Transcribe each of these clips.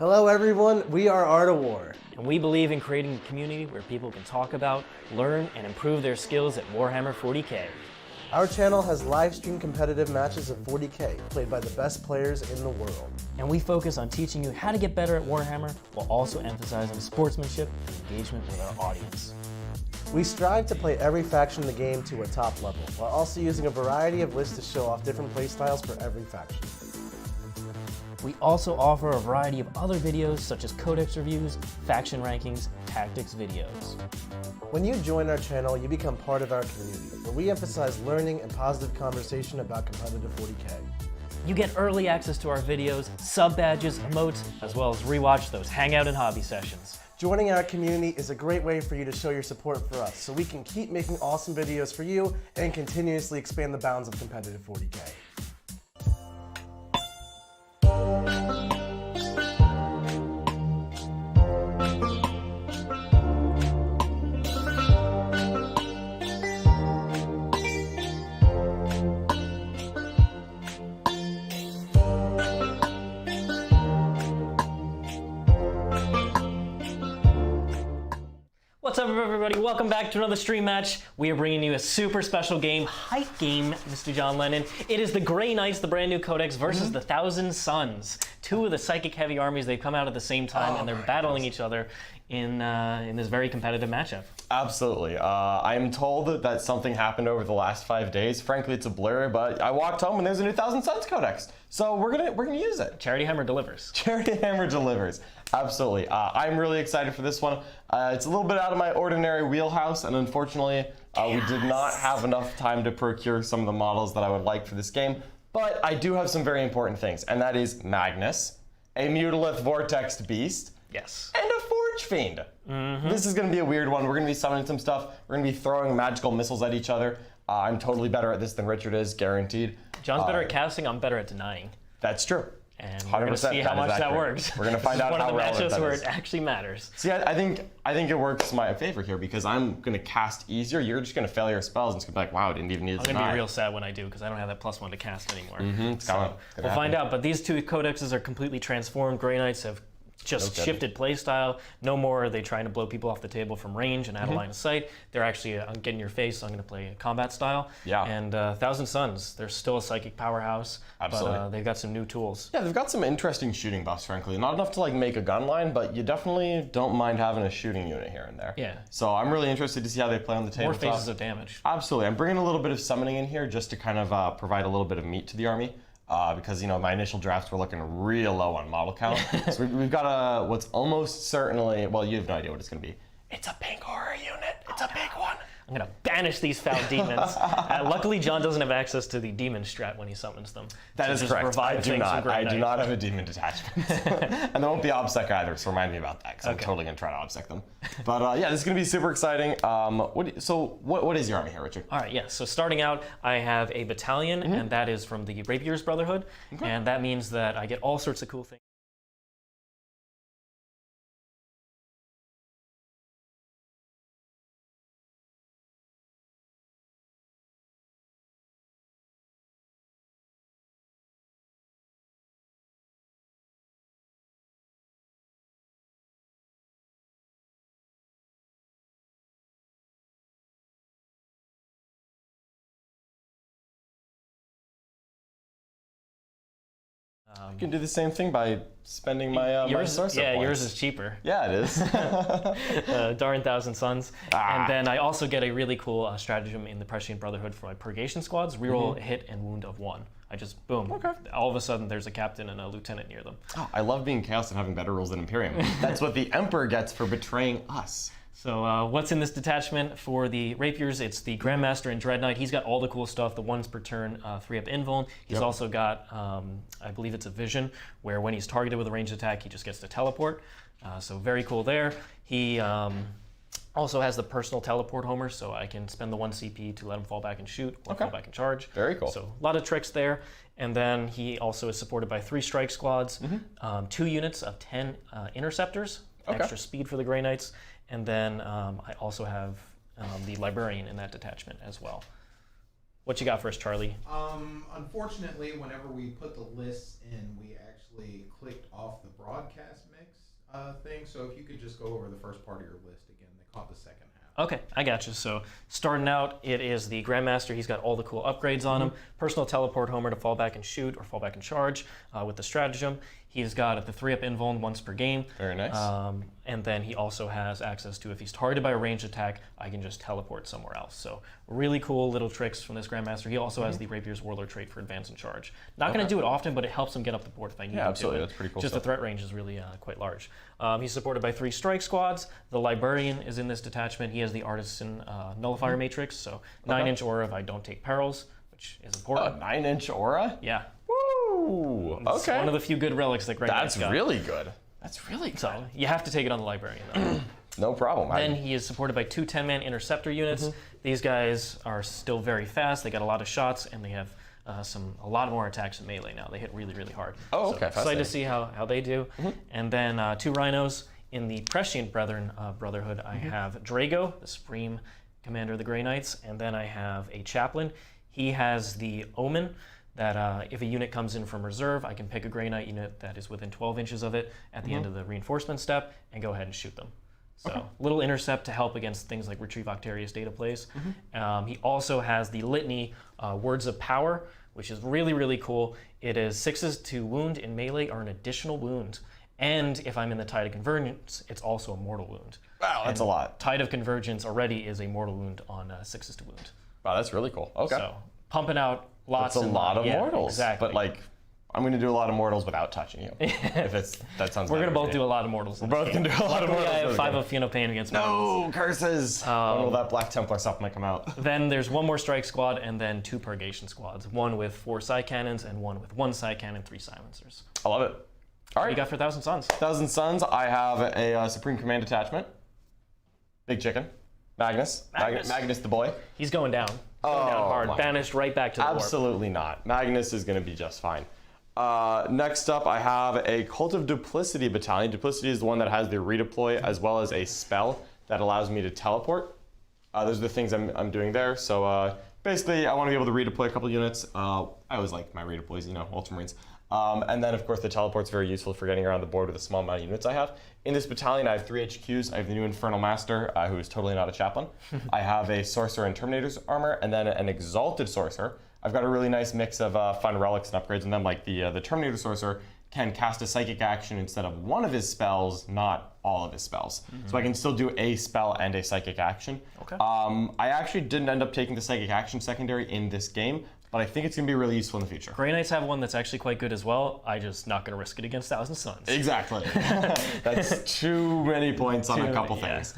Hello everyone, we are Art of War. And we believe in creating a community where people can talk about, learn, and improve their skills at Warhammer 40k. Our channel has live stream competitive matches of 40k, played by the best players in the world. And we focus on teaching you how to get better at Warhammer, while also emphasizing sportsmanship and engagement with our audience. We strive to play every faction in the game to a top level, while also using a variety of lists to show off different playstyles for every faction. We also offer a variety of other videos such as Codex reviews, faction rankings, tactics videos. When you join our channel, you become part of our community, where we emphasize learning and positive conversation about competitive 40k. You get early access to our videos, sub badges, emotes, as well as rewatch those hangout and hobby sessions. Joining our community is a great way for you to show your support for us, so we can keep making awesome videos for you and continuously expand the bounds of competitive 40k. What's up everybody, welcome back to another stream match. We are bringing you a super special game, hype game, Mr. John Lennon. It is the Grey Knights, the brand new Codex, versus the Thousand Suns. Two of the psychic heavy armies, they've come out at the same time and they're battling each other in this very competitive matchup. Absolutely. I am told that something happened over the last 5 days. Frankly, it's a blur, but I walked home and there's a new Thousand Suns Codex. So we're gonna use it. Charity Hammer delivers. Charity Hammer delivers. Absolutely. I'm really excited for this one. It's a little bit out of my ordinary wheelhouse, and unfortunately, we did not have enough time to procure some of the models that I would like for this game. But I do have some very important things, and that is Magnus, a Mutalith Vortex Beast, Yes. and a Forge Fiend. This is going to be a weird one. We're going to be summoning some stuff. We're going to be throwing magical missiles at each other. I'm totally better at this than Richard is, guaranteed. John's better at casting, I'm better at denying. That's true. And we're going to see how much that works. We're going to find out how relevant that is. One of the matchups where it actually matters. See, I think it works in my favor here because I'm going to cast easier. You're just going to fail your spells and it's going to be like, wow, I didn't even need to I'm going to be real sad when I do because I don't have that +1 to cast anymore. So we'll find out. But these two codexes are completely transformed. Grey Knights have just shifted playstyle. No more are they trying to blow people off the table from range and out of line of sight. They're actually get in your face, so I'm going to play combat style. Yeah. And Thousand Suns, they're still a psychic powerhouse. Absolutely. But they've got some new tools. Yeah, they've got some interesting shooting buffs, frankly. Not enough to like make a gun line, but you definitely don't mind having a shooting unit here and there. Yeah. So I'm really interested to see how they play on the table. More phases of damage. Absolutely. I'm bringing a little bit of summoning in here just to kind of provide a little bit of meat to the army. Because, you know, my initial drafts were looking real low on model count. So we've got what's almost certainly, well, you have no idea what it's going to be. It's a pink horror unit. It's a big one. I'm going to banish these foul demons. Luckily, John doesn't have access to the demon strat when he summons them. That is correct. I do not have a demon detachment. And there won't be OBSEC either, so remind me about that, because I'm totally going to try to OBSEC them. But yeah, this is going to be super exciting. What is your army here, Richard? All right, yeah, so starting out, I have a battalion, and that is from the Rapiers Brotherhood. And that means that I get all sorts of cool things. You can do the same thing by spending my my sorcerer points. Yours is cheaper. Yeah, it is. Darn Thousand Suns. And then I also get a really cool stratagem in the Prescient Brotherhood for my purgation squads. Reroll hit and wound of 1. I just, boom. Okay. All of a sudden, there's a captain and a lieutenant near them. Oh, I love being Chaos and having better rules than Imperium. That's what the Emperor gets for betraying us. So what's in this detachment for the Rapiers? It's the Grandmaster and Dreadknight. He's got all the cool stuff, the 1s per turn, 3-up invuln. He's also got, I believe it's a vision, where when he's targeted with a ranged attack, he just gets to teleport. So very cool there. He also has the personal teleport homer, so I can spend the 1 CP to let him fall back and shoot, or fall back and charge. Very cool. So a lot of tricks there. And then he also is supported by 3 strike squads, 2 units of 10 Interceptors, extra speed for the Grey Knights. And then I also have the Librarian in that detachment as well. What you got for us, Charlie? Unfortunately, whenever we put the lists in, we actually clicked off the broadcast mix thing. So if you could just go over the first part of your list again, they caught the second half. Okay, I got you. So starting out, it is the Grandmaster. He's got all the cool upgrades on him. Personal teleport Homer to fall back and shoot or fall back and charge with the stratagem. He's got the 3-up invuln once per game. Very nice. And then he also has access to, if he's targeted by a ranged attack, I can just teleport somewhere else. So really cool little tricks from this Grandmaster. He also has the Rapier's Warlord trait for advance and charge. Not going to do it often, but it helps him get up the board if I need him to. Yeah, absolutely. That's pretty cool Just stuff. the threat range is really quite large. He's supported by 3 strike squads. The Librarian is in this detachment. He has the Artisan Nullifier matrix, so 9-inch aura if I don't take perils, which is important. 9-inch aura? Yeah. Woo! It's Okay. one of the few good relics that Grandmaster's That's got. really good. That's really good. So you have to take it on the Librarian, though. No problem. Then he is supported by 2 10-man Interceptor units. These guys are still very fast. They got a lot of shots, and they have a lot more attacks in melee now. They hit really, really hard. Oh, So okay. excited to see how they do. And then 2 Rhinos. In the Prescient Brotherhood, I have Drago, the Supreme Commander of the Grey Knights, and then I have a Chaplain. He has the Omen, that if a unit comes in from reserve, I can pick a Grey Knight unit that is within 12 inches of it at the end of the reinforcement step and go ahead and shoot them. So little intercept to help against things like Retrieve Octarius data plays. He also has the Litany Words of Power, which is really, really cool. It is 6s to wound in melee are an additional wound. And if I'm in the Tide of Convergence, it's also a mortal wound. Wow, that's a lot. Tide of Convergence already is a mortal wound on 6s to wound. Wow, that's really cool. Okay. So pumping out lots That's a lot of yeah, mortals. Exactly. But like, I'm going to do a lot of mortals without touching you. If that sounds We're better going to both me. do a lot of mortals. We're both going to do a lot of mortals. I have Really 5 good. of Pain against mortals. No, curses! When will that Black Templar stuff might come out? Then there's 1 more strike squad and then 2 purgation squads. 1 with 4 Psycannons and 1 with 1 Psycannon, 3 silencers. I love it. All What right. you got for 1,000 Suns? 1,000 Suns, I have a Supreme Command attachment. Big Chicken. Magnus. Magnus the boy. He's going down. Going down hard. my Banished right back to the warp. Absolutely not. Magnus is going to be just fine. Next up, I have a Cult of Duplicity Battalion. Duplicity is the one that has the redeploy as well as a spell that allows me to teleport. Those are the things I'm doing there. So basically, I want to be able to redeploy a couple units. I always like my redeploys, you know, Ultramarines. And then, of course, the teleport's very useful for getting around the board with a small amount of units I have. In this battalion, I have 3 HQs. I have the new Infernal Master, who is totally not a chaplain. I have a Sorcerer in Terminator's armor, and then an Exalted Sorcerer. I've got a really nice mix of fun relics and upgrades in them, like the Terminator Sorcerer can cast a psychic action instead of one of his spells, not all of his spells. So I can still do a spell and a psychic action. Okay. I actually didn't end up taking the psychic action secondary in this game, but I think it's going to be really useful in the future. Grey Knights have one that's actually quite good as well. I just not going to risk it against 1,000 Suns. Exactly. That's too many points on a couple yeah. things.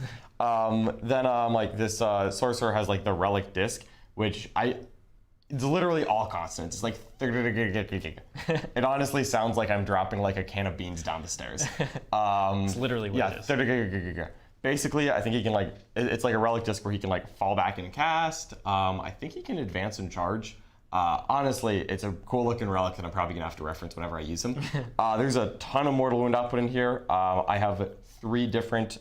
Then like this sorcerer has like the relic disc, which it's literally all consonants. It's like it honestly sounds like I'm dropping like a can of beans down the stairs. It's literally what it is. Basically, I think he can like it's like a relic disc where he can like fall back and cast. I think he can advance and charge. Honestly, it's a cool looking relic that I'm probably gonna have to reference whenever I use him. There's a ton of mortal wound output in here. I have 3 different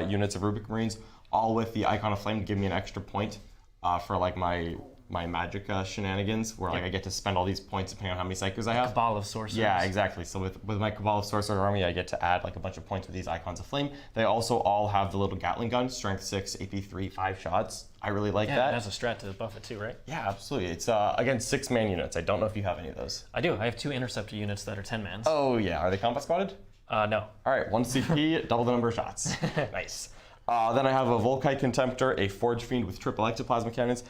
units of Rubric Marines, all with the Icon of Flame to give me an extra point for like my magic shenanigans, where like I get to spend all these points depending on how many psychers I have. Cabal of Sorcerers. Yeah, exactly. So with my Cabal of Sorcerer army, I get to add like a bunch of points with these Icons of Flame. They also all have the little Gatling gun, strength 6, AP 3, 5 shots. I really like Yeah, that. it has a strat to buff it too, right? Yeah, absolutely. It's against 6-man units. I don't know if you have any of those. I do. I have 2 Interceptor units that are 10-mans. Oh yeah, are they combat squatted? No. All right, 1 CP, double the number of shots. Nice. Then I have a Volkite Contemptor, a Forge Fiend with triple Ectoplasma cannons.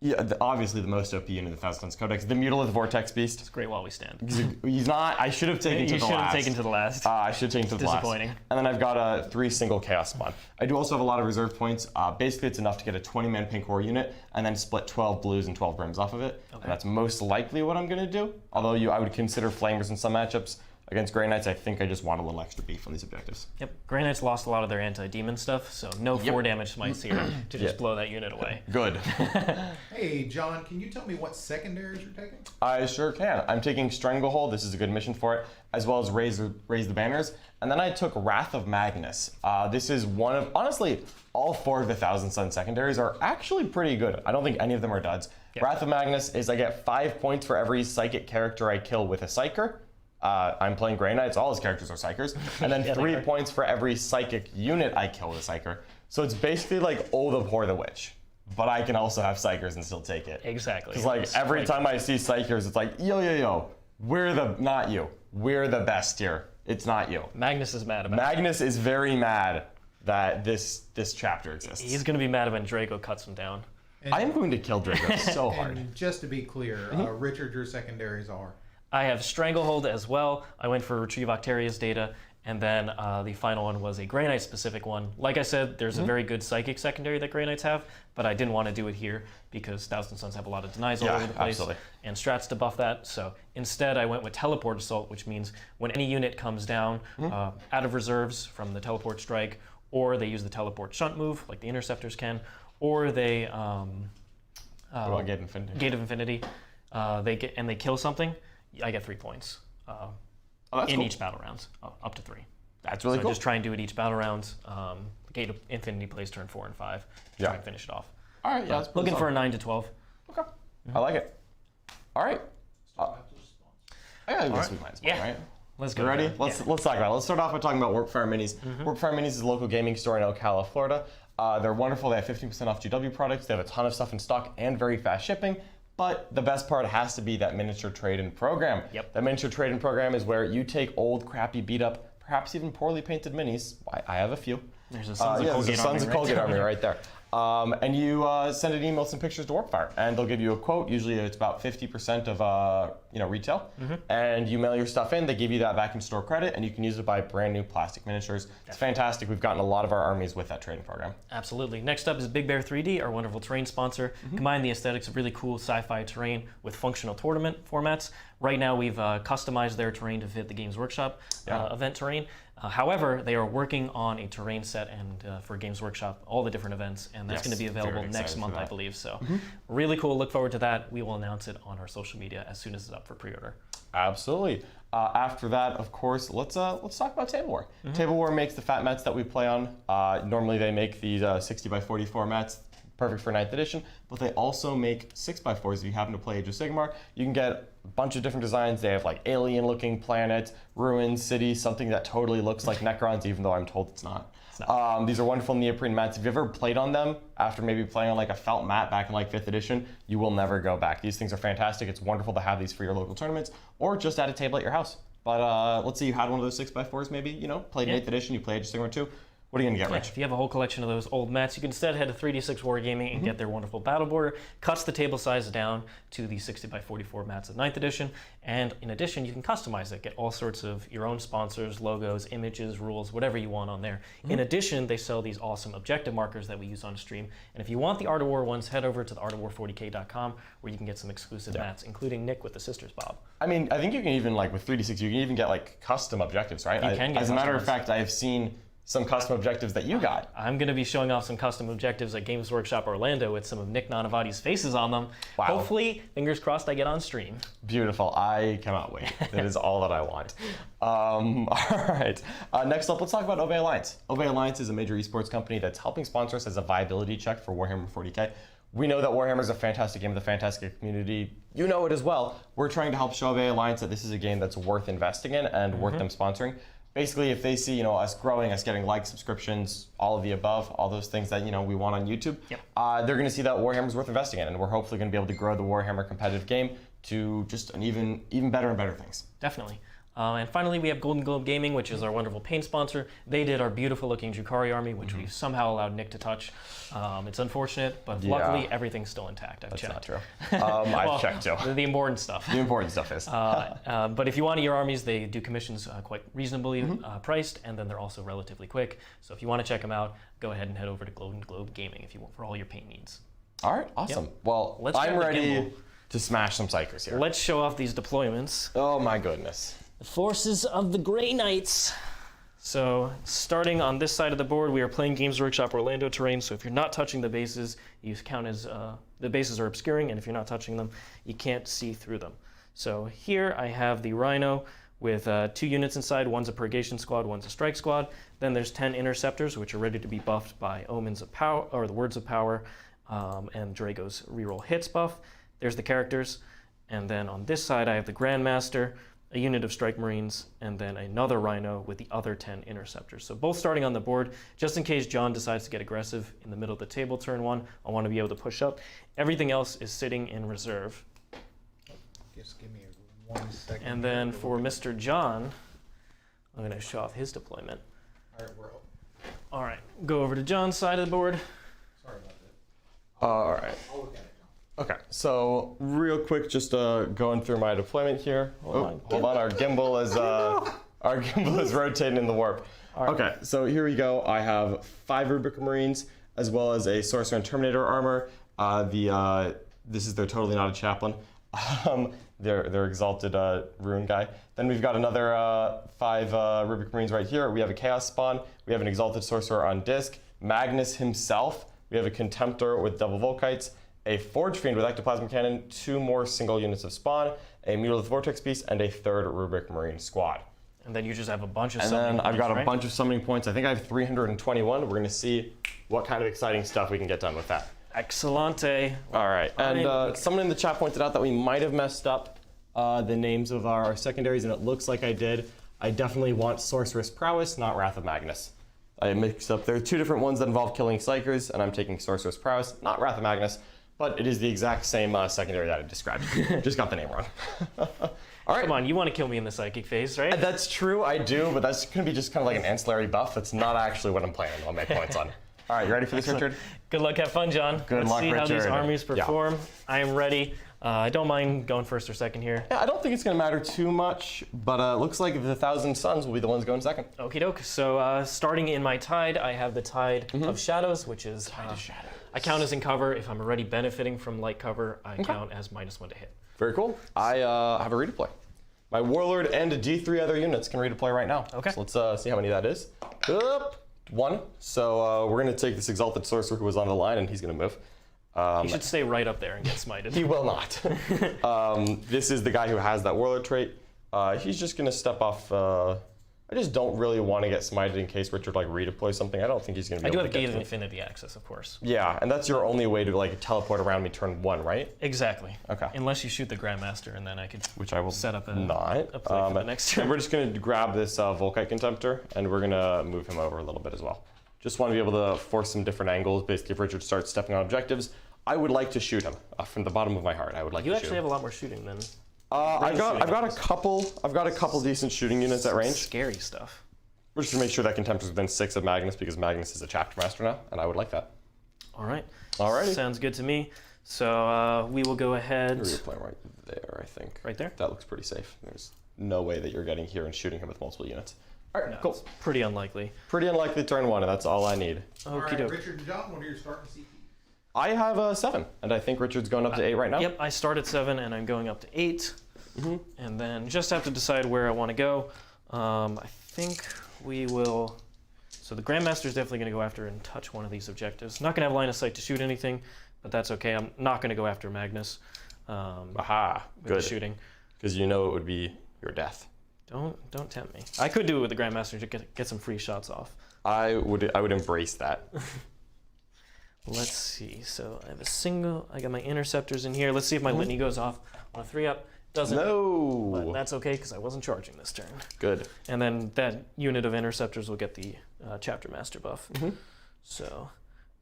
Yeah, obviously the most OP unit in the 1,000 Suns Codex. The Mutilith Vortex Beast. It's great while we stand. He's not. I should have taken to You the should last. have taken to the last. I should have taken to the last. Disappointing. And then I've got 3 single Chaos Spawn. I do also have a lot of reserve points. Basically, it's enough to get a 20-man pink core unit and then split 12 blues and 12 brims off of it. Okay. And that's most likely what I'm going to do. Although I would consider Flamers in some matchups. Against Grey Knights, I think I just want a little extra beef on these objectives. Yep. Grey Knights lost a lot of their anti-demon stuff, so no 4 damage smites here to just blow that unit away. Good. Hey, John, can you tell me what secondaries you're taking? I sure can. I'm taking Stranglehold. This is a good mission for it, as well as Raise the Banners. And then I took Wrath of Magnus. This is one of, honestly, all 4 of the Thousand Sun secondaries are actually pretty good. I don't think any of them are duds. Yep. Wrath of Magnus is I get 5 points for every psychic character I kill with a Psyker. I'm playing Grey Knights, all his characters are Psychers. And then 3 points for every psychic unit I kill with a Psyker. So it's basically like Olapor the Witch. But I can also have Psychers and still take it. Exactly. Because like every time I see Psychers, it's like, yo, not you. We're the best here. It's not you. Magnus is mad about it. Magnus is very mad that this chapter exists. He's going to be mad when Draco cuts him down. I am going to kill Draco so hard. And just to be clear, Richard, your secondaries are? I have Stranglehold as well. I went for Retrieve Octaria's data, and then the final one was a Grey Knight specific one. Like I said, there's a very good Psychic secondary that Grey Knights have, but I didn't want to do it here because Thousand Suns have a lot of denies all over the place and strats to buff that. So instead, I went with Teleport Assault, which means when any unit comes down out of reserves from the Teleport Strike, or they use the Teleport Shunt move, like the Interceptors can, or they Gate Infinity. Gate of Infinity, they kill something. I get 3 points in each battle round, up to 3. That's really so cool. Just try and do it each battle round. Gate of Infinity plays turn 4 and 5. Try and finish it off. All right, yeah. That's looking for a 9 to 12. Okay. I like it. All right. I gotta go sweep mine, right? Let's go. You ready? Let's talk about it. Let's start off by talking about Warpfire Minis. Warpfire Minis is a local gaming store in Ocala, Florida. They're wonderful. They have 15% off GW products. They have a ton of stuff in stock and very fast shipping. But the best part has to be that miniature trade-in program. Yep. That miniature trade-in program is where you take old, crappy, beat-up, perhaps even poorly painted minis. I have a few. There's a Sons of Colgate army right there. And you send an email, some pictures to Warpfire, and they'll give you a quote. Usually it's about 50% of retail. And you mail your stuff in. They give you that back in store credit, and you can use it to buy brand new plastic miniatures. It's fantastic. We've gotten a lot of our armies with that trading program. Absolutely. Next up is Big Bear 3D, our wonderful terrain sponsor. Combine the aesthetics of really cool sci-fi terrain with functional tournament formats. Right now we've customized their terrain to fit the Games Workshop event terrain. However, they are working on a terrain set and for Games Workshop, all the different events, and that's going to be available next month, I believe. So really cool. Look forward to that. We will announce it on our social media as soon as it's up for pre-order. Absolutely. After that, of course, let's talk about Table War. Table War makes the fat mats that we play on. Normally they make these 60x40 formats, perfect for 9th edition, but they also make 6x4s if you happen to play Age of Sigmar. You can get a bunch of different designs. They have like alien-looking planets, ruins, cities, something that totally looks like Necrons, even though I'm told it's not. These are wonderful neoprene mats. If you ever played on them after maybe playing on like a felt mat back in like 5th edition, you will never go back. These things are fantastic. It's wonderful to have these for your local tournaments or just at a table at your house. But let's say you had one of those 6x4s maybe, played in 8th edition, you played Age of Sigmar 2. What are you going to get, Rich? If you have a whole collection of those old mats, you can instead head to 3D6 Wargaming and get their wonderful battle border. Cuts the table size down to the 60x44 mats of 9th edition. And in addition, you can customize it. Get all sorts of your own sponsors, logos, images, rules, whatever you want on there. In addition, they sell these awesome objective markers that we use on stream. And if you want the Art of War ones, head over to the artofwar40k.com where you can get some exclusive mats, including Nick with the Sisters Bob. I mean, I think you can even, like with 3D6, you can even get like custom objectives, right? You can get As a matter of fact, I have seen some custom objectives that you got. I'm going to be showing off some custom objectives at Games Workshop Orlando with some of Nick Nanavati's faces on them. Wow. Hopefully, fingers crossed, I get on stream. Beautiful. I cannot wait. That is all that I want. All right. Next up, let's talk about Ove Alliance. Ove Alliance is a major esports company that's helping sponsor us as a viability check for Warhammer 40k. We know that Warhammer is a fantastic game with a fantastic community. You know it as well. We're trying to help show Ove Alliance that this is a game that's worth investing in and worth them sponsoring. Basically, if they see us growing, us getting likes, subscriptions, all of the above, all those things that we want on YouTube, they're going to see that Warhammer's worth investing in, and we're hopefully going to be able to grow the Warhammer competitive game to just an even better and better things. Definitely. And finally, we have Golden Globe Gaming, which is our wonderful paint sponsor. They did our beautiful-looking Drukhari army, which we somehow allowed Nick to touch. It's unfortunate, but luckily everything's still intact. I've checked. That's not true. I've checked too. The important stuff. The important stuff is. But if you want your armies, they do commissions quite reasonably priced, and then they're also relatively quick. So if you want to check them out, go ahead and head over to Golden Globe Gaming if you want for all your paint needs. All right, awesome. Well, I'm ready to smash some Psychers here. Let's show off these deployments. Oh my goodness. The forces of the Grey Knights. So starting on this side of the board, we are playing Games Workshop Orlando terrain. So if you're not touching the bases, you count as the bases are obscuring, and if you're not touching them, you can't see through them. So here I have the Rhino with 2 units inside. One's a Purgation Squad, one's a Strike Squad. Then there's 10 Interceptors, which are ready to be buffed by Omens of Power, or the Words of Power, and Drago's reroll hits buff. There's the characters. And then on this side, I have the Grandmaster, a unit of Strike Marines, and then another Rhino with the other 10 Interceptors. So both starting on the board, just in case John decides to get aggressive in the middle of the table turn 1, I want to be able to push up. Everything else is sitting in reserve. Just give me 1 second. And then for Mr. John, I'm going to show off his deployment. All right, we're up. All right, go over to John's side of the board. Sorry about that. All right. I'll look at it, John. Okay, so real quick, just going through my deployment here. Hold on, our gimbal is rotating in the warp. Right. Okay, so here we go. I have 5 Rubric Marines as well as a Sorcerer and Terminator armor. This is their totally not a chaplain. Their exalted rune guy. Then we've got another 5 Rubric Marines right here. We have a Chaos Spawn. We have an exalted sorcerer on disc. Magnus himself. We have a Contemptor with double Volkites. A Forge Fiend with Ectoplasm Cannon, 2 more single units of spawn, a Mutilith Vortex piece, and a 3rd Rubric Marine squad. And then you just have a bunch of And summoning then I've got points, a bunch of summoning points. I think I have 321. We're going to see what kind of exciting stuff we can get done with that. Excellente. All right, and someone in the chat pointed out that we might have messed up the names of our secondaries, and it looks like I did. I definitely want Sorceress Prowess, not Wrath of Magnus. I mixed up. There are 2 different ones that involve killing Psykers, and I'm taking Sorceress Prowess, not Wrath of Magnus. But it is the exact same secondary that I described. Just got the name wrong. All right. Come on, you want to kill me in the psychic phase, right? That's true, I do, but that's going to be just kind of like an ancillary buff. That's not actually what I'm planning on making points on. All right, you ready for this, Richard? Good luck, have fun, John. Good luck, Let's see how these Richard. armies perform. Yeah. I am ready. I don't mind going first or second here. Yeah, I don't think it's going to matter too much, but it looks like the 1,000 Suns will be the ones going second. Okie doke. So starting in my Tide, I have the Tide of Shadows, which is... Tide of Shadows. I count as in cover. If I'm already benefiting from light cover, I count as -1 to hit. Very cool. I have a redeploy. My Warlord and D3 other units can redeploy right now. Okay. So let's see how many that is. 1. So we're going to take this Exalted Sorcerer who was on the line, and he's going to move. He should stay right up there and get smited. He will not. This is the guy who has that Warlord trait. He's just going to step off. I just don't really want to get smited in case Richard redeploys something. I don't think he's going to be able to get I do have to Gate of me. Infinity access, of course. Yeah, and that's your only way to teleport around me turn 1, right? Exactly. Okay. Unless you shoot the Grandmaster, and then I could Which I will set up a not. play for the next turn. And we're just going to grab this Volkite Contemptor, and we're going to move him over a little bit as well. Just want to be able to force some different angles. Basically, if Richard starts stepping on objectives, I would like to shoot him from the bottom of my heart. I would like You to actually shoot have him. a lot more shooting than I've got a couple decent shooting units at range. scary stuff. We're just gonna make sure that Contemptor's within 6 of Magnus because Magnus is a chapter master now, and I would like that. All right. Alrighty. Sounds good to me. So we will go ahead. You're playing right there, I think. Right there? That looks pretty safe. There's no way that you're getting here and shooting him with multiple units. All right, No, cool. it's pretty unlikely. Pretty unlikely turn 1, and that's all I need. All right, Okie doke. Richard and John, what are your starting CPs? I have 7, and I think Richard's going up to 8 right now. Yep, I start at 7 and I'm going up to 8. And then just have to decide where I want to go. I think we will... So the Grandmaster is definitely going to go after and touch one of these objectives. Not going to have line of sight to shoot anything, but that's okay. I'm not going to go after Magnus. Aha, with good. the shooting. Because you know it would be your death. Don't tempt me. I could do it with the Grandmaster to get some free shots off. I would embrace that. Let's see. So I have I got my Interceptors in here. Let's see if my Litany goes off on a 3-up. Doesn't. No. But that's okay because I wasn't charging this turn. Good. And then that unit of Interceptors will get the Chapter Master buff. So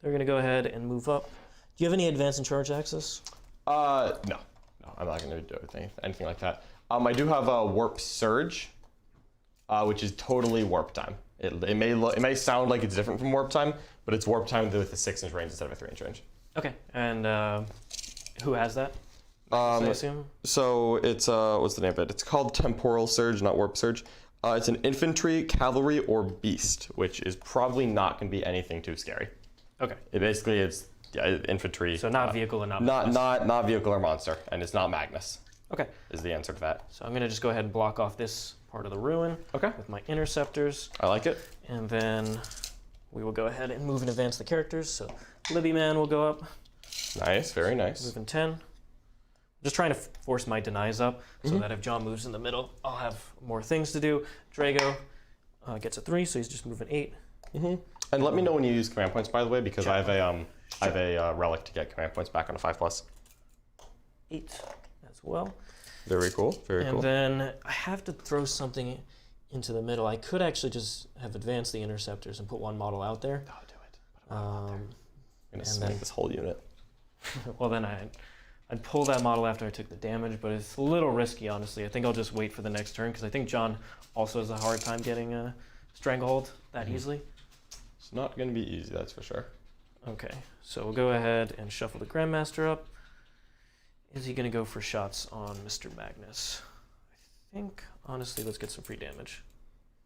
they're going to go ahead and move up. Do you have any advance and charge access? No, I'm not going to do anything like that. I do have a Warp Surge, which is totally warp time. It may sound like it's different from warp time, but it's warp time with a 6-inch range instead of a 3-inch range. Okay. And who has that? I assume. So it's what's the name of it? It's called Temporal Surge, not Warp Surge. It's an infantry, cavalry, or beast, which is probably not going to be anything too scary. Okay. It's infantry. So not vehicle and not not vehicle or monster, and it's not Magnus. Okay. is the answer to that. So I'm going to just go ahead and block off this part of the ruin Okay. with my Interceptors. I like it. And then we will go ahead and move and advance the characters. So Libby Man will go up. Nice, very nice. Moving 10. Just trying to force my denies up so that if John moves in the middle, I'll have more things to do. Drago gets a 3, so he's just moving 8. And let me know when you use command points, by the way, because I have a relic to get command points back on a 5+. 8 as well. Very cool. Very cool. And then I have to throw something into the middle. I could actually just have advanced the Interceptors and put one model out there. Oh, do it. Put one out there. I'm gonna and snake then- this whole unit. Well, then I'd pull that model after I took the damage, but it's a little risky, honestly. I think I'll just wait for the next turn because I think John also has a hard time getting a stranglehold that easily. It's not gonna be easy, that's for sure. Okay, so we'll go ahead and shuffle the Grandmaster up. Is he going to go for shots on Mr. Magnus? I think, honestly, let's get some free damage.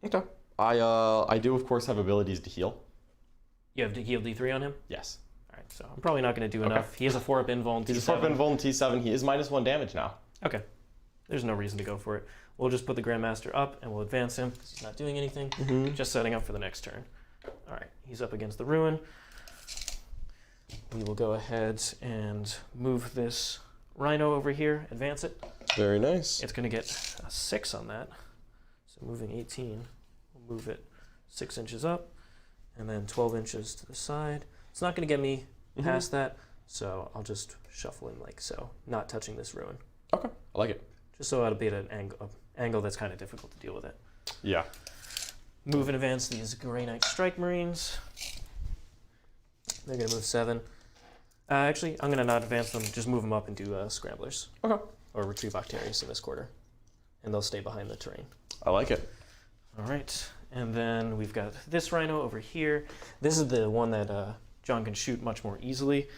Okay. I do, of course, have abilities to heal. You have to heal D3 on him? Yes. All right, so I'm probably not going to do enough. He has a 4-up invuln, He's a 4-up invuln T7. He is -1 damage now. Okay, there's no reason to go for it. We'll just put the Grandmaster up and we'll advance him because he's not doing anything. Just setting up for the next turn. All right, he's up against the ruin. We will go ahead and move this Rhino over here, advance it. Very nice. It's going to get a 6 on that. So moving 18, we'll move it 6 inches up and then 12 inches to the side. It's not going to get me past that, so I'll just shuffle him like so, not touching this ruin. Okay, I like it. Just so it'll be at an angle that's kind of difficult to deal with it. Yeah. Move and advance these Greatsword Strike Marines. They're going to move 7. Actually, I'm going to not advance them, just move them up and do Scramblers. Okay. Or Retrieve Octarius in this quarter. And they'll stay behind the terrain. I like it. All right. And then we've got this Rhino over here. This is the one that John can shoot much more easily.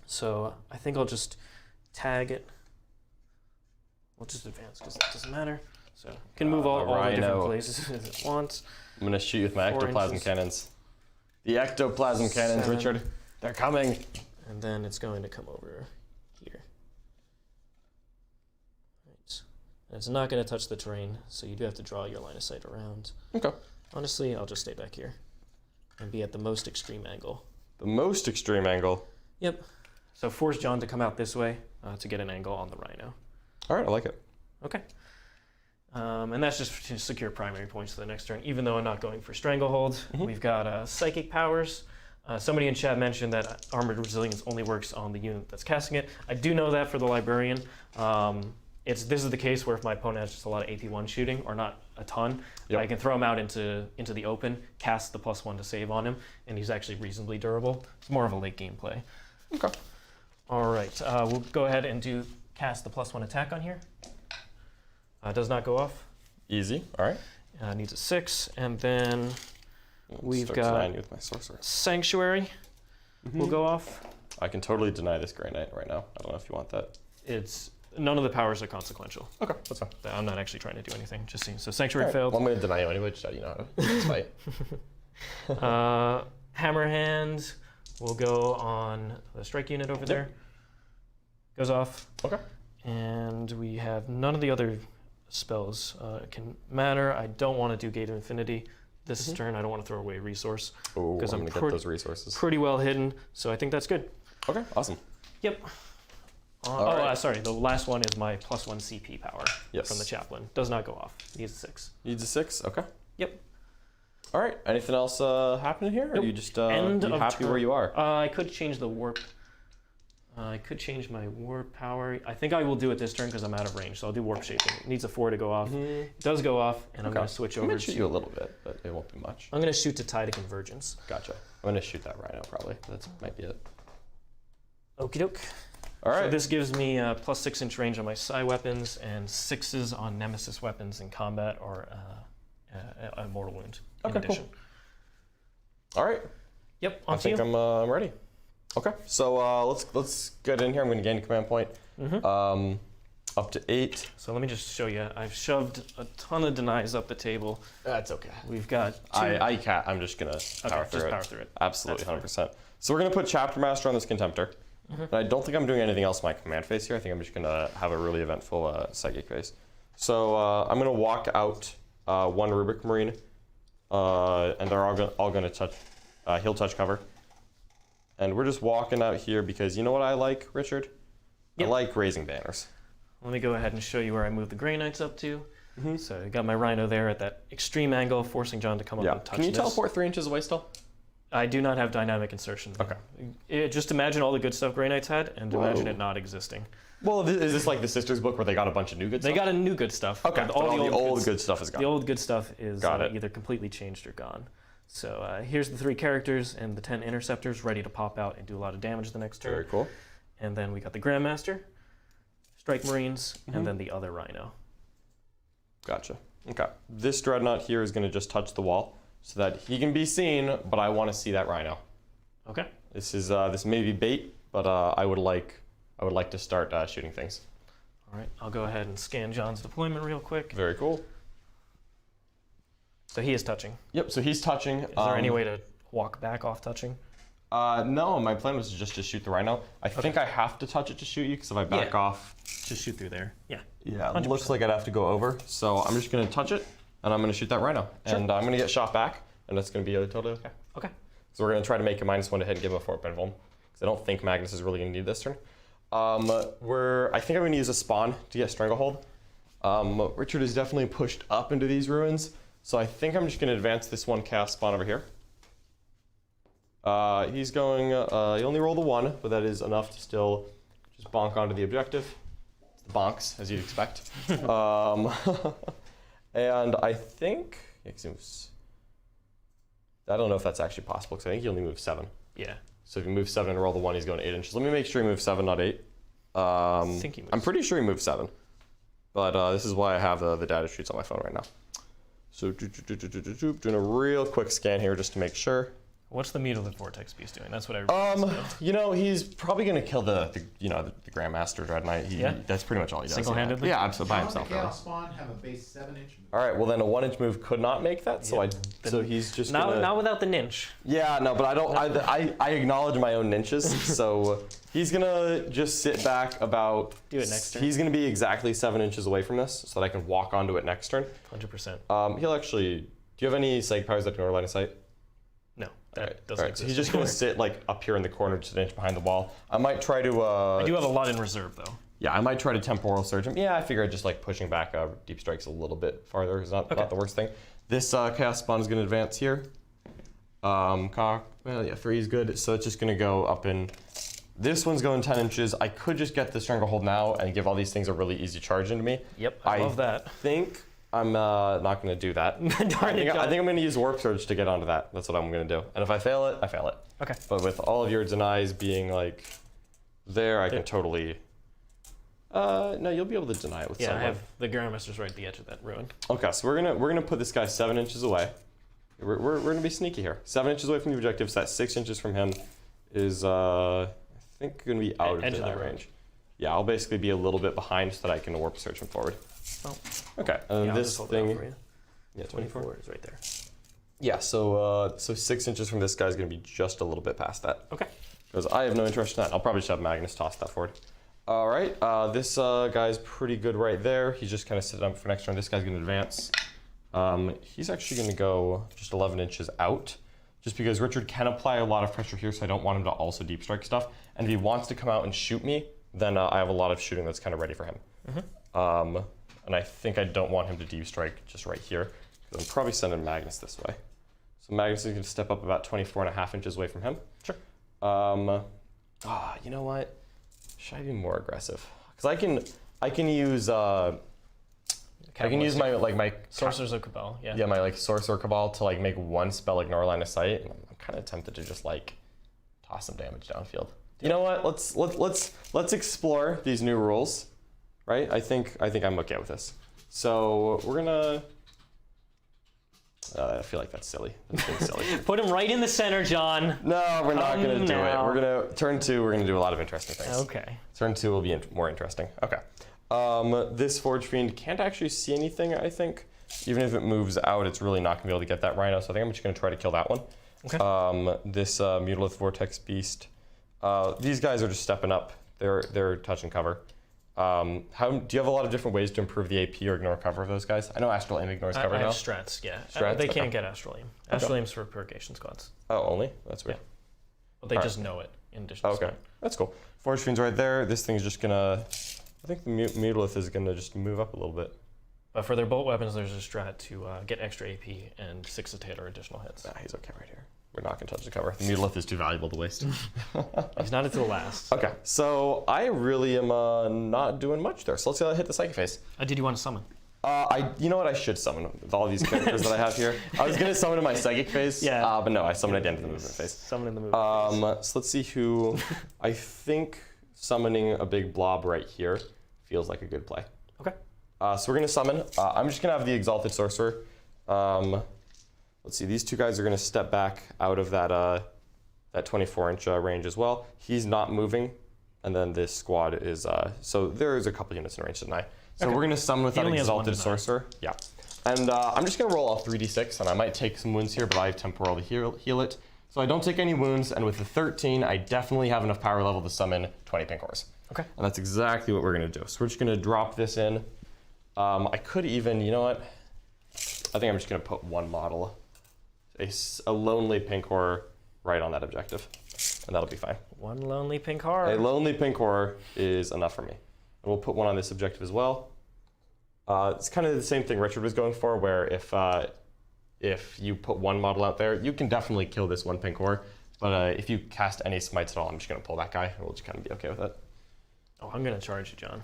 So I think I'll just tag it. We'll just advance because that doesn't matter. So you can move all the different places at once. I'm going to shoot you with my 4 ectoplasm inches. cannons. The ectoplasm cannons, 7. Richard. They're coming. And then it's going to come over here. Right. And it's not going to touch the terrain, so you do have to draw your line of sight around. Okay. Honestly, I'll just stay back here and be at the most extreme angle. The most extreme angle. Yep. So force John to come out this way to get an angle on the Rhino. All right, I like it. Okay. And that's just to secure primary points for the next turn, even though I'm not going for Stranglehold. We've got Psychic Powers. Somebody in chat mentioned that Armored Resilience only works on the unit that's casting it. I do know that for the Librarian. This is the case where if my opponent has just a lot of AP1 shooting, or not a ton, I can throw him out into the open, cast the +1 to save on him, and he's actually reasonably durable. It's more of a late game play. Okay. All right, we'll go ahead and cast the +1 attack on here. Does not go off. Easy. All right. Needs a 6, and then we've Start got denying you with my sorcerer. Sanctuary. Will go off. I can totally deny this Grey Knight right now. I don't know if you want that. It's none of the powers are consequential. Okay, that's fine. I'm not actually trying to do anything. Just seeing. So Sanctuary All right. failed. Well, I'm going to deny you anyway, just so you know how to fight. Hammerhand will go on the strike unit over there. Goes off. Okay. And we have none of the other spells can matter. I don't want to do Gate of Infinity this turn. I don't want to throw away resource Oh, because I'm going to get those resources. pretty well hidden. So I think that's good. Okay, awesome. Yep. Sorry. The last one is my +1 CP power from the chaplain. Does not go off. Needs a 6. Needs a 6. Okay. Yep. All right. Anything else happening here? Or Nope. are you just End you of happy turn. where you are? I could change the warp. I could change my warp power. I think I will do it this turn because I'm out of range. So I'll do warp shaping. It needs a 4 to go off. It does go off, and I'm going to switch over I'm going to shoot to. you a little bit, but it won't be much. I'm going to shoot to tie to Convergence. Gotcha. I'm going to shoot that Rhino probably. That might be it. Okie doke. All right. So this gives me a +6 inch range on my Psi weapons and 6s on Nemesis weapons in combat or a mortal wound in addition. Cool. All right. Yep. I think I'm ready. Okay. So let's get in here. I'm going to gain a command point. Up to 8. So let me just show you. I've shoved a ton of denies up the table. That's okay. We've got 2. I can't. I'm just going to power through it. Power through it. Absolutely, 100%. So we're going to put Chapter Master on this Contemptor. And I don't think I'm doing anything else in my command phase here. I think I'm just going to have a really eventful psychic phase. So I'm going to walk out one Rubric Marine, and they're all going to touch, heal touch cover. And we're just walking out here because you know what I like, Richard? Yep. I like raising banners. Let me go ahead and show you where I moved the Grey Knights up to. So I got my Rhino there at that extreme angle, forcing John to come up and touch Can you this. teleport 3 inches away still? I do not have dynamic insertion. Okay. Just imagine all the good stuff Grey Knights had, and imagine it not existing. Well, is this like the Sisters book where they got a bunch of new good stuff? They got a new good stuff. Okay, and all the old good stuff is gone. The old good stuff is Got it. either completely changed or gone. So here's the 3 characters and the 10 Interceptors ready to pop out and do a lot of damage the next turn. Very cool. And then we got the Grandmaster, Strike Marines, and then the other Rhino. Gotcha. Okay. This Dreadnought here is going to just touch the wall so that he can be seen, but I want to see that Rhino. Okay. This may be bait, but I would like to start shooting things. All right. I'll go ahead and scan John's deployment real quick. Very cool. So he is touching. Yep. So he's touching. Is there any way to walk back off touching? No. My plan was just to shoot the Rhino. I think I have to touch it to shoot you because if I back off, Just shoot through there. Yeah. yeah, it 100%. looks like I'd have to go over. So I'm just going to touch it, and I'm going to shoot that Rhino, and I'm going to get shot back, and that's going to be totally okay. Okay. So we're going to try to make a -1 to hit and give him a Fort Benvolm, because I don't think Magnus is really going to need this turn. I think I'm going to use a spawn to get Stranglehold. Richard is definitely pushed up into these ruins, so I think I'm just going to advance this one cast spawn over here. He's going, he only rolled a 1, but that is enough to still just bonk onto the objective. It's the bonks, as you'd expect. And I think, I don't know if that's actually possible, because I think he only moves 7. Yeah. So if you move 7 and roll the 1, he's going 8 inches. Let me make sure he moves 7, not 8. I think he moves. I'm pretty sure he moves 7. But this is why I have the data sheets on my phone right now. So doing a real quick scan here just to make sure. What's the Mutilated Vortex Beast doing? That's what I You know, he's probably going to kill the Grandmaster Dreadknight. That's pretty much all he does. Single-handedly? Yeah, absolutely by himself. John the Really. Chaos Spawn have a base 7-inch move. All right, well then a 1-inch move could not make that, so so he's just gonna... Not without the ninch. Yeah, no, but I don't. I acknowledge my own niches, so he's gonna just sit back about. Do it next turn. He's gonna be exactly 7 inches away from this, so that I can walk onto it next turn. 100%. He'll actually. Do you have any psychic powers that ignore line of sight? No, that doesn't All right, exist. so he's just gonna sit like up here in the corner, just an inch behind the wall. I might try to. I do have a lot in reserve though. Yeah, I might try to temporal surge him. Yeah, I figure just like pushing back deep strikes a little bit farther is not the worst thing. This chaos spawn is gonna advance here. Well, yeah, 3 is good. So it's just gonna go up in. This one's going 10 inches. I could just get the Stranglehold now and give all these things a really easy charge into me. Yep, I love that. I think I'm not going to do that. I think I'm going to use Warp Surge to get onto that. That's what I'm going to do. And if I fail it, I fail it. Okay. But with all of your denies being like there, I can totally... no, you'll be able to deny it with someone. I have the Grandmaster's right at the edge of that ruin. Okay, so we're gonna put this guy 7 inches away. We're gonna be sneaky here. 7 inches away from the objective, so that 6 inches from him is I think gonna be out of Edge of that the range. Yeah, I'll basically be a little bit behind so that I can warp search him forward. Oh. Okay, and Yeah, this I'll just hold it out thing. for you. Yeah, 24. is right there. Yeah, so 6 inches from this guy's gonna be just a little bit past that. Okay. Because I have no interest in that. I'll probably just have Magnus toss that forward. All right, this guy's pretty good right there. He's just kind of sitting up for next turn. This guy's gonna advance. He's actually gonna go just 11 inches out, just because Richard can apply a lot of pressure here, so I don't want him to also deep strike stuff. And if he wants to come out and shoot me, then I have a lot of shooting that's kind of ready for him. And I think I don't want him to deep strike just right here, because I'm probably sending Magnus this way. So Magnus is gonna step up about 24.5 inches away from him. Sure. You know what? Should I be more aggressive? Because I can use my Sorcerers of Cabal. Yeah. my Sorcerer Cabal to like make one spell ignore line of sight, and I'm kind of tempted to just like toss some damage downfield. You know what? Let's explore these new rules, right? I think I'm okay with this. So we're gonna. I feel like that's silly. That's being silly. Put him right in the center, John. No, we're not gonna do it. now. We're gonna turn 2. We're gonna do a lot of interesting things. Okay. Turn 2 will be more interesting. Okay. This Forge Fiend can't actually see anything, I think. Even if it moves out, it's really not going to be able to get that Rhino, so I think I'm just going to try to kill that one. Okay. This Mutilated Vortex Beast These guys are just stepping up. They're touch and cover. Do you have a lot of different ways to improve the AP or ignore cover of those guys? I know Astral Aim ignores cover I now. have strats, yeah. Strats? They Okay. can't get Astral Aim. Astral Aim's for purgation squads. Oh, only? That's weird. Yeah. But they just know it in addition to Okay, that's cool. Forge Fiend's right there. This thing's just gonna, I think the Mutalith is gonna just move up a little bit. But for their bolt weapons, there's a strat to get extra AP and 6 to hit or additional hits. Nah, he's okay right here. We're not gonna touch the cover. The Mutalith is too valuable to waste. He's not until last. Okay, so I really am not doing much there. So let's hit the Psychic Phase. Did you want to summon? You know what? I should summon with all these characters that I have here. I was gonna summon in my Psychic Phase, Yeah. but no, I summoned at the end of the movement phase. Summon in the movement. So let's see who. I think summoning a big blob right here feels like a good play. Okay. So we're gonna summon. I'm just gonna have the Exalted Sorcerer. Let's see. These two guys are gonna step back out of that 24-inch range as well. He's not moving, and then this squad is. So there's a couple units in range tonight. So we're gonna summon with that only has one Exalted tonight. Sorcerer. Yeah. And I'm just gonna roll off 3d6, and I might take some wounds here, but I have temporal to heal it. So I don't take any wounds, and with the 13, I definitely have enough power level to summon 20 pink cores. Okay. And that's exactly what we're gonna do. So we're just gonna drop this in. I could even, you know what? I think I'm just gonna put one model, a lonely pink core right on that objective, and that'll be fine. One lonely pink heart. A lonely pink core is enough for me. And we'll put one on this objective as well. It's kind of the same thing Richard was going for, where if you put one model out there, you can definitely kill this one pink core, but if you cast any smites at all, I'm just gonna pull that guy, and we'll just kind of be okay with it. Oh, I'm gonna charge you, John.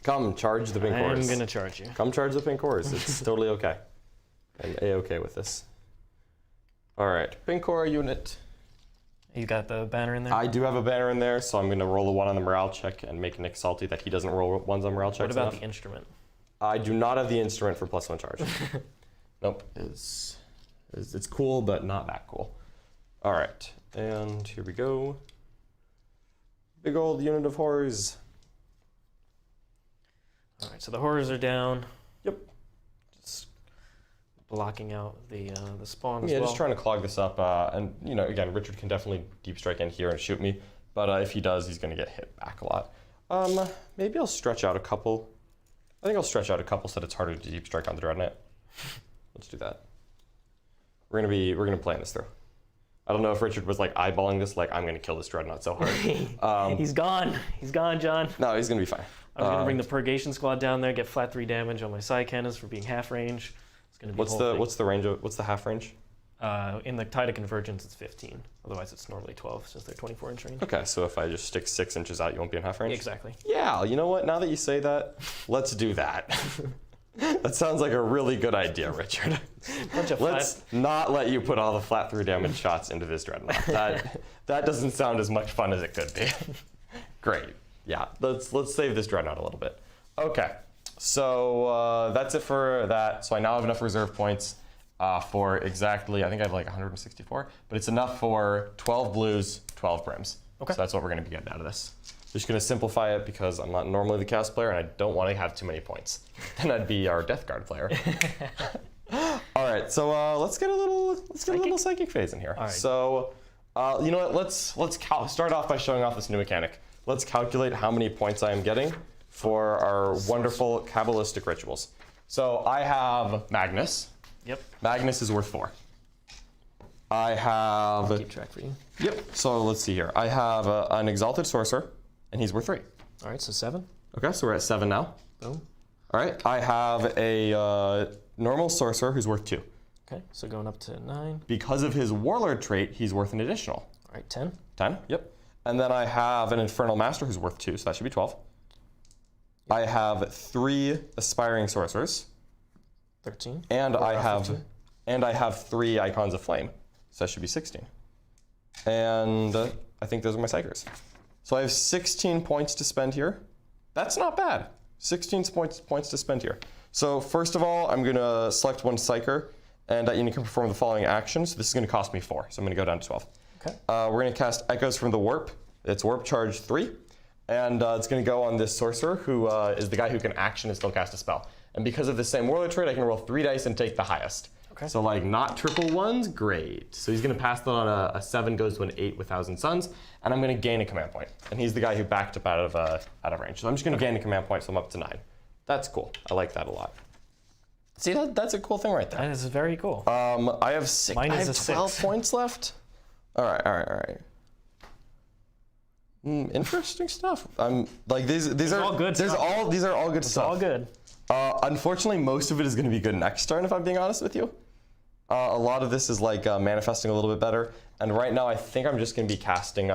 Come, charge the pink cores. I'm gonna charge you. Come charge the pink cores. It's totally okay. I'm A-okay with this. All right, pink core unit. You got the banner in there? I do have a banner in there, so I'm going to roll a 1 on the morale check and make Nick salty that he doesn't roll 1s on morale checks What about enough. the instrument? I do not have the instrument for +1 charge. Nope. It's cool, but not that cool. All right, and here we go. Big old unit of horrors. All right, so the horrors are down. Yep. Just blocking out the spawn as Yeah, well. just trying to clog this up. And, you know, again, Richard can definitely deep strike in here and shoot me. But if he does, he's going to get hit back a lot. Maybe I'll stretch out a couple. I think I'll stretch out a couple so that it's harder to deep strike on the Dreadknight. Let's do that. We're gonna plan this through. I don't know if Richard was like eyeballing this, like I'm gonna kill this Dreadnought so hard. He's gone. He's gone, John. No, he's gonna be fine. I was gonna bring the Purgation Squad down there, get flat 3 damage on my Psycannons for being half range. It's gonna be What's the range of, what's the half range? In the Tide of Convergence, it's 15. Otherwise, it's normally 12 since they're 24-inch range. Okay, so if I just stick 6 inches out, you won't be in half range? Exactly. Yeah, you know what? Now that you say that, let's do that. That sounds like a really good idea, Richard. Let's not let you put all the flat 3 damage shots into this Dreadnought. That doesn't sound as much fun as it could be. Great. Yeah, let's save this Dreadnought a little bit. Okay, so that's it for that. So I now have enough reserve points for exactly, I think I have like 164, but it's enough for 12 blues, 12 brims. Okay. So that's what we're going to be getting out of this. Just going to simplify it because I'm not normally the cast player and I don't want to have too many points. Then I'd be our Death Guard player. All right, so let's get a little psychic phase in here. All right. So you know what? Let's start off by showing off this new mechanic. Let's calculate how many points I am getting for our wonderful Kabbalistic rituals. So I have Magnus. Yep. Magnus is worth 4. I have. I'll keep track for you. Yep. So let's see here. I have an Exalted Sorcerer, and he's worth 3. All right, so 7. Okay, so we're at 7 now. Boom. All right. I have a normal Sorcerer who's worth 2. Okay, so going up to 9. Because of his Warlord trait, he's worth an additional. All right, 10. 10. Yep. And then I have an Infernal Master who's worth 2, so that should be 12. Yep. I have 3 Aspiring Sorcerers. 13. And I have 15. 3 Icons of Flame. So that should be 16. And I think those are my Psychers. So I have 16 points to spend here. That's not bad. 16 points to spend here. So first of all, I'm going to select one Psyker, and you can perform the following actions. This is going to cost me 4, so I'm going to go down to 12. Okay. We're going to cast Echoes from the Warp. It's Warp Charge 3. And it's going to go on this Sorcerer, who is the guy who can action and still cast a spell. And because of the same Warlord trait, I can roll 3 dice and take the highest. Okay. So like not triple ones, great. So he's gonna pass that on a 7 goes to an 8 with Thousand Suns, and I'm gonna gain a command point. And he's the guy who backed up out of range. So I'm just gonna gain a command point, so I'm up to 9. That's cool. I like that a lot. See, that's a cool thing right there. That is very cool. I have Mine I is have a 12 6. points left. All right. Interesting stuff. Like these are all good These are all good stuff. All good. Unfortunately, most of it is going to be good next turn, if I'm being honest with you. A lot of this is like manifesting a little bit better. And right now, I think I'm just going to be casting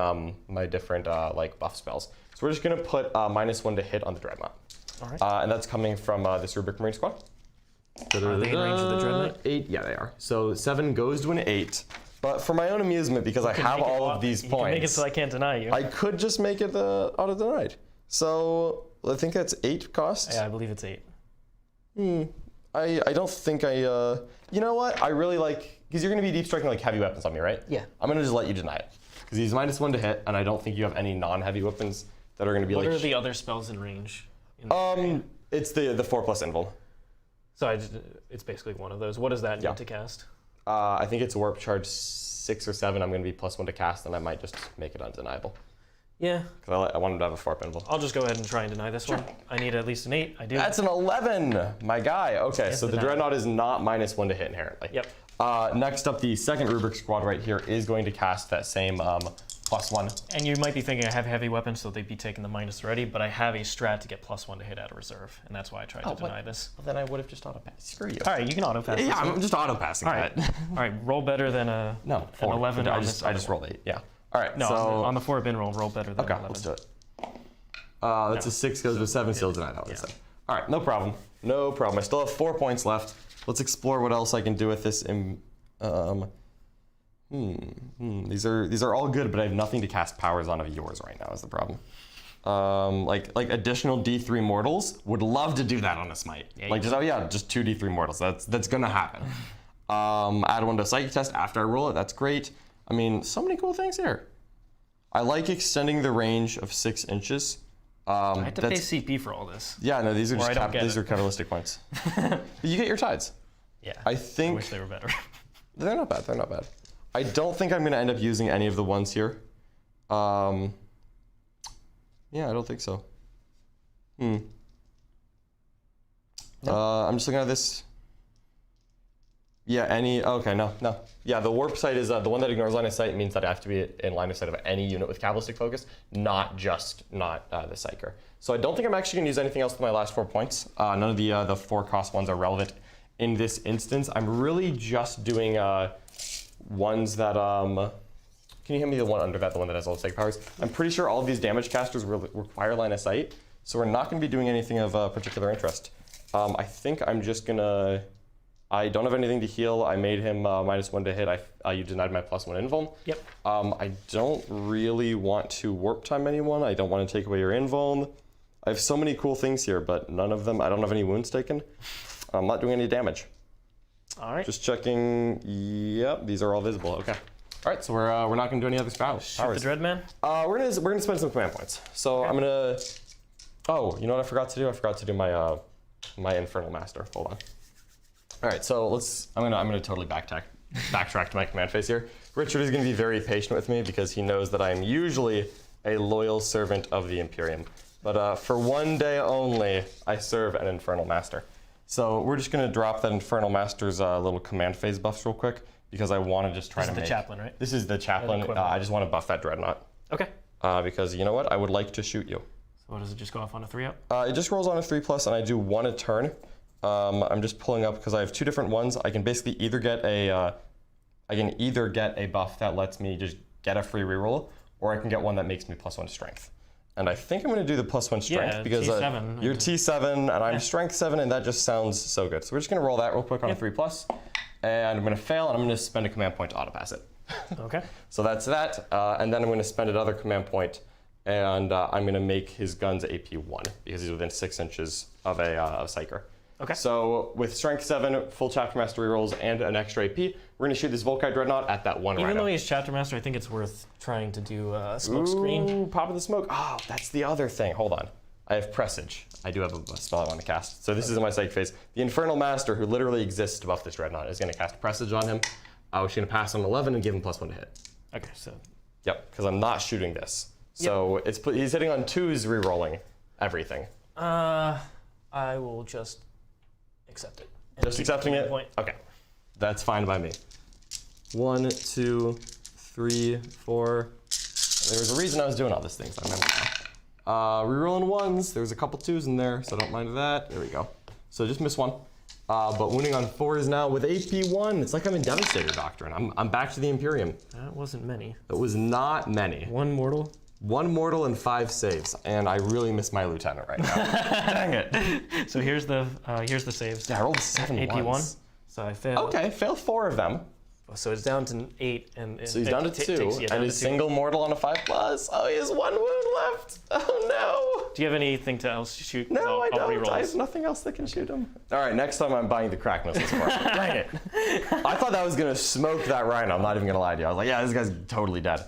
my different like buff spells. So we're just going to put -1 to hit on the Dreadnought. All right. And that's coming from this Rubric Marine squad. Are they in range of the Dreadnought? 8, yeah, they are. So 7 goes to an 8. But for my own amusement, because I have all of these You can make it points, so I can't deny you. I could just make it auto denied. So I think that's 8 cost. Yeah, I believe it's 8. I don't think you know what? I really like, because you're going to be deep striking like heavy weapons on me, right? Yeah. I'm going to just let you deny it. Because he's -1 to hit, and I don't think you have any non-heavy weapons that are going to be What like... are the other spells in range? In the area? It's the 4+ Anvil. So it's basically one of those. What does that Yeah. need to cast? I think it's warp charge 6 or 7. I'm going to be +1 to cast, and I might just make it undeniable. Yeah. Because I want him to have a 4 Anvil. I'll just go ahead and try and deny this one. I need at least an 8. I do. That's an 11, my guy. Okay, Yes, so the denied. Dreadnought is not -1 to hit inherently. Yep. Next up, the second Rubric squad right here is going to cast that same +1. And you might be thinking I have heavy weapons, so they'd be taking the minus already, but I have a strat to get +1 to hit out of reserve, and that's why I tried to deny this. Well, then I would have just auto-passed. Screw you. All right, you can auto pass. Yeah, this one. I'm just auto-passing All right. that. All right, roll better than an 11 I on just, this I other just one. rolled 8, yeah. All right, No, so... on the 4 bin roll better than Okay, 11. let's do it. That's a 6 goes with 7, still denied that one. Yeah. All right, no problem. No problem. I still have 4 points left. Let's explore what else I can do with this. These are all good, but I have nothing to cast powers on of yours right now is the problem. Like additional D3 mortals, would love to do that on a smite. Yeah, Like just 2 D3 mortals. That's gonna happen. Add 1 to psychic test after I roll it. That's great. I mean, so many cool things here. I like extending the range of 6 inches. I have to pay CP for all this. Yeah, no, these are Or I don't get these it. are catalytic points. But you get your tides. Yeah. I think wish they were better. they're not bad. They're not bad. I don't think I'm going to end up using any of the ones here. Yeah, I don't think so. I'm just looking at this. Yeah, okay, no. Yeah, the warp sight is the one that ignores line of sight means that I have to be in line of sight of any unit with Kabbalistic focus, not the Psyker. So I don't think I'm actually going to use anything else with my last 4 points. None of the 4 cost ones are relevant in this instance. I'm really just doing ones that can you hand me the one under that, the one that has all the psychic powers? I'm pretty sure all of these damage casters require line of sight, so we're not going to be doing anything of particular interest. I think I'm just gonna. I don't have anything to heal. I made him -1 to hit. You denied my +1 invuln. Yep. I don't really want to warp time anyone. I don't want to take away your invuln. I have so many cool things here, but none of them. I don't have any wounds taken. I'm not doing any damage. All right. Just checking. Yep, these are all visible. Okay. All right, so we're not gonna do any other powers. Shoot the Dreadman. We're gonna spend some command points. So I'm gonna. Oh, you know what I forgot to do? I forgot to do my my Infernal Master. Hold on. All right, so I'm gonna totally backtrack to my command phase here. Richard is gonna be very patient with me because he knows that I am usually a loyal servant of the Imperium, but for one day only, I serve an Infernal Master. So we're just gonna drop that Infernal Master's little command phase buffs real quick because I want to just try to make. This is the chaplain, right? This is the chaplain. I just want to buff that Dreadnought. Okay. Because you know what? I would like to shoot you. So what does it just go off on a 3-up? It just rolls on a 3+, and I do 1 a turn. I'm just pulling up because I have 2 different ones. I can basically either get a buff that lets me just get a free reroll, or I can get one that makes me +1 strength. And I think I'm going to do the +1 strength because T7. you're T7 and I'm strength 7, and that just sounds so good. So we're just going to roll that real quick on a 3+, and I'm going to fail, and I'm going to spend a command point to auto pass it. Okay. So that's that, and then I'm going to spend another command point, and I'm going to make his guns AP 1 because he's within 6 inches of a Psyker. Okay. So with Strength 7, full Chapter Master rerolls, and an extra AP, we're going to shoot this Volkite Dreadnought at that one Even Rhino. though he's Chapter Master, I think it's worth trying to do a smoke screen. Ooh, pop of the smoke. Oh, that's the other thing. Hold on. I have Presage. I do have a spell I want to cast. So this is in my psychic phase. The Infernal Master, who literally exists to buff this Dreadnought, is going to cast Presage on him. I was going to pass on 11 and give him +1 to hit. Okay, so. Yep, because I'm not shooting this. So he's hitting on 2s, re-rolling everything. I will just accept it. Just accepting it? Okay. That's fine by me. 1, 2, 3, 4. There was a reason I was doing all these things. I remember now. Rerolling 1s. There's a couple 2s in there, so don't mind that. There we go. So just miss 1. But wounding on 4s now with AP 1. It's like I'm in Devastator Doctrine. I'm back to the Imperium. That wasn't many. It was not many. 1 mortal. 1 mortal and 5 saves, and I really miss my lieutenant right now. Dang it. So here's the saves. Yeah, I rolled 7 AP1. ones. So I failed. Okay, failed 4 of them. So it's down to 8, and So he's down to 2, and his single mortal on a 5+. Oh, he has 1 wound left. Oh no. Do you have anything else to shoot? No, I don't. Re-roll I this. have nothing else that can shoot him. All right, next time I'm buying the crack missiles for him. Dang it. I thought that was gonna smoke that Rhino. I'm not even gonna lie to you. I was like, yeah, this guy's totally dead.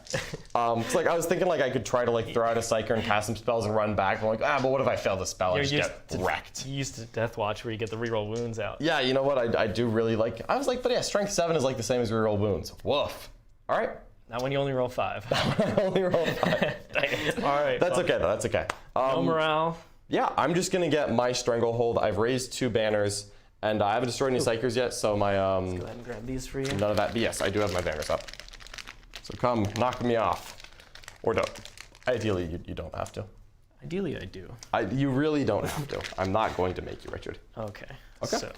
It's like I was thinking like I could try to like throw out a Psyker and cast some spells and run back. I'm like, but what if I fail the spell and just get wrecked? You used to Death Watch where you get the reroll wounds out. Yeah, you know what? I do really like. I was like, but yeah, Strength 7 is like the same as reroll wounds. Woof. All right. Not when you only roll 5. I only roll 5. All right. That's okay though. That's okay. No morale. Yeah, I'm just gonna get my Stranglehold. I've raised 2 banners, and I haven't destroyed any Psychers yet, so my Go ahead and grab these for you. none of that. But yes, I do have my banners up. So come, knock me off, or don't. Ideally, you don't have to. Ideally, I do. You really don't have to. I'm not going to make you, Richard. Okay. Okay. So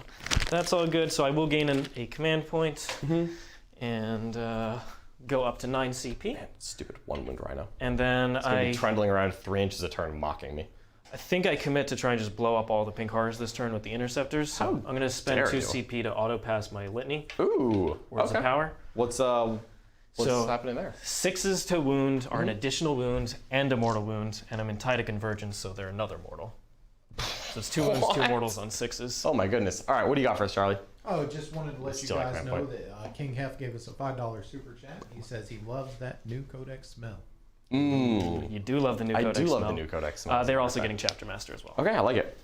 that's all good. So I will gain a command point and go up to 9 CP. Man, stupid 1-wound Rhino. And then It's gonna be trundling around 3 inches a turn, mocking me. I think I commit to try and just blow up all the pink horrors this turn with the Interceptors. So I'm going to spend dare 2 you. CP to auto pass my Litany. Ooh. Words of Power. What's So- happening there? 6s to wound are an additional wound and a mortal wound, and I'm in Tide of Convergence, so they're another mortal. So it's 2 wounds, 2 mortals on 6s. Oh my goodness. All right, what do you got for us, Charlie? Oh, just wanted to let you Still like guys my know point. that King Hef gave us a $5 super chat. He says he loves that new Codex smell. You do love the new I Codex do love smell. the new Codex smell. They're also getting Chapter Master as well. Okay, I like it.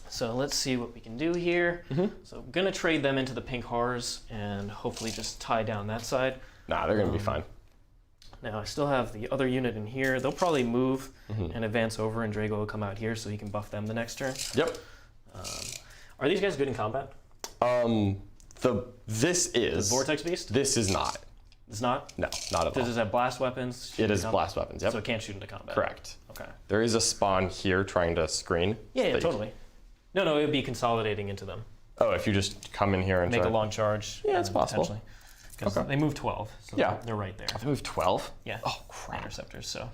So let's see what we can do here. So I'm going to trade them into the pink horrors and hopefully just tie down that side. Nah, they're gonna be fine. Now I still have the other unit in here. They'll probably move and advance over, and Drago will come out here so he can buff them the next turn. Yep. Are these guys good in combat? This is Vortex Beast? This is not. It's not? No, not at all. Does it have blast weapons? It is blast weapons. Yep. So it can't shoot into combat. Correct. Okay. There is a spawn here trying to screen. Yeah, totally. No, it would be consolidating into them. Oh, if you just come in here and Make try. a long charge. Yeah, it's possible. Because they move 12, so Yeah. they're right there. They move 12. Yeah. Oh crap. Interceptors, so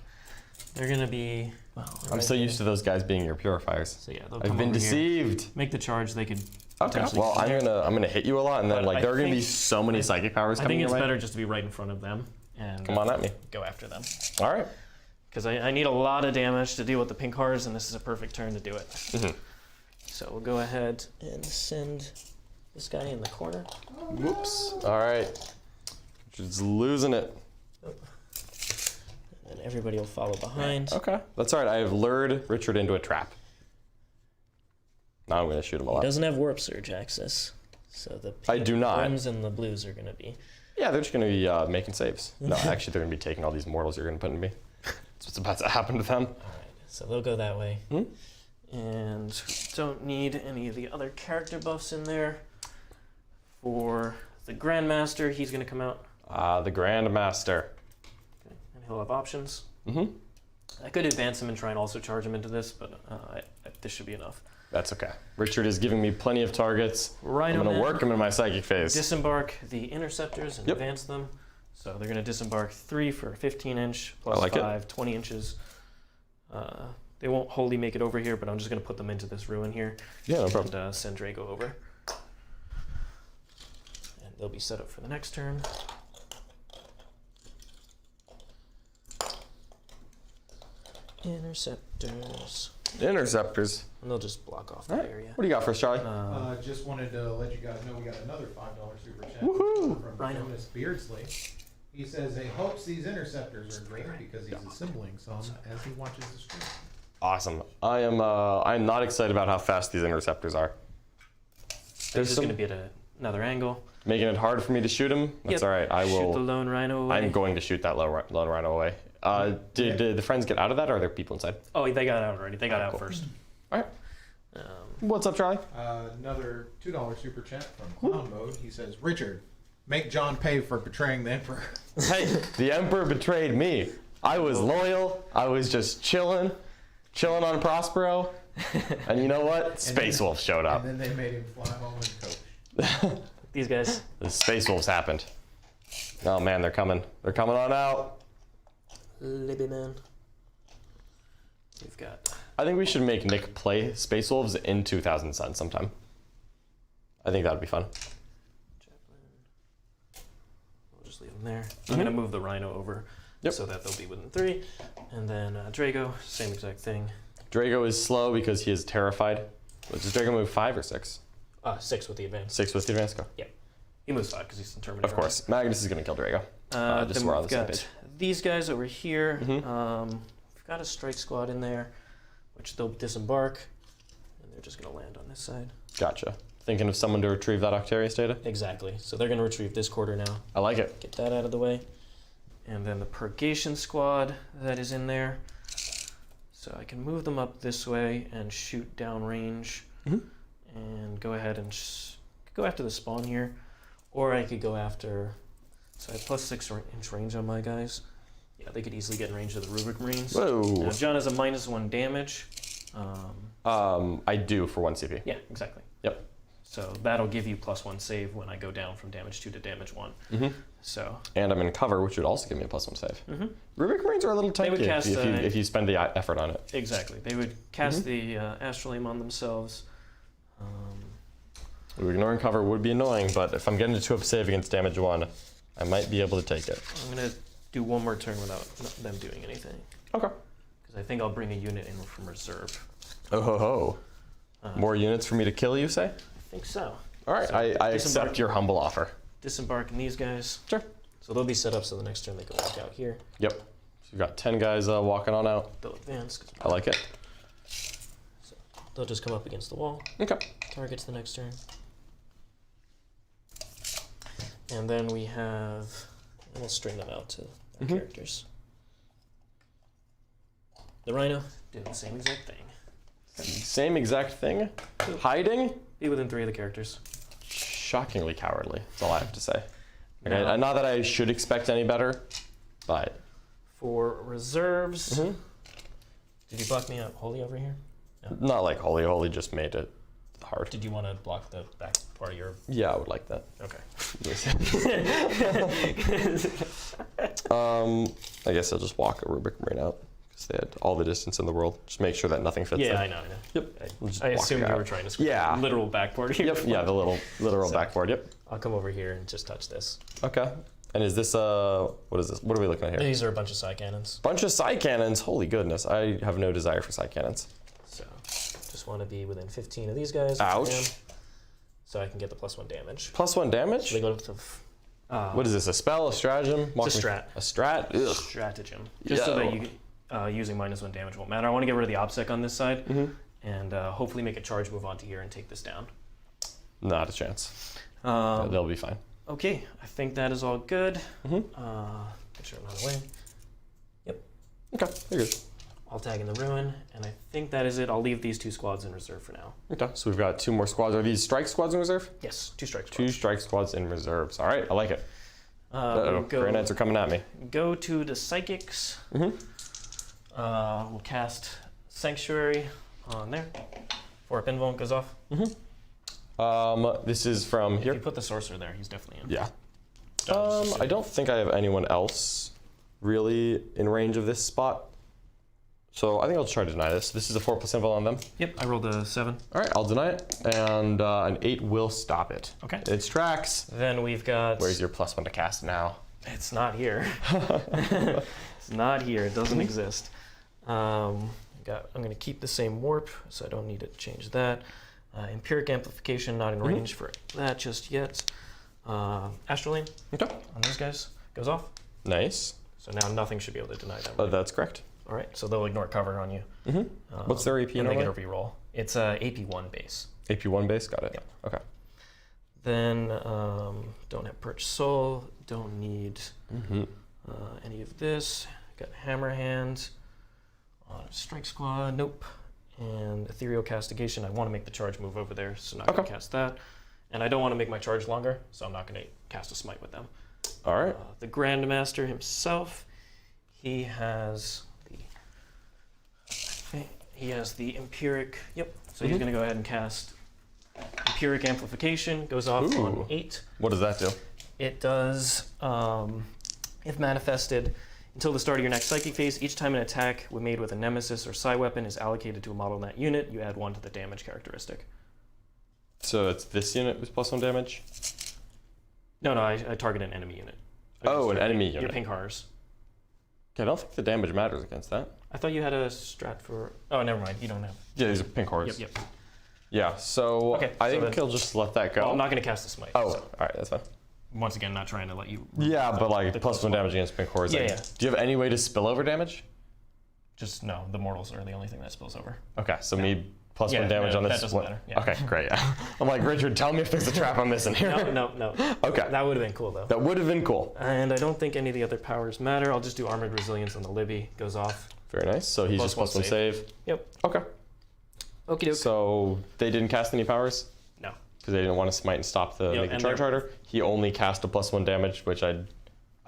they're gonna be. Well, I'm so used to those guys being your purifiers. So yeah, they'll I've come been over here, deceived. make the charge. They could. Okay. potentially Well, clear. I'm gonna hit you a lot, and then But like I there are gonna be think- so many psychic powers I coming think your it's way. better just to be right in front of them and Come on at me. go after them. All right. Because I need a lot of damage to deal with the pink horrors, and this is a perfect turn to do it. So we'll go ahead and send this guy in the corner. Whoops. All right. Just losing it. And everybody will follow behind. Okay. That's all right. I have lured Richard into a trap. Now I'm gonna shoot him a He lot. doesn't have warp surge access, so the I do not. greens and the blues are going to be. Yeah, they're just gonna be making saves. No, actually, they're gonna be taking all these mortals you're gonna put into me. That's what's about to happen to them. All right, so they'll go that way. And don't need any of the other character buffs in there. For the Grandmaster, he's going to come out. The Grandmaster. Okay, and he'll have options. I could advance him and try and also charge him into this, but this should be enough. That's okay. Richard is giving me plenty of targets. Rhino I'm gonna men. work him in my psychic phase. Disembark the Interceptors and Yep. advance them. So they're going to disembark 3 for a 15-inch, plus I like it. 5, 20 inches. They won't wholly make it over here, but I'm just going to put them into this ruin here. Yeah, no problem. And send Drago over. And they'll be set up for the next turn. Interceptors. Interceptors. And they'll just block off All the right. area. What do you got for us, Charlie? Just wanted to let you guys know we got another $5 super chat Woohoo! from Rhino. Jonas Beardsley. He says he hopes these Interceptors are great because he's assembling some as he watches the stream. Awesome. I'm not excited about how fast these interceptors are. There's just going to be at another angle. Making it hard for me to shoot him? That's all right. I will. Shoot the lone Rhino away. I'm going to shoot that lone Rhino away. Did the friends get out of that, or are there people inside? Oh, they got out already. They got out first. All right. What's up, Charlie? Another $2 super chat from Clown Mode. He says, Richard, make John pay for betraying the Emperor. Hey, the Emperor betrayed me. I was loyal. I was just chilling on Prospero. And you know what? Space Wolves showed up. And then they made him fly home and coach. These guys. The Space Wolves happened. Oh man, they're coming. They're coming on out. Libby man. We've got. I think we should make Nick play Space Wolves in 2000 Sun sometime. I think that would be fun. We'll just leave them there. I'm going to move the Rhino over so that they'll be within 3. And then Drago, same exact thing. Drago is slow because he is terrified. Does Drago move 5 or 6? 6 with the advance. 6 with the advance, go. Yeah. He moves 5 because he's the Terminator. Of course. Magnus is going to kill Drago. Just so then we're on we've the same got page. these guys over here. We've got a strike squad in there, which they'll disembark, and they're just going to land on this side. Gotcha. Thinking of someone to retrieve that Octarius data? Exactly. So they're going to retrieve this quarter now. I like it. Get that out of the way. And then the Purgation squad that is in there. So I can move them up this way and shoot downrange. And go ahead and go after the spawn here. Or I could go after... So I have plus 6-inch range on my guys. Yeah, they could easily get in range of the Rubric Marines. Whoa. Now John has a -1 damage. I do for 1 CP. Yeah, exactly. Yep. So that'll give you +1 save when I go down from damage 2 to damage 1. So. And I'm in cover, which would also give me a +1 save. Rubric Marines are a little tanky cast, if you spend the effort on it. Exactly. They would cast the Astral Aim on themselves. Ignoring cover would be annoying, but if I'm getting a 2-up save against damage 1, I might be able to take it. I'm going to do one more turn without them doing anything. Okay. Because I think I'll bring a unit in from reserve. Oh ho ho. More units for me to kill, you say? I think so. All right, So I accept your humble offer. Disembarking these guys. Sure. So they'll be set up so the next turn they go back out here. Yep. So you've got 10 guys walking on out. They'll advance. I like it. So they'll just come up against the wall. Okay. Targets the next turn. And then we have, and we'll string them out to our characters. The Rhino, doing the same exact thing. Same exact thing. Hiding. Be within 3 of the characters. Shockingly cowardly. That's all I have to say. Okay. Now- Not that I should expect any better, but. For reserves, did you block me out wholly over here? Not like holy, just made it hard. Did you want to block the back part of your... Yeah, I would like that. Okay. I guess I'll just walk a Rubric Marine out because they had all the distance in the world. Just make sure that nothing fits Yeah, in. I know. Yep. We'll just I walk assumed it you out. were trying to squeeze Yeah. the literal backboard here. Yep. Yeah, the literal So- backboard. Yep. I'll come over here and just touch this. Okay. And is this what is this? What are we looking at here? These are a bunch of Psycannons. Bunch of Psycannons. Holy goodness, I have no desire for Psycannons. So just want to be within 15 of these guys. Ouch. which I am, so I can get the +1 damage. +1 damage. So they go to What is this? A spell? A stratagem? It's a strat. A strat? Ugh. Stratagem. Just so that you using -1 damage won't matter. I want to get rid of the OPSEC on this side and hopefully make a charge move onto here and take this down. Not a chance. Um, They'll be fine. Okay, I think that is all good. Make sure I'm not away. Yep. Okay, you're good. I'll tag in the ruin, and I think that is it. I'll leave these 2 squads in reserve for now. Okay, so we've got 2 more squads. Are these strike squads in reserve? Yes, 2 strikes. 2 strike squads in reserves. All right, I like it. We'll Grey Knights are coming at me. go to the Psychics. We'll cast Sanctuary on there. 4-up invuln goes off. This is from If you here. put the Sorcerer there, he's definitely in. Yeah. Just I don't think I have anyone else really in range of this spot. So I think I'll try to deny this. This is a 4+ invul on them. Yep, I rolled a 7. All right, I'll deny it, and an 8 will stop it. Okay. It's tracks. Then we've got... Where's your +1 to cast now? It's not here. It's not here. It doesn't exist. I'm going to keep the same warp, so I don't need to change that. Empyric Amplification, not in range for that just yet. Astral Aim Okay. on those guys goes off. Nice. So now nothing should be able to deny them. That's correct. All right, so they'll ignore cover on you. What's their AP And they get a normally? reroll. It's a AP1 base. AP1 base, got it. Yep. Okay. Then don't have Perch Soul. Don't need any of this. Got Hammer Hand. Strike Squad, nope. And Ethereal Castigation. I want to make the charge move over there, so not going to cast that. And I don't want to make my charge longer, so I'm not going to cast a smite with them. All right. The Grandmaster himself, he has the Empyric. Yep. So he's going to go ahead and cast Empyric Amplification. Goes off on 8. What does that do? It does, if manifested, until the start of your next psychic phase, each time an attack made with a nemesis or psi weapon is allocated to a model in that unit, you add 1 to the damage characteristic. So it's this unit with +1 damage? No, I target an enemy unit. Oh, an enemy Your unit. pink horrors. Okay, I don't think the damage matters against that. I thought you had a strat for. Oh, never mind. You don't have. Yeah, these are pink horrors. Yep. Yeah, so Okay, I so think then- he'll just let that go. Well, I'm not going to cast a smite. Oh, so, all right, that's fine. once again, not trying to let you. Yeah, but like the +1 damage against pink horrors. Yeah, like, yeah. Do you have any way to spill over damage? Just no. The mortals are the only thing that spills over. Okay, so me +1 Yeah, damage no, on that this doesn't one. matter, yeah. Okay, great. Yeah. I'm like, Richard, tell me if there's a trap I'm missing here. No. Okay, That would have been cool though. that would have been cool. And I don't think any of the other powers matter. I'll just do Armored Resilience on the Libby. Goes off. Very nice. So he's just +1 +1 save. Yep. Okay. Okie doke. So they didn't cast any powers No. because they didn't want to smite and stop the Yeah, make the and charge they're- harder. He only cast a +1 damage, which I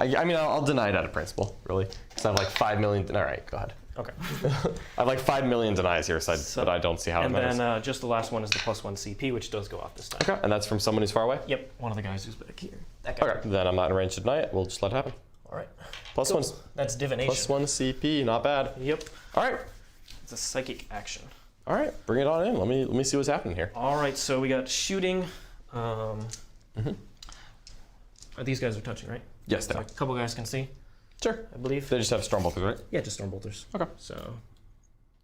mean, I'll deny it out of principle, really, because I have like 5 million. All right, go ahead. Okay. I have like 5 million denies here, but I don't see how it And matters. then just the last one is the +1 CP, which does go off this time. Okay, and that's from someone who's far away? Yep. One of the guys who's back here. That guy. Okay, then I'm not in range to deny it. We'll just let it happen. All right. +1. That's Divination. +1 CP, not bad. Yep. All right. It's a psychic action. All right, bring it on in. Let me see what's happening here. All right. So we got shooting. These guys are touching, right? Yes, they So are. a couple guys can see, Sure. I believe. They just have Stormbolters, right? Yeah, just Stormbolters. Okay. So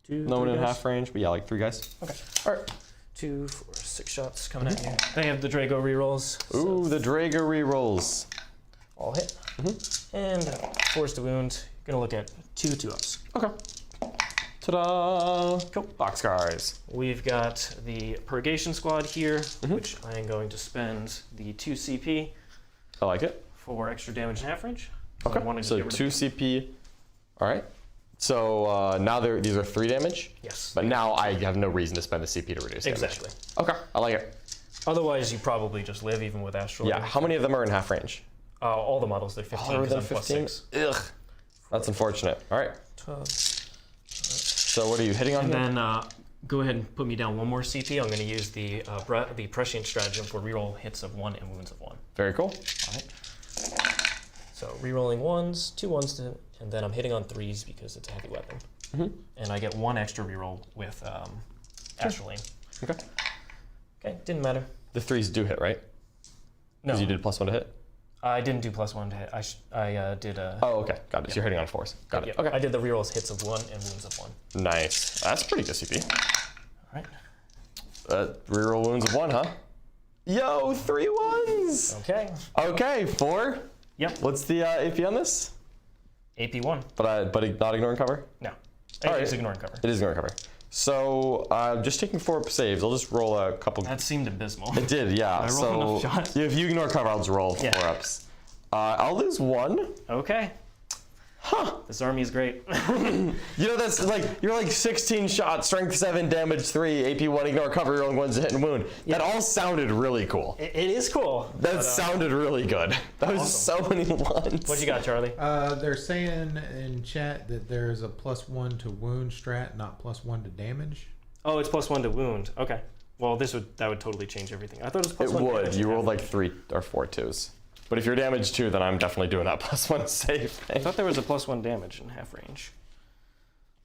2. No one 3 in guys. half range, but yeah, like 3 guys. Okay. All right. 2, 4, 6 shots coming at you. They have the Drago rerolls. Ooh, So the Drago rerolls. all hit. And force to wound. Gonna look at 2 2-ups. Okay. Ta-da! Cool. Boxcars. We've got the Purgation Squad here, which I am going to spend the 2 CP I like it. for extra damage and half range. So I Okay. wanna just So get rid of 2 CP. All right. So now these are 3 damage. Yes. But now I have no reason to spend the CP to reduce damage. Exactly. Okay, I like it. Otherwise, you probably just live even with Astral. Yeah. How many of them are in half range? All the models, they're 15 Other because than I'm +6. Ugh. That's unfortunate. All right. 12. So what are you hitting on And here? then go ahead and put me down 1 more CP. I'm going to use the Prescient stratagem for reroll hits of 1 and wounds of 1. Very cool. All right. So rerolling 1s, 2 1s, and then I'm hitting on 3s because it's a heavy weapon. And I get 1 extra reroll with Astraline. Okay. Okay, didn't matter. The 3s do hit, right? No, Because you did +1 to hit. I didn't do +1 to hit. I did a. Oh, okay. Got it. So you're hitting on 4s. Got it. Yeah, Okay. I did the rerolls hits of 1 and wounds of 1. Nice. That's pretty good CP. All right. Reroll wounds of 1, huh? Yo, 3 1s! Okay. Okay, 4. Yep. What's the AP on this? AP1. But not ignoring cover? No. All right. It's ignoring cover. It is ignoring cover. So just taking 4 saves. I'll just roll a couple. That seemed abysmal. It did, yeah. I roll So enough shots? if you ignore cover, I'll just roll Yeah. 4-ups. I'll lose 1. Okay. Huh. This army is great. You know, that's like, you're like 16 shots, strength 7, damage 3, AP 1, ignore cover, rolling 1's a hit and wound. That all sounded really cool. It is cool. That sounded really good. That was so many ones. What you got, Charlie? They're saying in chat that there's a +1 to wound strat, not +1 to damage. Oh, it's +1 to wound. Okay. Well, that would totally change everything. I thought it was It +1 would. damage. You rolled like 3 or 4 2s. But if you're damaged 2, then I'm definitely doing that +1 save I thing. thought there was a +1 damage in half range.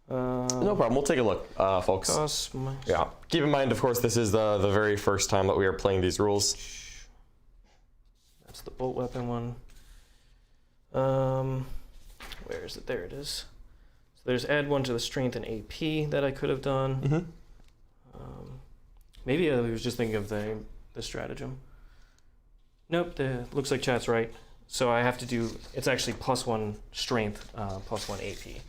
No problem. We'll take a look, folks. Cost minus- Yeah. Keep in mind, of course, this is the very first time that we are playing these rules. That's the bolt weapon one. Where is it? There it is. So there's add 1 to the strength and AP that I could have done. Maybe I was just thinking of the stratagem. Nope, looks like chat's right. So I have to do, it's actually +1 strength, +1 AP.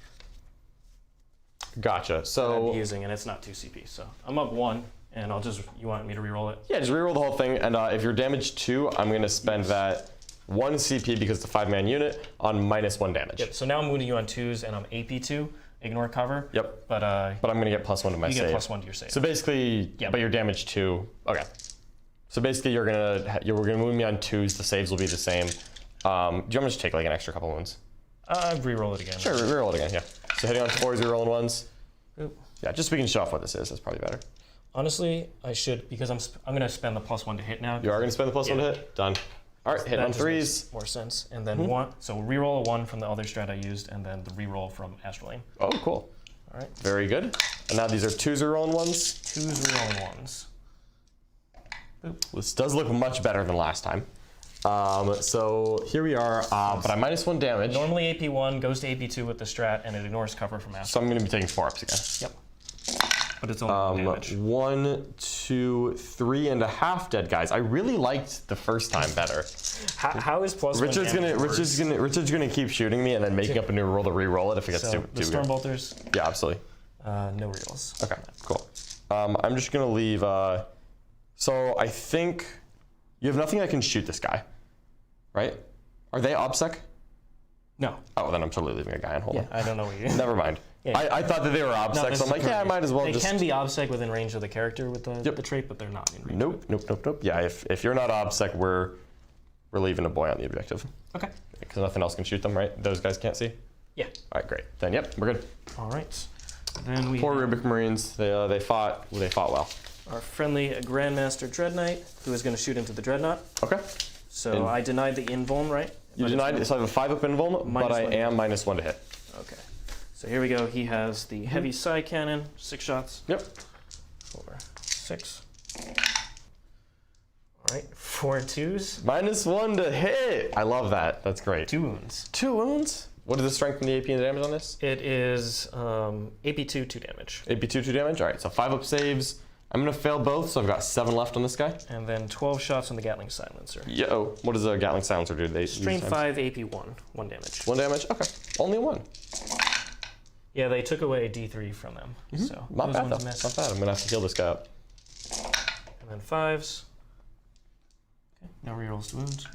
Gotcha. I'd So be using, and it's not 2 CP. So I'm up 1, and I'll just, you want me to reroll it? yeah, just reroll the whole thing. And if you're damaged 2, I'm going to spend that 1 CP because it's a 5-man unit on -1 damage. Yep, so now I'm wounding you on 2s, and I'm AP2. Ignore cover. Yep. But I'm going to get +1 to my you save. get +1 to your save. So basically, Yeah. but you're damaged 2. Okay. So basically, you're gonna move me on 2s. The saves will be the same. Do you want me to take like an extra couple wounds? Reroll it again. Sure, reroll it again. Yeah. So hitting on 4s, you're rolling 1s. Oop. Yeah, just so we can show off what this is. That's probably better. Honestly, I should, because I'm gonna spend the +1 to hit now. You are gonna spend the +1 to Yeah. hit. Done. All right, hit That on just 3s. makes more sense. And then 1, so reroll a 1 from the other strat I used, and then the reroll from Astralane. Oh, cool. All right. Very good. And now these are 2s are rolling 1s. 2s rerolling 1s. This does look much better than last time. So here we are, but I'm -1 damage. Normally AP1 goes to AP2 with the strat, and it ignores cover from Astralane. So I'm gonna be taking 4 ups again. Yep. But it's only 1 damage. 1, 2, 3.5 dead guys. I really liked the first time better. How is +1 Richard's damage worse? gonna keep shooting me and then making up a new roll to re-roll it if it gets So too the good. Stormbolters, Yeah, absolutely. no rerolls. Okay, cool. I'm just gonna leave. So I think you have nothing that can shoot this guy, right? Are they OBSEC? No. Oh, then I'm totally leaving a guy on hold. Yeah, I don't know what you. Never mind. Yeah. I thought that they were OBSEC, this so I'm is like, yeah, I correct. might as well They just. can be obsec within range of the character with the trait, but they're not in range. Nope. Yeah, if you're not OBSEC, we're leaving a boy on the objective. Okay. Because nothing else can shoot them, right? Those guys can't see? Yeah. All right, great. Then, yep, we're good. All right. Then we Poor have Rubik Marines, they fought well. our friendly Grandmaster Dreadknight, who is going to shoot into the Dreadnought. Okay. So I denied the invuln, right? You But denied it, so I have a 5-up invuln, but I -1. am -1 to hit. Okay. So here we go. He has the heavy Psycannon, 6 shots. Yep. 4, 6. All right, 4 2s. -1 to hit. I love that. That's great. 2 wounds. 2 wounds. What is the strength and the AP and the damage on this? It is AP2, 2 damage. AP2, 2 damage. All right, so 5-up saves. I'm gonna fail both, so I've got 7 left on this guy. And then 12 shots on the Gatling Silencer. Yo, what does a Gatling Silencer do? They Strain 5, AP1, 1 damage. 1 damage. Okay, only 1. Yeah, they took away D3 from them. So Not those bad though. ones miss. Not bad. I'm gonna have to heal this guy up. And then 5s. Okay, now rerolls to wounds.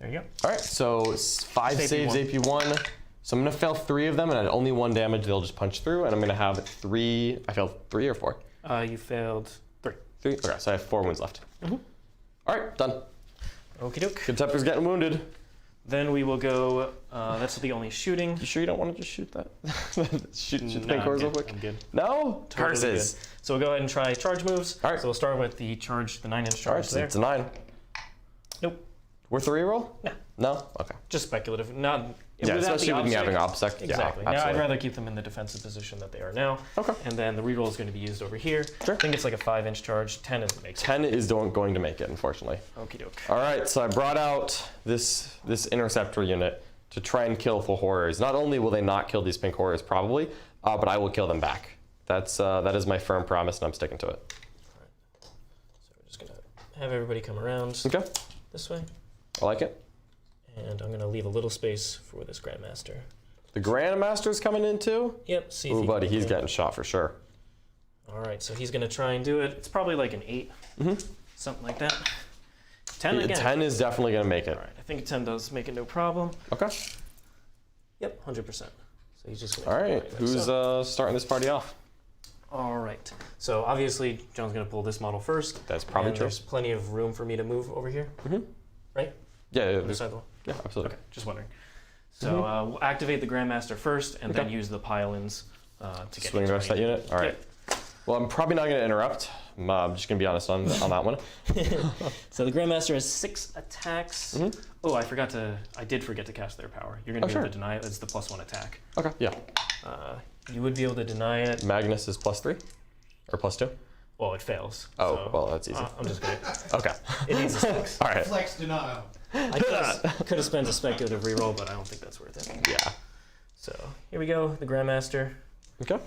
There you go. All right, so 5 Save saves AP1. AP1. So I'm gonna fail 3 of them, and at only 1 damage, they'll just punch through, and I'm gonna have 3. I failed 3 or 4. You failed 3. 3. Okay, so I have 4 wounds left. All right, done. Okie doke. Interceptor's getting wounded. Then we will go. That's the only shooting. You sure you don't want to just shoot that? shoot the No, pink I'm horse real good. quick. I'm good. No? Totally Curses. good. So we'll go ahead and try charge moves. All right. So we'll start with the charge, the 9-inch All charge right, so there. it's a 9. Nope. Worth a reroll? No. No? Okay. Just speculative. Not. Yeah, without especially with me having OBSEC. Exactly. Yeah, Now I'd absolutely. rather keep them in the defensive position that they are now. Okay. And then the reroll is going to be used over here. Sure. I think it's like a 5-inch charge. 10 is makes it. 10 is going to make it, unfortunately. Okie doke. All right, so I brought out this Interceptor unit to try and kill full horrors. Not only will they not kill these pink horrors, probably, but I will kill them back. That is my firm promise, and I'm sticking to it. So we're just going to have everybody come around Okay. this way. I like it. And I'm going to leave a little space for this Grandmaster. The Grandmaster's coming in too? Yep, see if Ooh, he buddy, can he's clean. getting shot for sure. All right, so he's going to try and do it. It's probably like an 8, something like that. 10 again. 10 is definitely going to make it. All right, I think 10 does make it no problem. Okay. Yep, 100%. So he's just going All to right, who's starting this party off? All right. So obviously, John's going to pull this model first. That's probably and true. There's plenty of room for me to move over here, right? Yeah, Other there's- side of the wall. yeah, absolutely. Okay, just wondering. So we'll activate the Grandmaster first, and then Okay. use the pylons to get Swing the rest of that unit? All right. Well, I'm probably not going to interrupt. I'm just going to be honest on that one. So the Grandmaster has 6 attacks. Oh, I did forget to cast their power. You're going to be able to deny it. It's the +1 attack. Okay, yeah. You would be able to deny it. Magnus is +3 or +2? Well, it fails. Oh, so, well, that's easy. I'm just going to. Okay. It needs a 6. All right. Flex denial. I could have spent a speculative reroll, but I don't think that's worth it. Yeah. So here we go, the Grandmaster. Okay.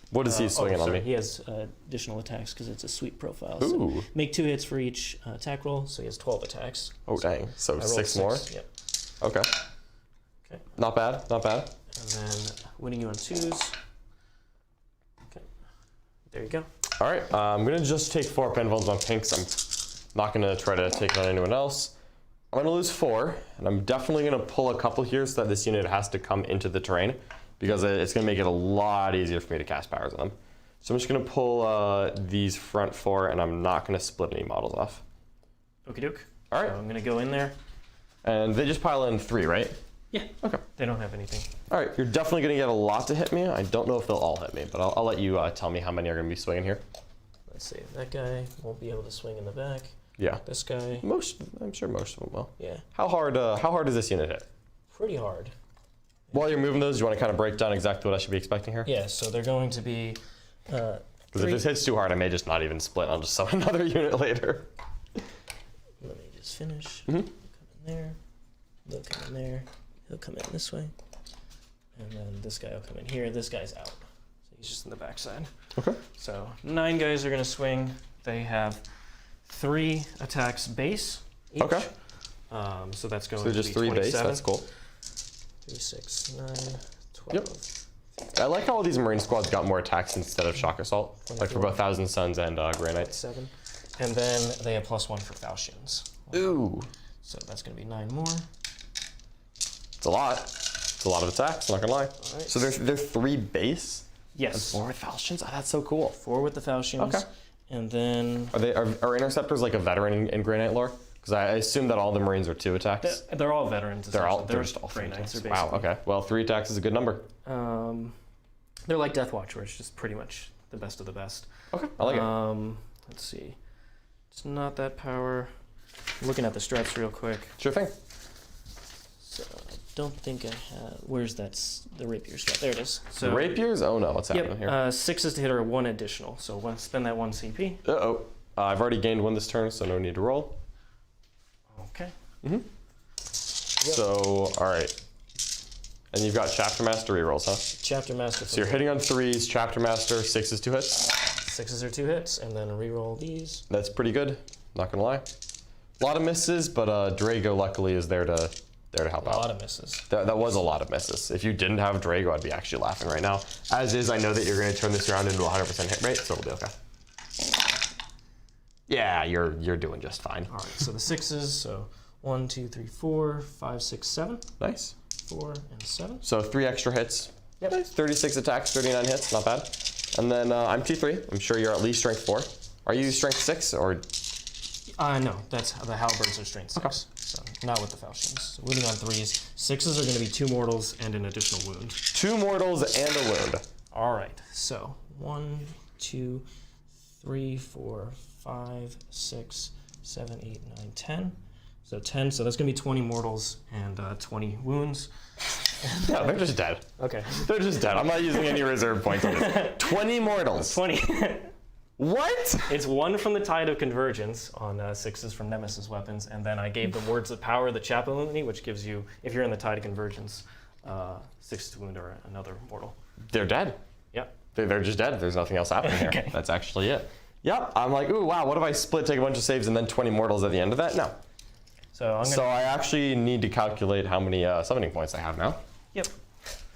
What is he swinging on me? He has additional attacks because it's a sweep profile. Ooh. So make 2 hits for each attack roll, so he has 12 attacks. Oh, dang. So I rolled 6 more? Yep. Okay. Okay. Not bad, not bad. And then winning you on 2s. There you go. All right, I'm gonna just take 4 pinballs on pinks. I'm not gonna try to take on anyone else. I'm gonna lose 4, and I'm definitely gonna pull a couple here so that this unit has to come into the terrain, because it's gonna make it a lot easier for me to cast powers on them. So I'm just gonna pull these front 4, and I'm not gonna split any models off. Okie doke. All right. So I'm gonna go in there. And they just pile in 3, right? Yeah. Okay. They don't have anything. All right, you're definitely gonna get a lot to hit me. I don't know if they'll all hit me, but I'll let you tell me how many are gonna be swinging here. Let's see. That guy won't be able to swing in the back. Yeah. This guy. I'm sure most of them will. Yeah. How hard does this unit hit? Pretty hard. While you're moving those, do you want to kind of break down exactly what I should be expecting here? Yeah. So they're going to be. Because if this hits too hard, I may just not even split. I'll just summon another unit later. Let me just finish. Mm-hmm. He'll come in there. They'll come in there. He'll come in this way. And then this guy will come in here. This guy's out. So he's just in the backside. Okay. So 9 guys are going to swing. They have 3 attacks base each. Okay. So that's going So to just be 3 base. 27. That's cool. 3, 6, 9, 12. Yep. I like how all these Marine squads got more attacks instead of Shock Assault, like for both Thousand Suns and Grey Knights. 7. And then they have +1 for Falchions. Ooh. So that's going to be 9 more. It's a lot. It's a lot of attacks, not gonna lie. Right. So they're 3 base? Yes. 4 with Falchions? Oh, that's so cool. 4 with the Falchions. Okay. And then Are Interceptors like a veteran in Grey Knight lore? Because I assume that all the Marines are 2 attacks. they're all veterans. They're essentially. just all 3 Grey Knights. attacks. Are Wow, okay. Well, 3 attacks is a good number. They're like Death Watch, where it's just pretty much the best of the best. Okay, I like it. Let's see. It's not that power. I'm looking at the strats real quick. Sure thing. So I don't think I have. Where's that? The rapier strat. There it is. So Rapiers? Oh no, what's happening here? 6s to hit are 1 additional. So spend that 1 CP. Uh-oh. I've already gained 1 this turn, so no need to roll. Okay. Mm-hmm. So, all right. And you've got Chapter Master rerolls, huh? Chapter Master. So you're hitting on 3s, Chapter Master, 6s 2 hits. 6s are 2 hits, and then reroll these. That's pretty good, not gonna lie. A lot of misses, but Drago luckily is there to help out. A lot of misses. That was a lot of misses. If you didn't have Drago, I'd be actually laughing right now. As is, I know that you're gonna turn this around into 100% hit rate, so it'll be okay. Yeah, you're doing just fine. All right, so the 6s, so 1, 2, 3, 4, 5, 6, 7. Nice. 4 and 7. So 3 extra hits. Yep. Nice. 36 attacks, 39 hits, not bad. And then I'm T3. I'm sure you're at least strength 4. Are you strength 6 or? No, that's the Halberds are strength 6. Okay. So not with the Falchions. So wounding on 3s. 6s are going to be 2 mortals and an additional wound. 2 mortals and a wound. All right. So 1, 2, 3, 4, 5, 6, 7, 8, 9, 10. So 10. So that's going to be 20 mortals and 20 wounds. No, they're just dead. Okay. They're just dead. I'm not using any reserve points on this. 20 mortals. 20. What? It's 1 from the Tide of Convergence on 6s from Nemesis weapons, and then I gave the Words of Power, the Chaplaincy, which gives you, if you're in the Tide of Convergence, 6 to wound or another mortal. They're dead. Yep. They're just dead. There's nothing else happening here. Okay. That's actually it. Yep. I'm like, ooh, wow, what if I split, take a bunch of saves, and then 20 mortals at the end of that? No. So So I actually need to calculate how many summoning points I have now. Yep.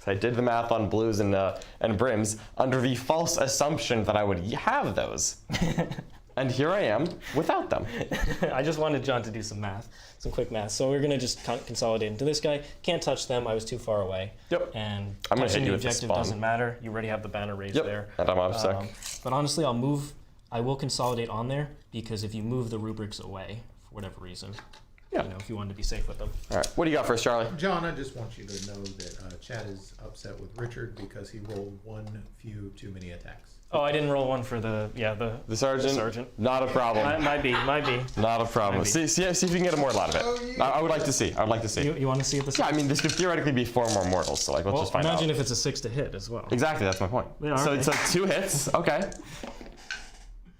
So I did the math on blues and brims under the false assumption that I would have those. And here I am without them. I just wanted John to do some math, some quick math. So we're gonna just consolidate into this guy. Can't touch them. I was too far away. Yep. And I'm gonna touching hit you the with the objective spawn. doesn't matter. You already have the banner raised there. And I'm obsec. But honestly, I'll move. I will consolidate on there because if you move the rubrics away for whatever reason, Yeah. you know, if you wanted to be safe with them. All right. What do you got first, Charlie? John, I just want you to know that Chad is upset with Richard because he rolled 1 few too many attacks. Oh, I didn't roll one for the sergeant. The sergeant. Not a problem. Might be. Not a problem. See if you can get a mortal out of it. I would like to see. I would like to see. You want to see it this? Yeah, I mean, this could theoretically be 4 more mortals, so like, let's just find out. Imagine if it's a 6 to hit as well. Exactly, that's my point. Yeah, so okay. it's 2 hits. Okay.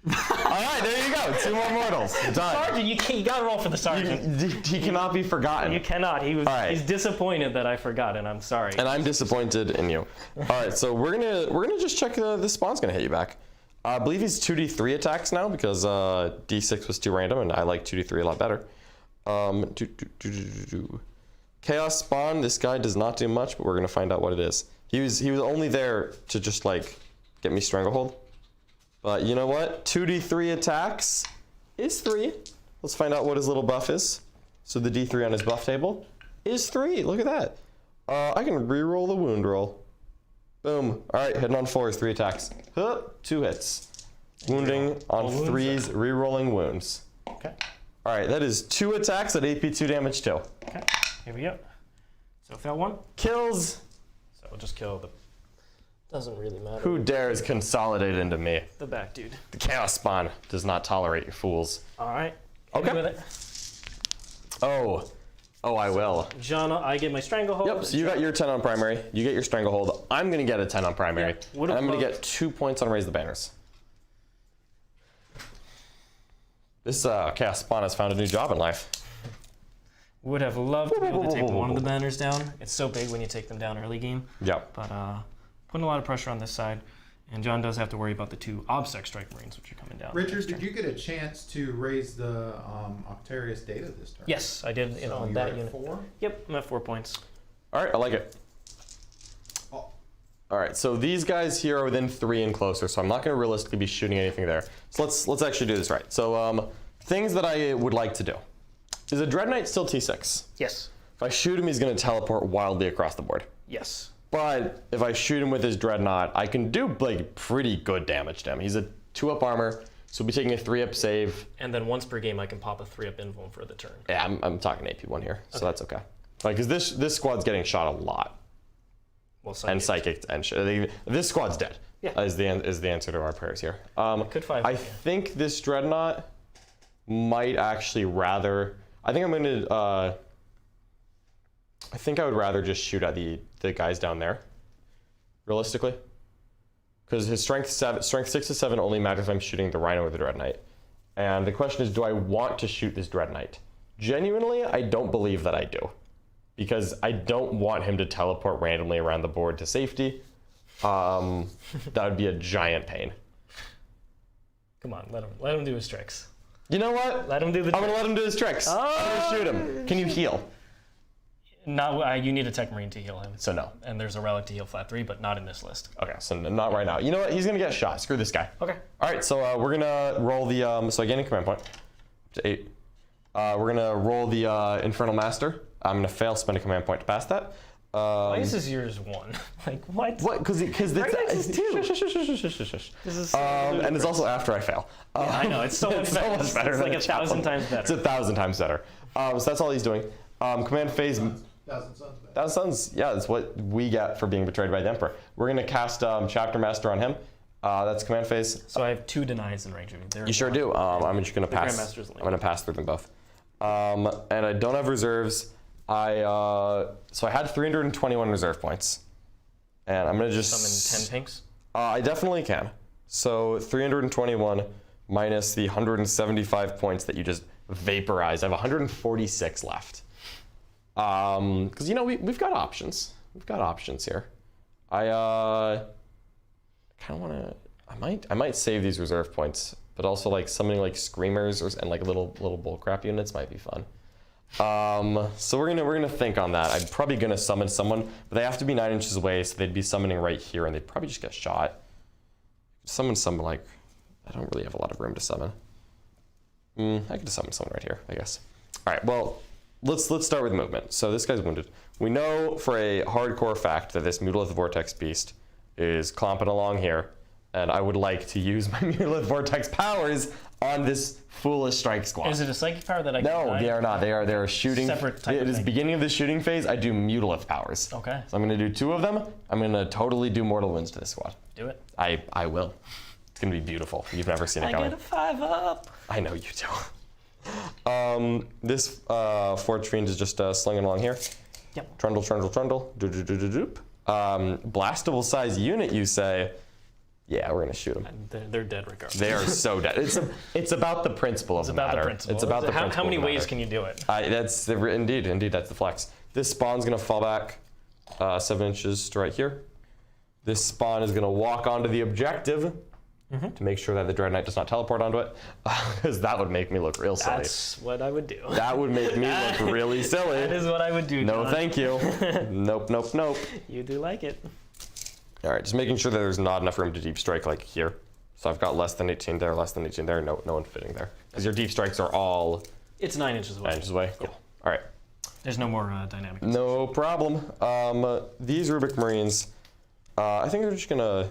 All right, there you go. 2 more mortals. Done. Sergeant, you gotta roll for the sergeant. He cannot be forgotten. You cannot. He's right. disappointed that I forgot, and I'm sorry. And I'm disappointed in you. All right, so we're gonna just check this spawn's gonna hit you back. I believe he's 2d3 attacks now because d6 was too random, and I like 2d3 a lot better. Chaos spawn. This guy does not do much, but we're gonna find out what it is. He was only there to just like get me stranglehold. But you know what? 2d3 attacks is 3. Let's find out what his little buff is. So the d3 on his buff table is 3. Look at that. I can re-roll the wound roll. Boom. All right, hitting on 4 is 3 attacks. Huh, 2 hits. Wounding on 3s, re-rolling wounds. Okay. All right, that is 2 attacks at AP2 damage too. Okay. Here we go. So fail 1. Kills. So we'll just kill the. Doesn't really matter. Who dares consolidate into me? The back dude. The Chaos Spawn does not tolerate you fools. All right. Okay. With it. Oh, I will. John, I get my stranglehold. Yep, so you got your 10 on primary. You get your stranglehold. I'm going to get a 10 on primary. Yeah, And I'm going to get 2 points on raise the banners. This Chaos Spawn has found a new job in life. Would have loved to be able to take one of the banners down. It's so big when you take them down early game. Yep. But putting a lot of pressure on this side. And John does have to worry about the 2 Obsec Strike Marines, which are coming down. Richard, did you get a chance to raise the Octarius data this turn? Yes, I did. So On you're that at unit. 4? Yep, I'm at 4 points. All right, I like it. Oh. All right, so these guys here are within 3 and closer, so I'm not going to realistically be shooting anything there. So let's actually do this right. So things that I would like to do. Is a Dreadknight still T6? Yes. If I shoot him, he's going to teleport wildly across the board. Yes. But if I shoot him with his Dreadnought, I can do like pretty good damage to him. He's a 2-up armor, so he'll be taking a 3-up save. And then once per game, I can pop a 3-up invuln for the turn. Yeah, I'm talking AP1 here, so that's okay. Like, cause this squad's getting shot a lot. Well, And psychic and shit. This squad's dead. Yeah. Is the answer to our prayers here. Could 5. I think this Dreadnought might actually rather. I think I'm gonna. I think I would rather just shoot at the guys down there. Realistically, because his strength 6 to 7 only matters if I'm shooting the Rhino or the Dreadknight. And the question is, do I want to shoot this Dreadknight? Genuinely, I don't believe that I do, because I don't want him to teleport randomly around the board to safety. That would be a giant pain. Come on, let him do his tricks. You know what? Let him do the I'm gonna let him do his tricks. I'm gonna shoot him. Can you heal? Not, you need a Tech Marine to heal him. So no. And there's a relic to heal flat 3, but not in this list. Okay, so not right now. You know what? He's gonna get shot. Screw this guy. Okay. All right, so we're gonna roll the. So I gain a command point to 8. We're gonna roll the Infernal Master. I'm gonna fail, spend a command point to pass that. Why is this yours 1? Like what? What? Because Dreadknights is 2. This is so and it's also after I fail. yeah, I know, it's so much It's better. so much better It's than like a 1,000 chaplain. times better. It's 1,000 times better. So that's all he's doing. Command phase. 1,000 Suns back. 1,000 Suns. Yeah, that's what we get for being betrayed by the Emperor. We're gonna cast Chapter Master on him. That's command phase. So I have 2 denies in range of me. You sure do. I'm just gonna pass. Grandmaster's I'm gonna pass through them both. And I don't have reserves. So I had 321 reserve points, and I'm gonna just summon 10 pinks. I definitely can. So 321 minus the 175 points that you just vaporized. I have 146 left. Because you know we've got options. We've got options here. I kind of want to. I might save these reserve points, but also like summoning like screamers and like little bullcrap units might be fun. So we're gonna think on that. I'm probably gonna summon someone, but they have to be 9 inches away, so they'd be summoning right here, and they'd probably just get shot. Summon someone like I don't really have a lot of room to summon. I could just summon someone right here, I guess. All right, well. Let's start with movement. So this guy's wounded. We know for a hardcore fact that this Mutilith Vortex beast is clomping along here, and I would like to use my Mutilith Vortex powers on this foolish strike squad. Is it a psychic power that I can No, deny? they are not. They are shooting. Separate type It of is thing. beginning of the shooting phase. I do Mutilith powers. Okay. So I'm gonna do 2 of them. I'm gonna totally do mortal wounds to this squad. Do it. I will. It's gonna be beautiful. You've never seen it I coming. get a 5-up. I know you do. This Forge Fiend is just slinging along here. Yep. Trundle, trundle, trundle. Doop. Blastable size unit, you say? Yeah, we're gonna shoot them. They're dead regardless. They are so dead. It's about the principle of the matter. It's about the principle. How many of the ways matter. can you do it? That's indeed that's the flex. This spawn's gonna fall back 7 inches to right here. This spawn is gonna walk onto the objective. To make sure that the Dreadknight does not teleport onto it, because that would make me look real silly. That's what I would do. That would make me look really silly. That is what I would do, No, John. thank you. Nope. You do like it. All right, just making sure that there's not enough room to deep strike like here. So I've got less than 18 there, less than 18 there. No one fitting there. Because your deep strikes are all It's 9 inches away. 9 inches away. Cool. All right. There's no more dynamic. No problem. These Rubik Marines, I think they're just gonna,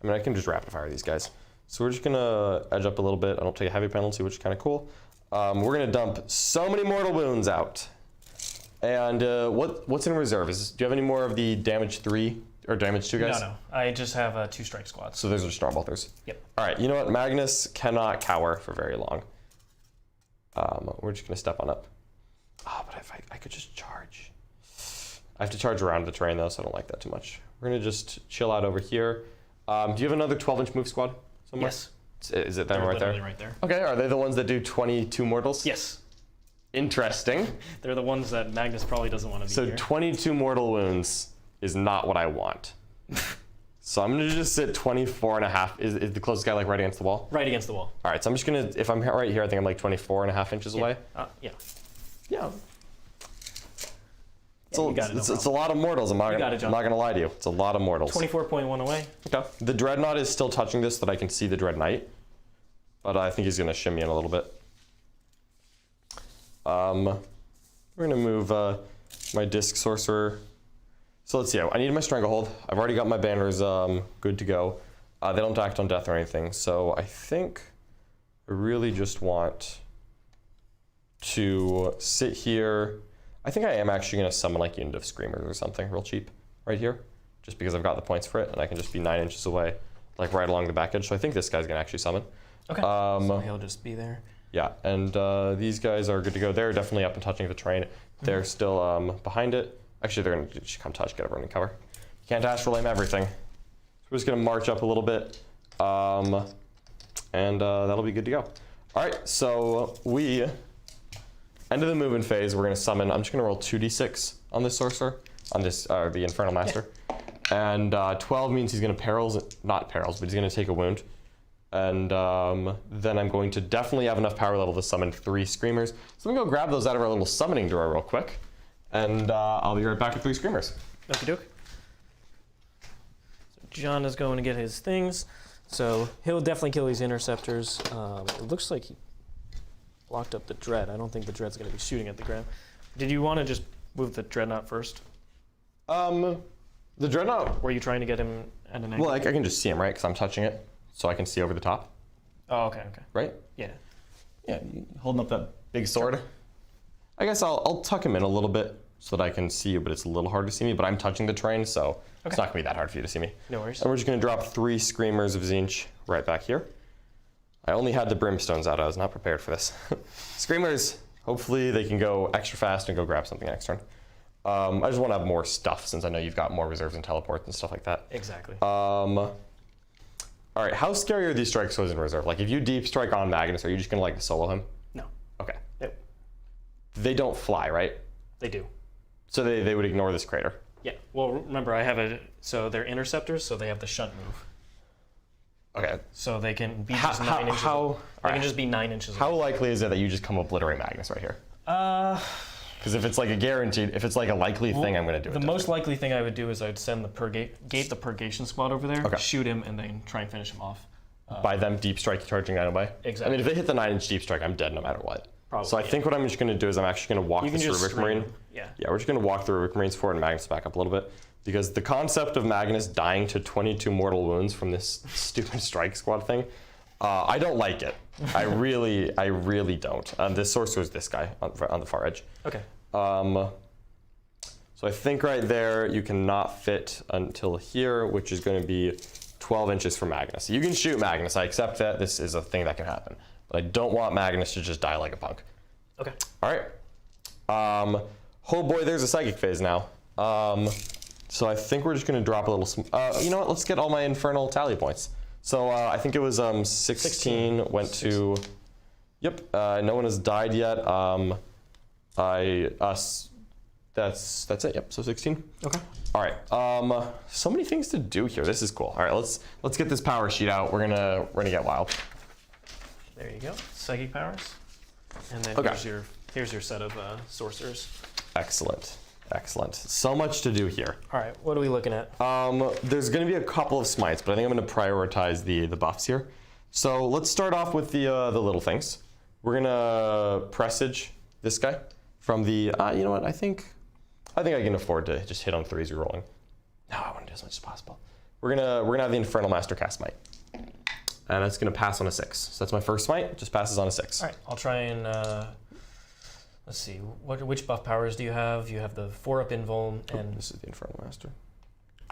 I mean, I can just rapid fire these guys. So we're just gonna edge up a little bit. I don't take a heavy penalty, which is kind of cool. We're gonna dump so many mortal wounds out. And what's in reserve? Do you have any more of the damage 3 or damage 2 guys? No. I just have 2 strike squads. So those are storm bolters. Yep. All right, you know what? Magnus cannot cower for very long. We're just gonna step on up. Oh, but if I could just charge. I have to charge around the terrain though, so I don't like that too much. We're gonna just chill out over here. Do you have another 12-inch move squad somewhere? Yes. Is it them right there? Right there. Okay, are they the ones that do 22 mortals? Yes. Interesting. They're the ones that Magnus probably doesn't want to be So here. 22 mortal wounds is not what I want. So I'm gonna just sit 24 and a half. Is the closest guy like right against the wall? Right against the wall. All right, so I'm just gonna, if I'm right here, I think I'm like 24 and a half inches away. Yeah. Yeah. You got it, no It's a lot of mortals. I'm not gonna lie to you. It's a lot of mortals. 24.1 away. Okay. The Dreadnought is still touching this, so that I can see the Dreadknight, but I think he's gonna shimmy in a little bit. We're gonna move my Disc Sorcerer. So let's see. I need my Stranglehold. I've already got my banners good to go. They don't act on death or anything, so I think I really just want to sit here. I think I am actually going to summon like Unit of Screamers or something real cheap right here, just because I've got the points for it, and I can just be 9 inches away, like right along the back edge. So I think this guy's going to actually summon. Okay. So he'll just be there. Yeah, and these guys are good to go. They're definitely up and touching the terrain. They're still behind it. Actually, they're going to come touch, get everyone in cover. You can't astrolabe everything. So we're just going to march up a little bit, and that'll be good to go. All right, so we, end of the movement phase, we're going to summon. I'm just going to roll 2d6 on this sorcerer, on this the Infernal Master. Yeah. And 12 means he's going to not perils, but he's going to take a wound. And then I'm going to definitely have enough power level to summon 3 Screamers. So I'm going to go grab those out of our little summoning drawer real quick. And I'll be right back with 3 Screamers. Okie doke. So John is going to get his things. So he'll definitely kill these Interceptors. It looks like he blocked up the Dread. I don't think the Dread's going to be shooting at the ground. Did you want to just move the Dreadnought first? The Dreadnought. Were you trying to get him at an angle? Well, I can just see him, right? Because I'm touching it. So I can see over the top. Oh, okay. Right? Yeah. Yeah, holding up that big sword. I guess I'll tuck him in a little bit so that I can see you, but it's a little hard to see me. But I'm touching the terrain, so it's not going to be that hard for you to see me. No worries. And we're just going to drop 3 Screamers of Tzeentch right back here. I only had the Brimstones out. I was not prepared for this. Screamers, hopefully they can go extra fast and go grab something next turn. I just want to have more stuff since I know you've got more reserves and teleports and stuff like that. Exactly. All right, how scary are these strikes in reserve? Like if you deep strike on Magnus, are you just going to like solo him? No. Okay. Nope. They don't fly, right? They do. So they would ignore this crater. Yeah. Well, remember I have so they're Interceptors, so they have the shunt move. Okay. So they can be just 9 inches. They can just be 9 inches. How likely is it that you just come obliterate Magnus right here? Because if it's like a guaranteed, if it's like a likely thing, I'm going to do it. The most likely thing I would do is I'd send the the Purgation Squad over there, shoot him, and then try and finish him off. By them deep strike charging 9 away? Exactly. I mean, if they hit the 9-inch deep strike, I'm dead no matter what. Probably, so I think what I'm just going to do is I'm actually going to walk this Rubik Marine. Yeah, we're just going to walk the Rubik Marines forward and Magnus back up a little bit. Because the concept of Magnus dying to 22 mortal wounds from this stupid strike squad thing, I don't like it. I really don't. This sorcerer is this guy on the far edge. Okay. So I think right there you cannot fit until here, which is going to be 12 inches for Magnus. You can shoot Magnus. I accept that. This is a thing that can happen. But I don't want Magnus to just die like a punk. Okay. All right. Oh boy, there's a psychic phase now. So I think we're just going to drop a little. You know what? Let's get all my infernal tally points. So I think it was 16 went to. Yep. No one has died yet. That's it. Yep. So 16. Okay. All right. So many things to do here. This is cool. All right. Let's get this power sheet out. We're gonna get wild. There you go. Psychic powers. And then here's your set of sorcerers. Excellent. Excellent. So much to do here. All right, what are we looking at? There's going to be a couple of smites, but I think I'm going to prioritize the buffs here. So let's start off with the little things. We're going to presage this guy from the. You know what? I think I can afford to just hit on 3s rerolling. No, I want to do as much as possible. We're gonna have the Infernal Master cast smite, and it's gonna pass on a 6. So that's my first smite. It just passes on a 6. All right, I'll try and let's see. Which buff powers do you have? You have the 4-up invuln, and this is the Infernal Master.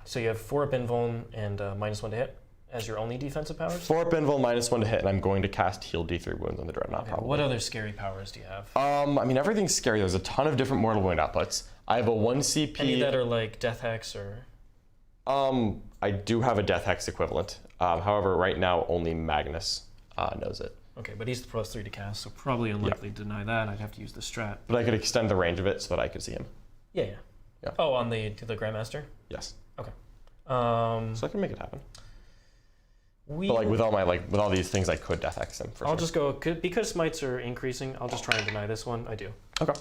so you have 4-up invuln and -1 to hit as your only defensive powers. 4-up invuln, -1 to hit, and I'm going to cast heal D3 wounds on the Dreadnought. Okay, probably. what other scary powers do you have? I mean, everything's scary. There's a ton of different mortal wound outputs. I have a 1 CP. Any that are like Death Hex or? I do have a Death Hex equivalent. However, right now only Magnus knows it. Okay, but he's the +3 to cast, so probably unlikely to deny that. I'd have to use the strat. But I could extend the range of it so that I could see him. Yeah. Yeah. Oh, on the Grandmaster? Yes. Okay. So I can make it happen. But like with all these things, I could Death Hex him for I'll sure. just go because smites are increasing. I'll just try and deny this one. I do. Okay.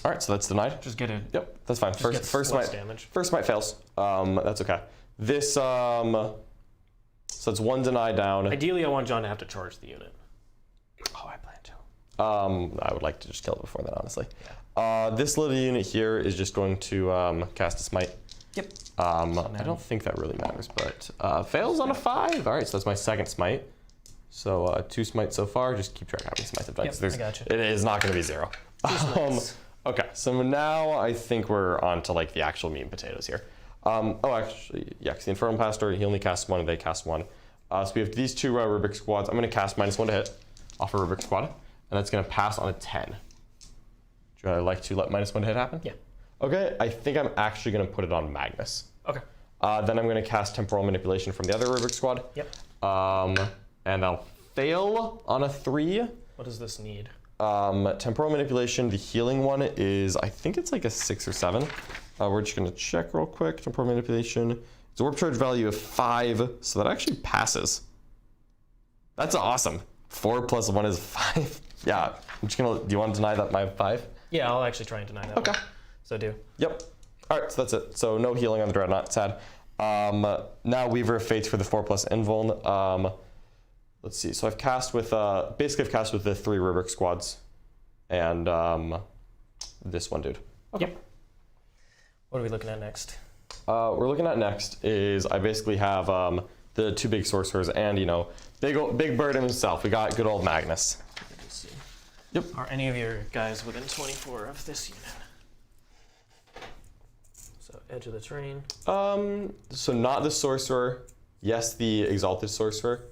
All right, so that's denied. Just get it. Yep, that's fine. Just First smite damage. First smite fails. That's okay. This so it's 1 deny down. Ideally, I want John to have to charge the unit. Oh, I plan to. I would like to just kill it before that, honestly. Yeah. This little unit here is just going to cast a smite. Yep. I don't think that really matters, but fails on a 5. All right, so that's my second smite. So 2 smites so far. Just keep track of how many smites I've done. Yep, I gotcha. It is not going to be 0. Okay, so now I think we're on to like the actual meat and potatoes here. Actually, yeah, because the Infernal Master, he only casts 1 and they cast 1. So we have these 2 Rubric squads. I'm going to cast -1 to hit off a Rubric squad, and that's going to pass on a 10. Would you like to let -1 to hit happen? Yeah. Okay, I think I'm actually going to put it on Magnus. Okay. Then I'm going to cast Temporal Manipulation from the other Rubric squad. Yep. And I'll fail on a 3. What does this need? Temporal Manipulation, the healing one is, I think it's like a 6 or 7. We're just going to check real quick. Temporal Manipulation. It's a warp charge value of 5, so that actually passes. That's awesome. 4 + 1 is 5. Yeah, I'm just going to, do you want to deny that my 5? Yeah, I'll actually try and deny that. Okay. One. So I do. Yep. All right, so that's it. So no healing on the Dreadnought, sad. Now Weaver of Fates for the 4+ invuln. Let's see. So I've cast with basically I've cast with the 3 Rubric squads, and this one dude. Okay. Yep. What are we looking at next? We're looking at next is I basically have the 2 big sorcerers and big bird himself. We got good old Magnus. Let's see. Yep. Are any of your guys within 24 of this unit? So edge of the terrain. So not the sorcerer. Yes, the exalted sorcerer.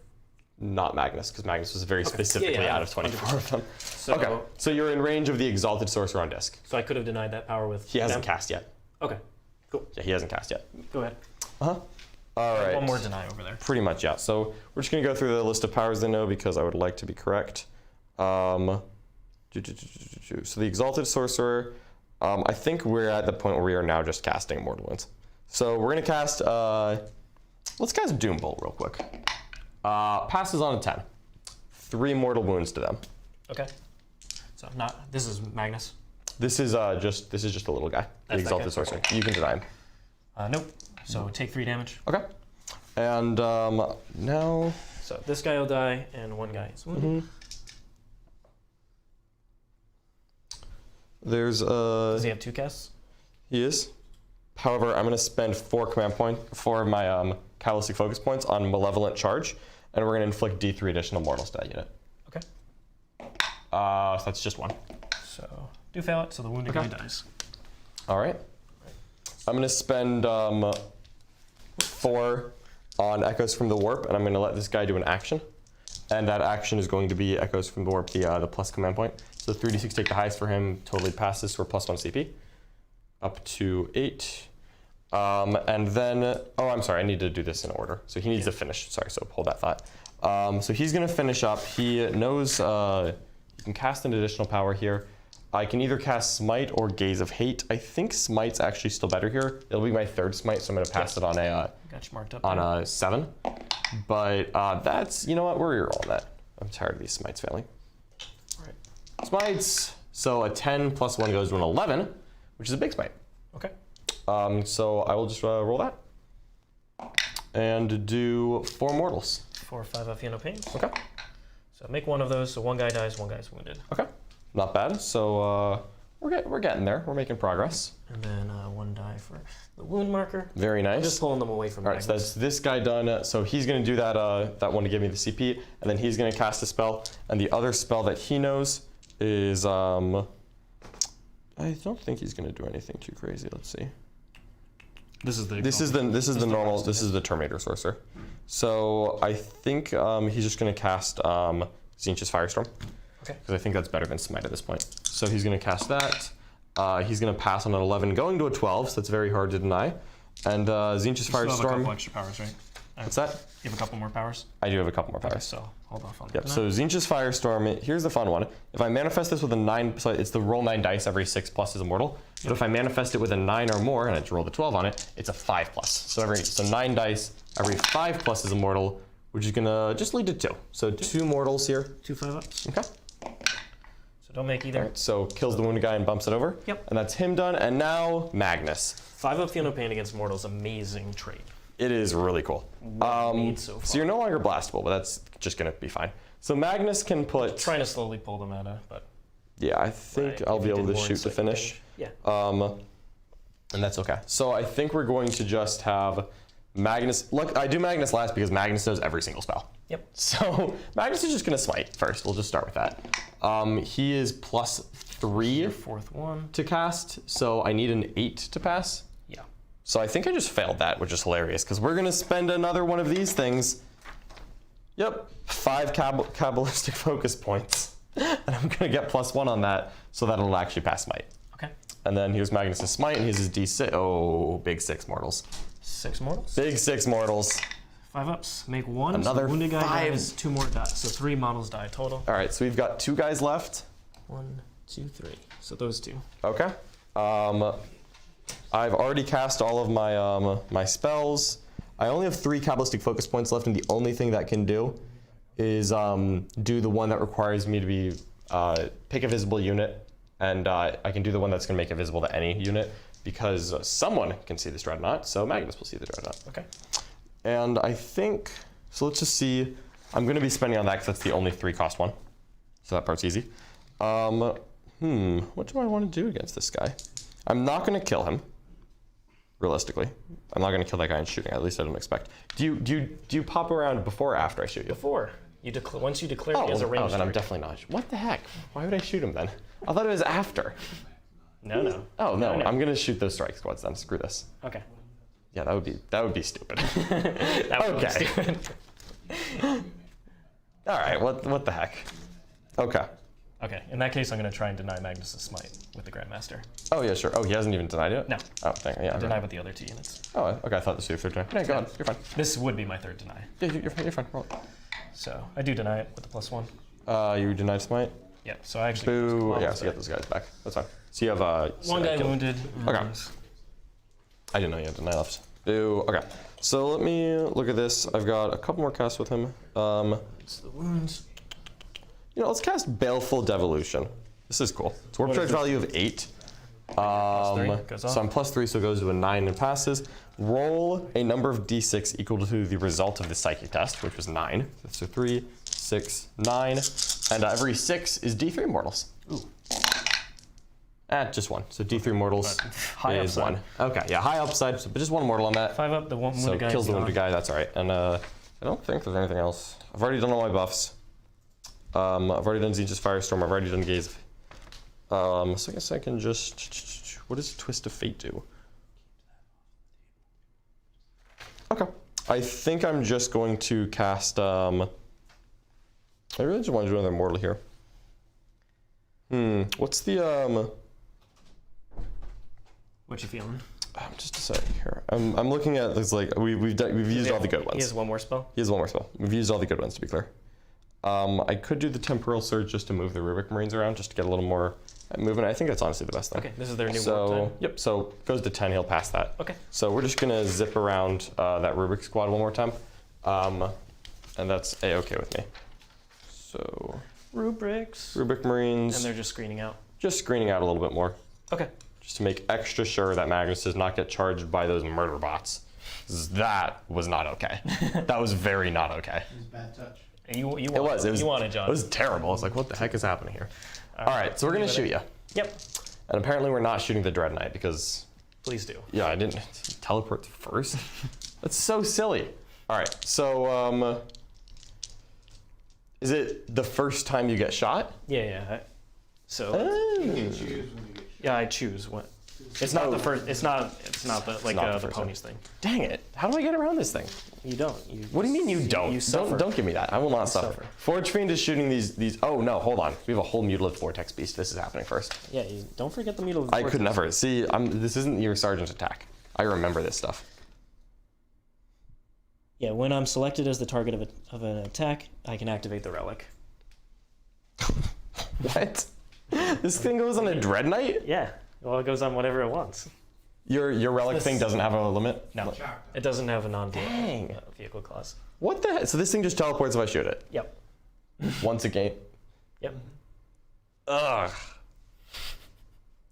Not Magnus, because Magnus was very specifically out of 24 of them. So, okay, so you're in range of the exalted sorcerer on disc. So I could have denied that power with. He hasn't cast yet. Okay. Cool. Yeah, he hasn't cast yet. Go ahead. All right. One more deny over there. Pretty much, yeah. So we're just gonna go through the list of powers they know because I would like to be correct. So the exalted sorcerer. I think we're at the point where we are now just casting Mortal Wounds. So we're gonna cast. Let's cast Doombolt real quick. Passes on a 10. 3 Mortal Wounds to them. Okay. So this is Magnus. This is just a little guy. The exalted sorcerer. You can deny him. Nope. So take 3 damage. Okay. And now. So this guy will die, and 1 guy is wounded. There's Does he have 2 casts? He is. However, I'm going to spend 4 of my Catalytic Focus points on Malevolent Charge, and we're going to inflict D3 additional mortals to that unit. Okay. So that's just 1. So do fail it, so the wounded guy dies. All right. I'm going to spend 4 on Echoes from the Warp, and I'm going to let this guy do an action. And that action is going to be Echoes from the Warp, the plus command point. So 3d6 take the highest for him, totally passes for +1 CP. Up to 8. And then, I'm sorry, I need to do this in order. So he needs to finish. Sorry, so hold that thought. So he's going to finish up. He knows he can cast an additional power here. I can either cast Smite or Gaze of Hate. I think Smite's actually still better here. It'll be my 3rd Smite, so I'm going to pass it on a Got you marked up on a 7. But that's, you know what, we're rerolling that. I'm tired of these Smites failing. All right. Smites. So a 10 + 1 goes to an 11, which is a big Smite. Okay. So I will just roll that. And do 4 mortals. 4 or 5 Fiona pains. Okay. So make one of those, so one guy dies, one guy's wounded. Okay. Not bad. So we're getting there. We're making progress. And then 1 die for the wound marker. Very nice. Just pulling them away from All right, so that's this guy done. So he's going to do that one to give me the CP, and then he's going to cast a spell. And the other spell that he knows is I don't think he's going to do anything too crazy. Let's see. This is the normal. This is the Terminator Sorcerer. So I think he's just going to cast Tzeentch's Firestorm. Okay. Because I think that's better than Smite at this point. So he's going to cast that. He's going to pass on an 11, going to a 12, so that's very hard to deny. And Tzeentch's Firestorm. You still have a couple extra powers, right? What's that? You have a couple more powers? I do have a couple more powers. Okay, so hold off on that. Yep, so Tzeentch's Firestorm, here's the fun one. If I manifest this with a 9, so it's the roll 9 dice, every 6 plus is immortal. But if I manifest it with a 9 or more, and I roll the 12 on it, it's a 5 plus. So 9 dice, every 5 plus is immortal, which is gonna just lead to 2. So 2 mortals here. 2 5-ups. Okay. So don't make either. All right, so kills the wounded guy and bumps it over. Yep. And that's him done, and now Magnus. 5-up Fiona Pain against mortals, amazing trait. It is really cool. So So you're no longer blastable, but that's just gonna be fine. So Magnus can put. Trying to slowly pull them out of, but. Yeah, I think Right, I'll if be you able did to more shoot to second finish. damage. Yeah. And that's okay. So I think we're going to just have Magnus. Look, I do Magnus last because Magnus does every single spell. Yep. So Magnus is just gonna smite first. We'll just start with that. He is +3 Your 4th one. to cast, so I need an 8 to pass. Yeah. So I think I just failed that, which is hilarious because we're gonna spend another one of these things. Yep, 5 Kabbalistic focus points. And I'm gonna get +1 on that, so that it'll actually pass smite. Okay. And then here's Magnus' smite, and here's his D6. Oh, big 6 mortals. 6 mortals. Big 6 mortals. 5-ups. Make 1. Another so the wounded guy 5. dies, 2 more die. So 3 models die total. All right, so we've got 2 guys left. 1, 2, 3. So those 2. Okay. I've already cast all of my my spells. I only have 3 Kabbalistic focus points left, and the only thing that can do is do the one that requires me to be pick a visible unit, and I can do the one that's going to make it visible to any unit because someone can see this Dreadnought, so Magnus will see the Dreadnought. Okay. And I think, so let's just see, I'm going to be spending on that because that's the only 3 cost one, so that part's easy. What do I want to do against this guy? I'm not going to kill him. Realistically, I'm not going to kill that guy in shooting. At least I don't expect. Do you pop around before or after I shoot you? Before. Once you declare he has a range. then I'm definitely not. What the heck? Why would I shoot him then? I thought it was after. No. Oh no, I'm going to shoot those strike squads then. Screw this. Okay. Yeah, that would be stupid. That would be Okay. stupid. All right. What the heck? Okay. Okay, in that case, I'm going to try and deny Magnus' smite with the Grandmaster. Oh yeah, sure. Oh, he hasn't even denied it. No. Oh, dang. Yeah. Deny with the other 2 units. Oh, okay. I thought this was your 3rd deny. Yeah, go ahead. You're fine. This would be my 3rd deny. Yeah, you're fine. You're fine. Roll it. So I do deny it with the +1. You denied smite. Yeah, so I actually. Boo. Yeah, so get those guys back. That's fine. So you have one guy wounded. Okay. I didn't know you had deny left. Boo. Okay. So let me look at this. I've got a couple more casts with him. It's the wounds. Let's cast Baleful Devolution. This is cool. It's warp charge value of 8. +3 goes off. So I'm +3, so it goes to a 9 and passes. Roll a number of d6 equal to the result of the psychic test, which was 9. So 3, 6, 9, and every 6 is d3 mortals. Ooh. Just 1. So d3 mortals High is upside. 1. Okay, yeah, high upside, but just 1 mortal on that. 5 up, the one So wounded guy. kills the wounded guy, that's all right. And I don't think there's anything else. I've already done all my buffs. I've already done Tzeentch's Firestorm, I've already done Gaze. So I guess I can just, what does Twist of Fate do? Okay. I think I'm just going to cast, I really just want to do another mortal here. What's the, What you feeling? just a second here. I'm looking at this, like, we've used all the good ones. He has 1 more spell? He has 1 more spell. We've used all the good ones, to be clear. I could do the Temporal Surge just to move the Rubric Marines around, just to get a little more movement. I think that's honestly the best thing. Okay, this is their new warp So, time. yep, so goes to 10, he'll pass that. Okay. So we're just gonna zip around that Rubric squad one more time. And that's A-okay with me. So, Rubrics. Rubric Marines, And they're just screening out. just screening out a little bit more. Okay. just to make extra sure that Magnus does not get charged by those murder bots. 'Cause that was not okay. That was very not okay. It was a bad touch. You It was. You wanted, John. It was terrible. I was like, what the heck is happening here? All right, so we're gonna shoot you. Yep. And apparently we're not shooting the Dreadknight because, Please do. yeah, I didn't teleport first. That's so silly. All right, so is it the first time you get shot? Yeah. So You can choose when you get shot. yeah, I choose what. It's not the first. It's not the like not the the first ponies thing. Dang it! How do I get around this thing? You don't. What do you mean you don't? You suffer. Don't give me that. I will not suffer. suffer. Forge Fiend is shooting these. Oh no, hold on. We have a whole Mutilate Vortex Beast. This is happening first. Yeah. Don't forget the Mutilate. I could never. See, this isn't your Sergeant attack. I remember this stuff. Yeah. When I'm selected as the target of an attack, I can activate the relic. What? This thing goes on a Dreadknight? Yeah. Well, it goes on whatever it wants. Your relic thing doesn't have a limit? No, Shocked. it doesn't have a Dang. vehicle class. What the heck? So this thing just teleports if I shoot it? Yep. Once again? Yep. Ugh.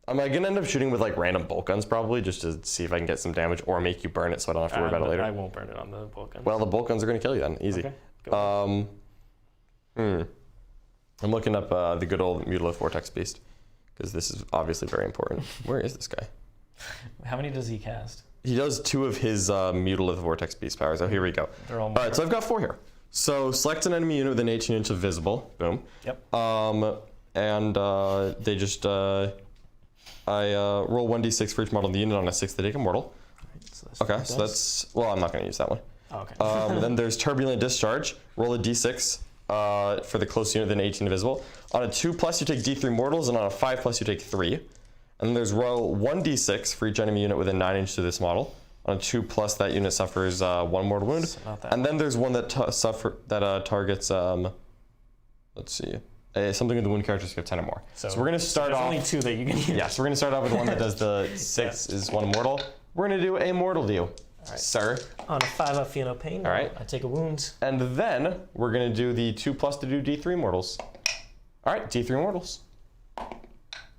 Am I gonna end up shooting with like random bolt guns probably just to see if I can get some damage or make you burn it so I don't have to worry about it later? I won't burn it on the bolt gun. Well, the bolt guns are gonna kill you then. Easy. Okay. Go I'm looking up the good old Mutilate Vortex Beast because this is obviously very important. Where is this guy? How many does he cast? He does 2 of his Mutilate Vortex Beast powers. Oh, here we go. They're all. All right, so I've got 4 here. So select an enemy unit within 18 inches of visible. Boom. Yep. And they just I roll 1d6 for each model of the unit on a 6th they take immortal. Okay, so that's well, I'm not going to use that one. Oh, okay. Then there's Turbulent Discharge. Roll a d6 for the close unit within 18 invisible. On a 2+ you take d3 mortals, and on a 5+ you take 3. And then there's roll 1d6 for each enemy unit within 9 inches of this model. On a 2+, that unit suffers 1 mortal wound. So not that and then there's one that targets let's see, something with the wound characteristic of 10 or more. So we're gonna start There's off. only 2 that you can use. Yeah, so we're gonna start off with one that does the 6 is 1 mortal. We're gonna do a mortal to you, sir. On a 5 I feel no pain. All right. I take a wound. And then we're gonna do the 2+ to do d3 mortals. All right, d3 mortals.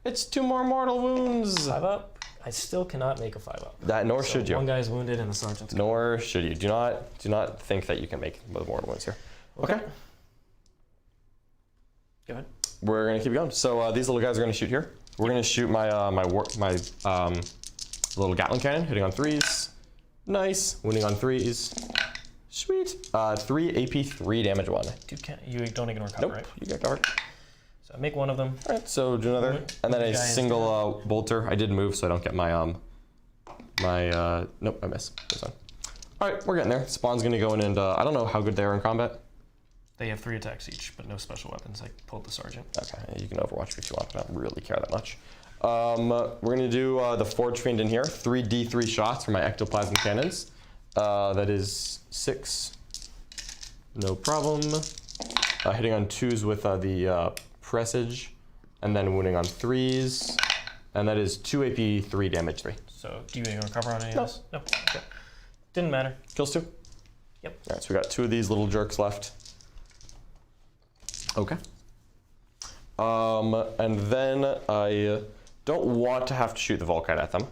It's 2 more mortal wounds. 5 up. I still cannot make a 5 up. That nor So should you. One guy's wounded and the sergeant's. Nor should you. Do not think that you can make the mortal wounds here. Okay. Go ahead. We're gonna keep going. So these little guys are gonna shoot here. We're gonna shoot my little Gatling cannon, hitting on 3s. Nice. Wounding on 3s. Sweet. 3 AP, 3 damage 1. You don't ignore cover, Nope. right? You got covered. So I make one of them. All right. So do another, and then a Guy is single bolter. I did move, so I don't get my nope, I miss. That's fine. All right, we're getting there. Spawn's gonna go in, and I don't know how good they are in combat. They have 3 attacks each, but no special weapons. I pulled the sergeant. Okay, you can Overwatch if you want, but I don't really care that much. We're gonna do the Forge Fiend in here. 3 D3 shots for my ectoplasm cannons. That is 6. No problem. Hitting on 2s with the Presage, and then wounding on 3s. And that is 2 AP, 3 damage 3. So do you ignore cover on any No. of this? No. Okay. Didn't matter. Kills 2. Yep. All right, so we got 2 of these little jerks left. Okay. And then I don't want to have to shoot the Volkite at them.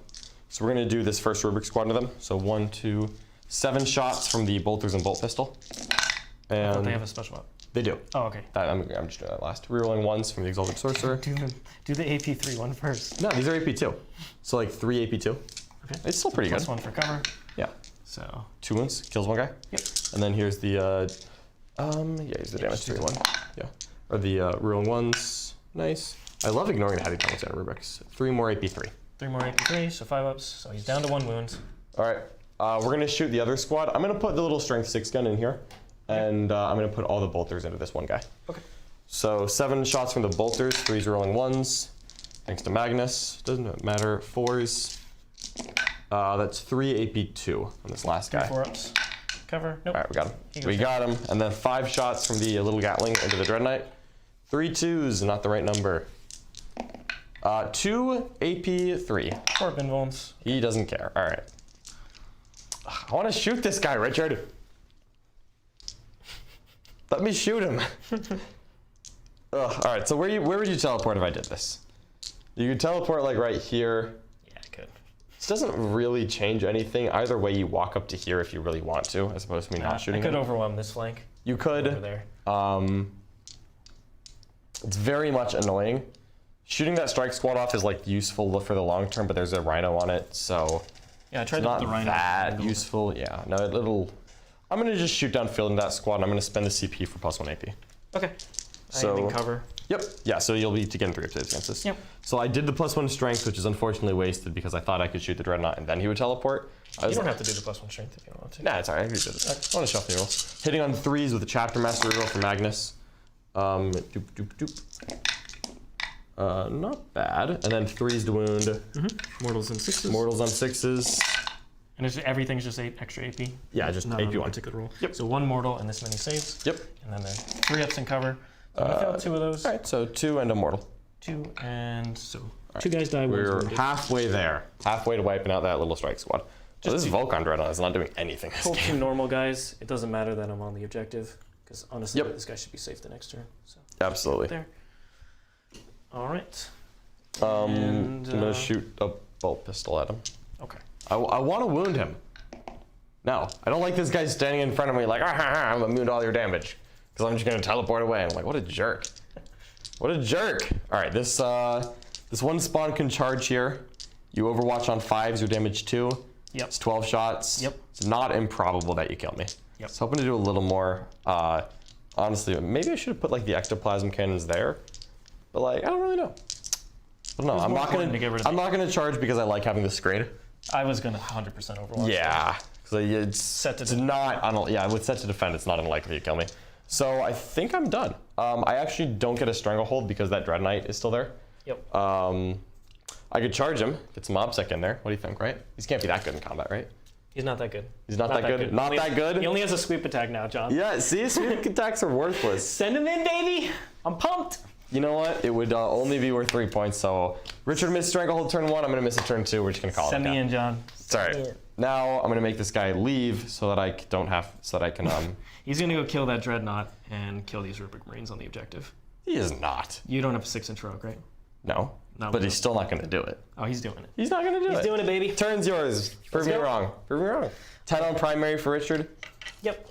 So we're gonna do this first Rubric squad to them. So 1, 2, 7 shots from the bolters and bolt pistol. I And thought they have a special weapon. they do. Oh, okay. I'm just doing that last. Rerolling 1s from the Exalted Sorcerer. Do the AP3 one first. No, these are AP2. So like 3 AP2. Okay. It's still pretty Plus good. 1 for cover. Yeah. So 2 wounds, kills 1 guy. Yep. And then here's the here's the damage 3 one. Yeah. Or the rerolling 1s. Nice. I love ignoring the heavy penalty on rubrics. 3 more AP3. 3 more AP3, so 5 ups. So he's down to 1 wound. All right. We're gonna shoot the other squad. I'm gonna put the little strength 6 gun in here, and I'm gonna put all the bolters into this one guy. Okay. So 7 shots from the bolters, 3s rolling 1s. Thanks to Magnus. Doesn't matter. 4s. That's 3 AP2 on this last guy. 4 ups. Cover. Nope. All right, we got him. He goes We got him. And then 5 shots from the little Gatling into the Dreadknight. 3 2s, not the right number. 2 AP3. 4 bin wounds. He doesn't care. All right. I want to shoot this guy, Richard. Let me shoot him. All right, so where would you teleport if I did this? You could teleport like right here, This doesn't really change anything. Either way, you walk up to here if you really want to, as opposed to me not shooting I could him. overwhelm this flank. You could. Over there. It's very much annoying. Shooting that strike squad off is like useful for the long term, but there's a Rhino on it, so Yeah, I tried it's to not put the Rhino. that useful. Yeah, no, it'll. I'm gonna just shoot down field in that squad, and I'm gonna spend the CP for +1 AP. Okay. So- I can cover. Yep. Yeah, so you'll be getting 3 updates against this. Yep. So I did the +1 strength, which is unfortunately wasted because I thought I could shoot the Dreadnought and then he would teleport. You don't have to do the +1 strength if you don't want to. Nah, it's alright. I can do this. I want to shuffle the rolls. Hitting on 3s with a Chapter Master reroll for Magnus. Doop, doop, doop. Not bad. And then 3s to wound. Mortals and 6s. Mortals on 6s. And everything's just 8 extra AP. Yeah, just Not on AP the 1. particular roll. Yep. So 1 mortal and this many saves. Yep. And then the 3 ups in cover. So we failed 2 of those. Alright, so 2 and a mortal. 2 and so 2 guys die. One's We're wounded. halfway there. Halfway to wiping out that little strike squad. So this Vulcan Dreadnought is not doing anything this Hold game. 2 normal guys. It doesn't matter that I'm on the objective because honestly, Yep. this guy should be safe the next turn. So Absolutely. there. All right. I'm And, gonna shoot a bolt pistol at him. Okay. I want to wound him. No, I don't like this guy standing in front of me like, I'm immune to all your damage. Because I'm just gonna teleport away. And I'm like, what a jerk. What a jerk. All right, this one spawn can charge here. You overwatch on 5s, you're damage 2. Yep. It's 12 shots. Yep. It's not improbable that you kill me. Yep. I was hoping to do a little more. Honestly, maybe I should have put like the ectoplasm cannons there. But like, I don't really know. But no, I'm more not important gonna. to get rid of I'm not gonna charge because I like having the screen. I was gonna 100% overwatch. Yeah, so it's Set to it's not. Yeah, with set to defend, it's not unlikely to kill me. So I think I'm done. I actually don't get a stranglehold because that Dreadknight is still there. Yep. I could charge him, get some OBSEC in there. What do you think, right? He can't be that good in combat, right? He's not that good. He's not that good? Not that good? He only has a sweep attack now, John. Yeah, see, sweep attacks are worthless. Send him in, baby. I'm pumped. You know what? It would only be worth 3 points. So Richard missed stranglehold turn 1. I'm gonna miss a turn 2. We're just gonna call Send it. me in, John. It's all right. Now I'm gonna make this guy leave so that I don't have, so that I can. He's gonna go kill that Dreadnought and kill these Rubric Marines on the objective. He is not. You don't have a 6-inch rogue, right? No. Not But with he's still not gonna do it. Oh, he's doing it. He's not gonna do it. He's doing it, baby. Turn's yours. Prove me go. wrong. Prove me wrong. 10 on primary for Richard. Yep.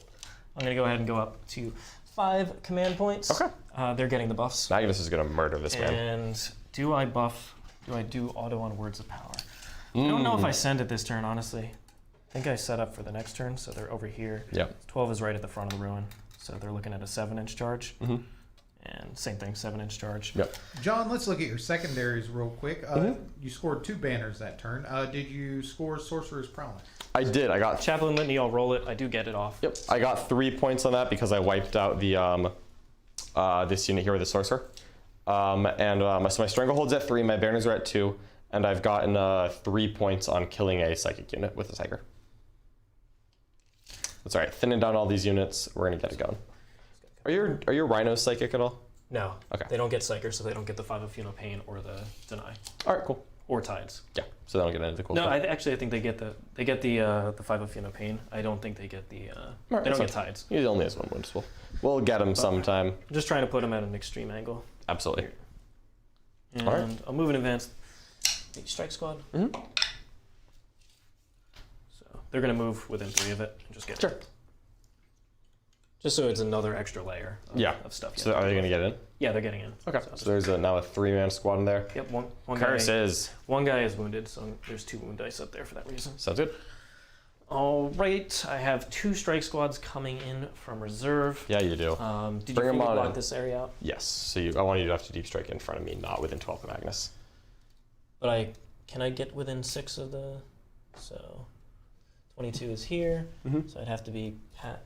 I'm gonna go ahead and go up to 5 command points. Okay. They're getting the buffs. Magnus is gonna murder this man. And do I do auto on Words of Power? I don't know if I send it this turn, honestly. I think I set up for the next turn, so they're over here. Yep. 12 is right at the front of the ruin, so they're looking at a 7-inch charge. And same thing, 7-inch charge. Yep. John, let's look at your secondaries real quick. You scored 2 banners that turn. Did you score Sorcerer's Prowess? I did. I got. Chaplain Litany, I'll roll it. I do get it off. Yep. I got 3 points on that because I wiped out the this unit here with the sorcerer. So my stranglehold's at 3. My banners are at 2, and I've gotten 3 points on killing a psychic unit with a tiger. That's all right. Thinning down all these units. We're gonna get it going. Are your rhinos psychic at all? No. Okay. They don't get Psyker, so they don't get the 5 of Funeral Pain or the Deny. All right. Cool. Or Tides. Yeah. So they don't get into the cool No, stuff. actually I think they get the 5 of Funeral Pain. I don't think they get the they don't get Tides. He only has 1 wound. So we'll get him sometime. I'm just trying to put him at an extreme angle. Absolutely. And All right. I'll move an advanced strike squad. So they're gonna move within 3 of it and just get Sure. it. Just so it's another extra layer of stuff. So are they gonna get in? Yeah, they're getting in. Okay. So there's now a 3-man squad in there. Yep, one Curses. one guy is wounded, so there's 2 wound dice up there for that reason. Sounds good. All right, I have 2 strike squads coming in from reserve. Yeah, you do. Did Bring you 'em fully on block in. this area out? Yes. So I want you to have to deep strike in front of me, not within 12 of Magnus. But can I get within 6 of the? So 22 is here, so I'd have to be at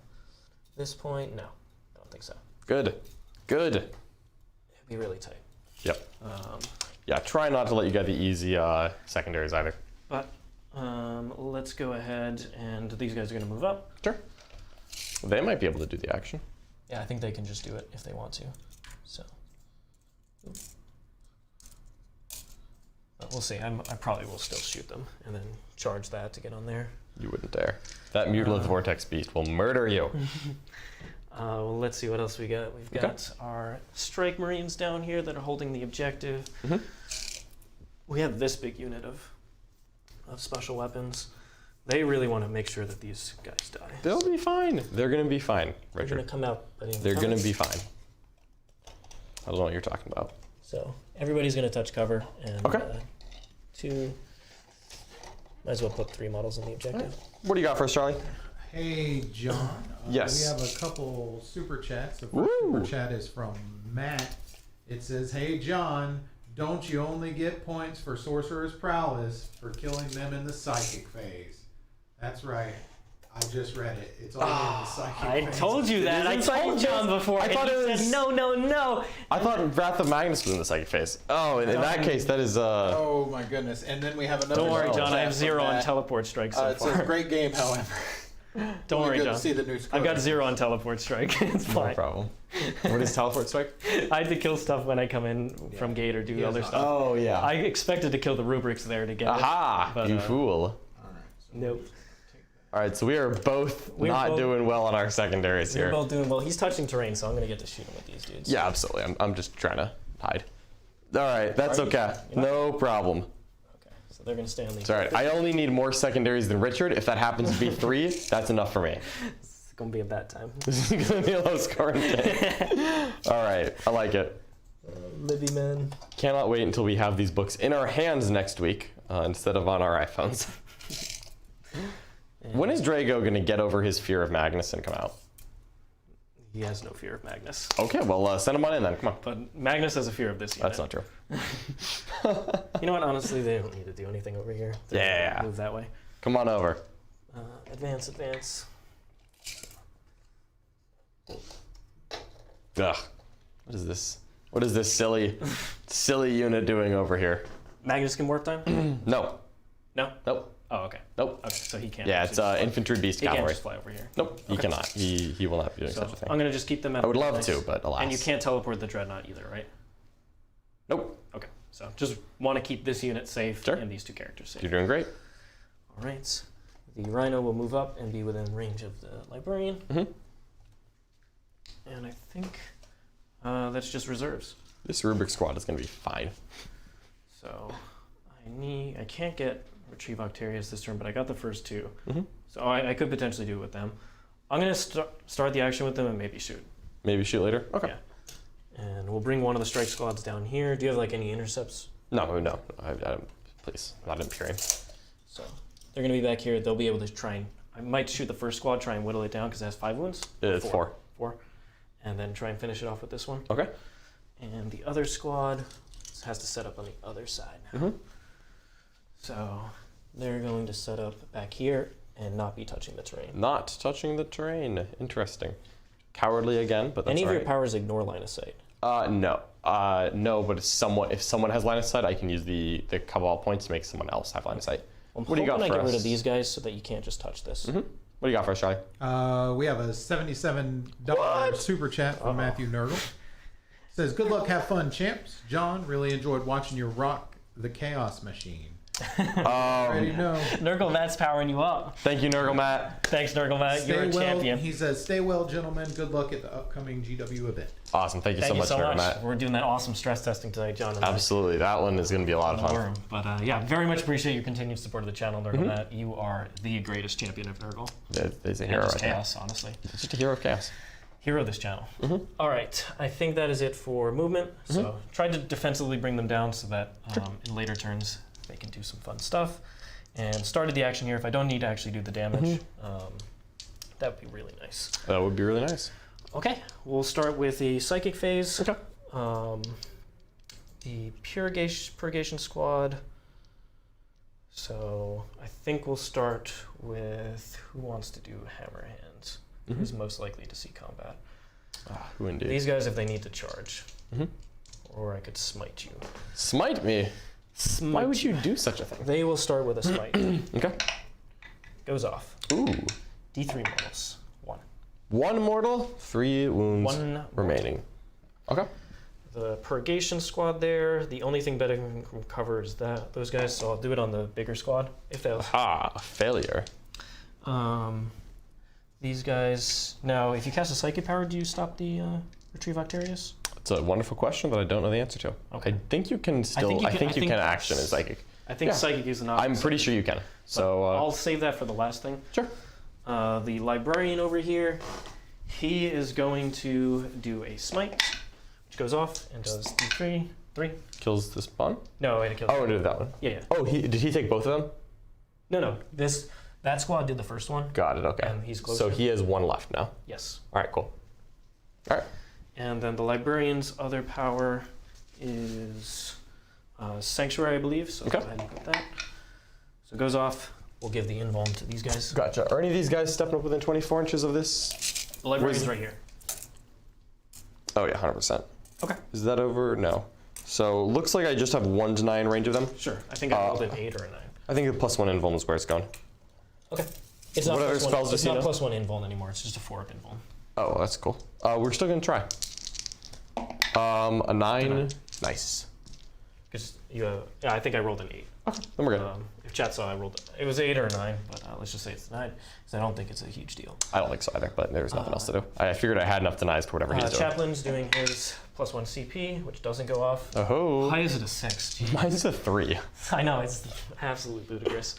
this point. No, I don't think so. Good. Good. It'd be really tight. Yep. Yeah. Try not to let you get the easy secondaries either. But let's go ahead, and these guys are going to move up. Sure. They might be able to do the action. Yeah, I think they can just do it if they want to. So but we'll see. I probably will still shoot them and then charge that to get on there. You wouldn't dare. That mutilate Vortex beast will murder you. Well, let's see what else we got. We've got our Strike Marines down here that are holding the objective. We have this big unit of of special weapons. They really want to make sure that these guys die. They'll be fine. They're gonna be fine, They're Richard. gonna come out. They're gonna be fine. I don't know what you're talking about. So everybody's gonna touch cover, and Okay. might as well put 3 models in the objective. What do you got for us, Charlie? Hey, John. Yes. We have a couple super chats. The first Woo. super chat is from Matt. It says, "Hey, John, don't you only get points for Sorcerer's Prowess for killing them in the psychic phase?" That's right. I just read it. It's only in the psychic I phase. told you that. I is in told psychic John phase? before. I and thought he it said, was- no. I thought Wrath of Magnus was in the psychic phase. Oh, in that case, that is Oh my goodness. And then we have another Don't worry, No. John. I have chat 0 from on Matt. teleport strike so It says, far. "Great game, however." Don't worry, Good John. to see the new I've got squad. 0 on teleport strike. It's no fine. problem. What is teleport strike? I had to kill stuff when I come in from gate or do He other is stuff. Oh yeah. I expected to kill the rubrics there to get Aha! it. But, You fool. All right. So Nope. All right, so we are both We're not both- doing well on our secondaries We're here. both doing well. He's touching terrain, so I'm gonna get to shoot him with these dudes. Yeah, absolutely. I'm just trying to hide. All right, that's okay. No problem. Okay. So they're gonna stay on the. It's all right. I only need more secondaries than Richard. If that happens to be 3, that's enough for me. It's gonna be a bad time. This is gonna be a low scoring game. All right, I like it. Libby man. Cannot wait until we have these books in our hands next week instead of on our iPhones. When is Drago gonna get over his fear of Magnus and come out? He has no fear of Magnus. Okay, well send him on in then. Come on. But Magnus has a fear of this unit. That's not true. You know what? Honestly, they don't need to do anything over here. They're gonna Yeah. Move that way. Come on over. Advance. Ugh. What is this? What is this silly unit doing over here? Magnus can warp time? No. No? Nope. Oh, okay. Nope. Okay, so he can't. Yeah, actually it's just fly. infantry beast He can't cavalry. just fly over here. Nope, he cannot. He will not be doing So such a thing. I'm gonna just keep them at I would love nice. to, but alas. And you can't teleport the Dreadnought either, right? Nope. Okay. So just want to keep this unit safe Sure. and these 2 characters safe. You're doing great. All right. The Rhino will move up and be within range of the Librarian. Mhm. And I think that's just reserves. This Rubik squad is going to be fine. So I can't get Retrieve Octarius this turn, but I got the first 2. Mhm. So I could potentially do it with them. I'm going to start the action with them and maybe shoot. Maybe shoot later? Okay. Yeah. And we'll bring one of the strike squads down here. Do you have like any intercepts? No. Please, not Empyric. So they're going to be back here. They'll be able to try and... I might shoot the first squad, try and whittle it down because it has 5 wounds. It's 4. 4. And then try and finish it off with this one. Okay. And the other squad has to set up on the other side now. Mhm. So they're going to set up back here and not be touching the terrain. Not touching the terrain. Interesting. Cowardly again, but that's Any of all your right. powers ignore line of sight. No. No, but if someone has line of sight, I can use the Cabal points to make someone else have line of sight. I'm What do you got hoping I for get rid us? of these guys so that you can't just touch this. What do you got for us, Charlie? We have a $77 super chat from Matthew Nurgle. Says, "Good luck, have fun, champs. John, really enjoyed watching you rock the Chaos Machine. Already know. Nurgle Matt's powering you up. Thank you, Nurgle Matt. Thanks, Nurgle Matt. You're a well." champion. He says, "Stay well, gentlemen. Good luck at the upcoming GW event." Awesome. Thank you Thank so you much, so Nurgle much. Matt. We're doing that awesome stress testing tonight, John. And I. Absolutely. That one is going to be a lot of fun. But yeah, very much appreciate your continued support of the channel, Nurgle Matt. You are the greatest champion of Nurgle. There's a And hero just right there. chaos, honestly. It's just a hero of chaos. Hero of this channel. All right, I think that is it for movement. So tried to defensively bring them down so that in later turns they can do some fun stuff. And started the action here. If I don't need to actually do the damage, that would be really nice. That would be really nice. Okay, we'll start with the Psychic phase. Okay. The Purgation squad. So I think we'll start with who wants to do Hammer Hands. Who's most likely to see combat? Who indeed? These guys, if they need to charge, or I could smite you. Smite me? Smite Why would you do such a thing? They will start with a smite. Okay. Goes off. Ooh. D3 mortals. 1. 1 mortal, 3 wounds 1 remaining. Okay. The Purgation squad there. The only thing better can cover is those guys. So I'll do it on the bigger squad if they. A failure. These guys. Now, if you cast a psychic power, do you stop the Retrieve Octarius? It's a wonderful question that I don't know the answer to. Okay. I think you can still. I think you can action in psychic. I think Yeah. Psychic is an option. I'm pretty sure you can. So I'll save that for the last thing. sure. The Librarian over here, he is going to do a smite, which goes off and does D3. 3. Kills this spawn. No, it kills. Oh, it did that one. Yeah. Oh, did he take both of them? No. That squad did the first one. Got it. Okay. And he's closer. So he has one left now. Yes. All right. Cool. All right. And then the Librarian's other power is Sanctuary, I believe. So Okay. go ahead and put that. So it goes off. We'll give the invuln to these guys. Gotcha. Are any of these guys stepping up within 24 inches of this? The Librarian's right here. Oh yeah, 100%. Okay. Is that over? No. So looks like I just have 1 to 9 range of them. Sure. I think I rolled an 8 or a 9. I think the +1 invuln is where it's going. Okay. It's not What other +1. spells does It's he not know? +1 invuln anymore. It's just a 4-up invuln. Oh, that's cool. We're still gonna try. A 9. Nice. Because yeah, I think I rolled an 8. Okay, then we're good. If chat saw, I rolled it was 8 or a 9, but let's just say it's 9 because I don't think it's a huge deal. I don't think so either, but there's nothing else to do. I figured I had enough denies for whatever he's doing. Chaplain's doing his +1 CP, which doesn't go off. Oh. Why is it a 6? Jeez. Mine's a 3. I know, it's absolutely ludicrous.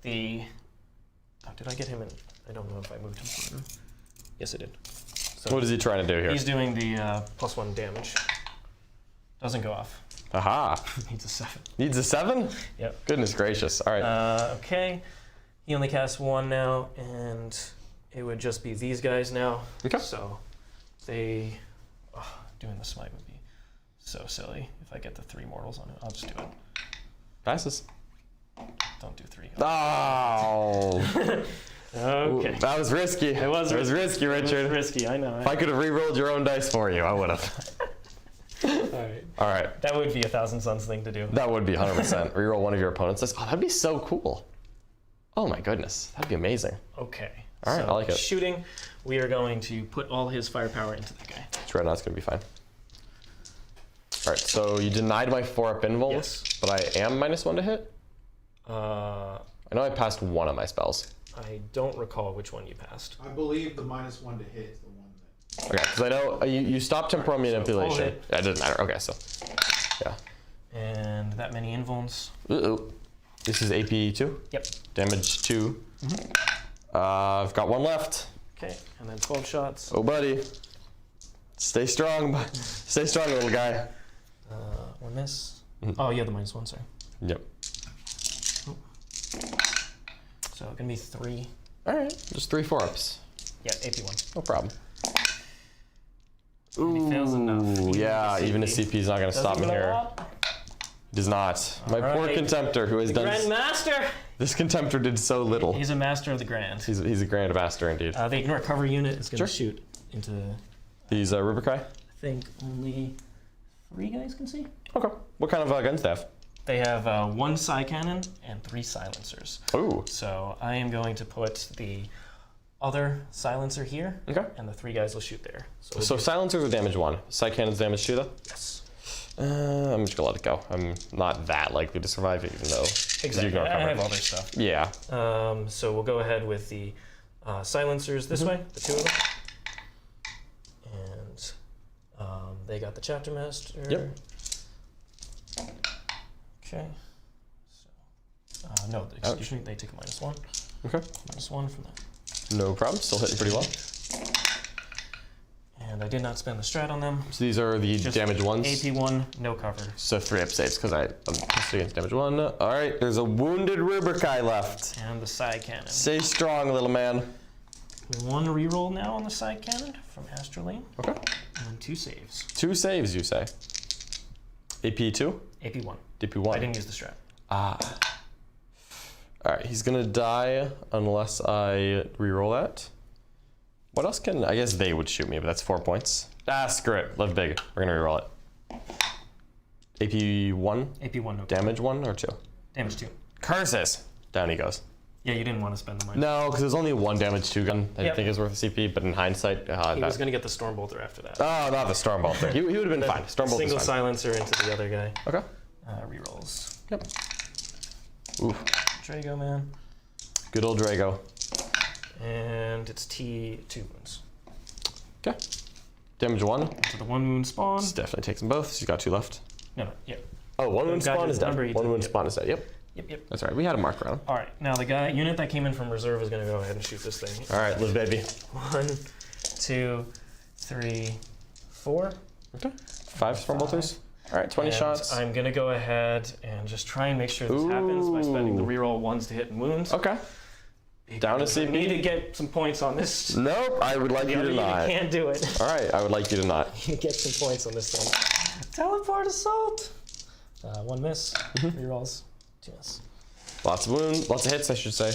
Did I get him in? I don't know if I moved him forward. Yes, I did. So What is he trying to do here? he's doing the +1 damage. Doesn't go off. Aha. Needs a 7. Needs a 7? Yep. Goodness gracious. All right. Okay. He only casts 1 now, and it would just be these guys now. Okay. So they... doing the smite would be so silly if I get the 3 mortals on it. I'll just do it. Passes. Don't do 3. Oh. Okay. That was risky. It was risky, Richard. It was risky, I know. If I could have re-rolled your own dice for you, I would have. Alright. All right. That would be a Thousand Suns thing to do. That would be 100%. Reroll one of your opponent's dice. Oh, that'd be so cool. Oh my goodness. That'd be amazing. Okay. All right, so I like it. Shooting, we are going to put all his firepower into that guy. Dreadnought's gonna be fine. All right, so you denied my 4-up invuln, Yes. but I am -1 to hit? I know I passed one of my spells. I don't recall which one you passed. I believe the -1 to hit is the one that. Okay, because I know you stopped temporal manipulation. hit. Yeah, it doesn't matter. Okay, so yeah. And that many invulns. Uh-oh. This is AP 2. Yep. Damage 2. I've got 1 left. Okay, and then 12 shots. Oh, buddy. Stay strong. Stay strong, little guy. 1 miss. Oh, yeah, the -1, sorry. Yep. So gonna be 3. All right, just 3 4-ups. Yeah, AP1. No problem. And he fails enough. Ooh, yeah, even a CP is not going to stop me here. It does not. My poor right. Contemptor, who has done... Grandmaster! This Contemptor did so little. He's a master of the grand. He's a Grandmaster indeed. The ignore cover unit is gonna Sure. shoot into, These Rubrikai? I think, only 3 guys can see. Okay. What kind of guns do they have? They have 1 Psycannon and 3 Silencers. Ooh. So I am going to put the other Silencer here, Okay. and the 3 guys will shoot there. So, So Silencers are damage 1. Psycannon's damage 2 though? yes. I'm just gonna let it go. I'm not that likely to survive it, even though Exactly. ignore I cover. have other stuff. Yeah. So we'll go ahead with the Silencers this way, the 2 of them. And they got the Chapter Master. Yep. Okay. So, no, excuse me, they take a -1. Okay. -1 from that. No problem. Still hitting pretty well. And I did not spend the strat on them. So these are the Just damage 1s. AP1, no cover. So 3-up saves because I'm tested against damage 1. All right. There's a wounded Rubrikai left. And the Psycannon. Stay strong, little man. 1 reroll now on the Psycannon from Astrolabe. Okay. And then 2 saves. 2 saves, you say? AP2? AP1. DP1. I didn't use the strat. Ah. All right, he's gonna die unless I reroll that. What else can, I guess they would shoot me, but that's 4 points. Ah, screw it, live big. We're gonna reroll it. AP1, AP1, no cover. damage 1 or 2? Damage 2. Curses! Down he goes. Yeah, you didn't want to spend the money. No, because there's only 1 damage 2 gun I Yep. think is worth a CP, but in hindsight, He was going to get the Stormbolter after that. oh, not the Stormbolter. He would have been fine. Stormbolter's Single fine. Silencer into the other guy. Okay. Rerolls. Yep. Ooh, Drago, man. good old Drago. And it's T2 wounds. Okay. Damage 1. So the 1 wound spawn. This definitely takes them both. She's got 2 left. No, yeah. Oh, one wound Guy spawn just is dead. remember he One did, wound yep. spawn is dead. Yep. Yep. That's right. We had a marker on him. All right, now the unit that came in from reserve is going to go ahead and shoot this thing. All right, live baby. 1, 2, 3, 4. Okay. 5 storm bolters. All right, 20 And shots. I'm going to go ahead and just try and make sure this happens by spending the reroll 1s to hit and wounds. Okay. Down to I need to CP. get some points on this. Nope, I would like The you other to unit not. can't do it. All right, I would like you to not. Get some points on this thing. Teleport assault. 1 miss. Rerolls. 2 miss. Lots of wounds, lots of hits, I should say.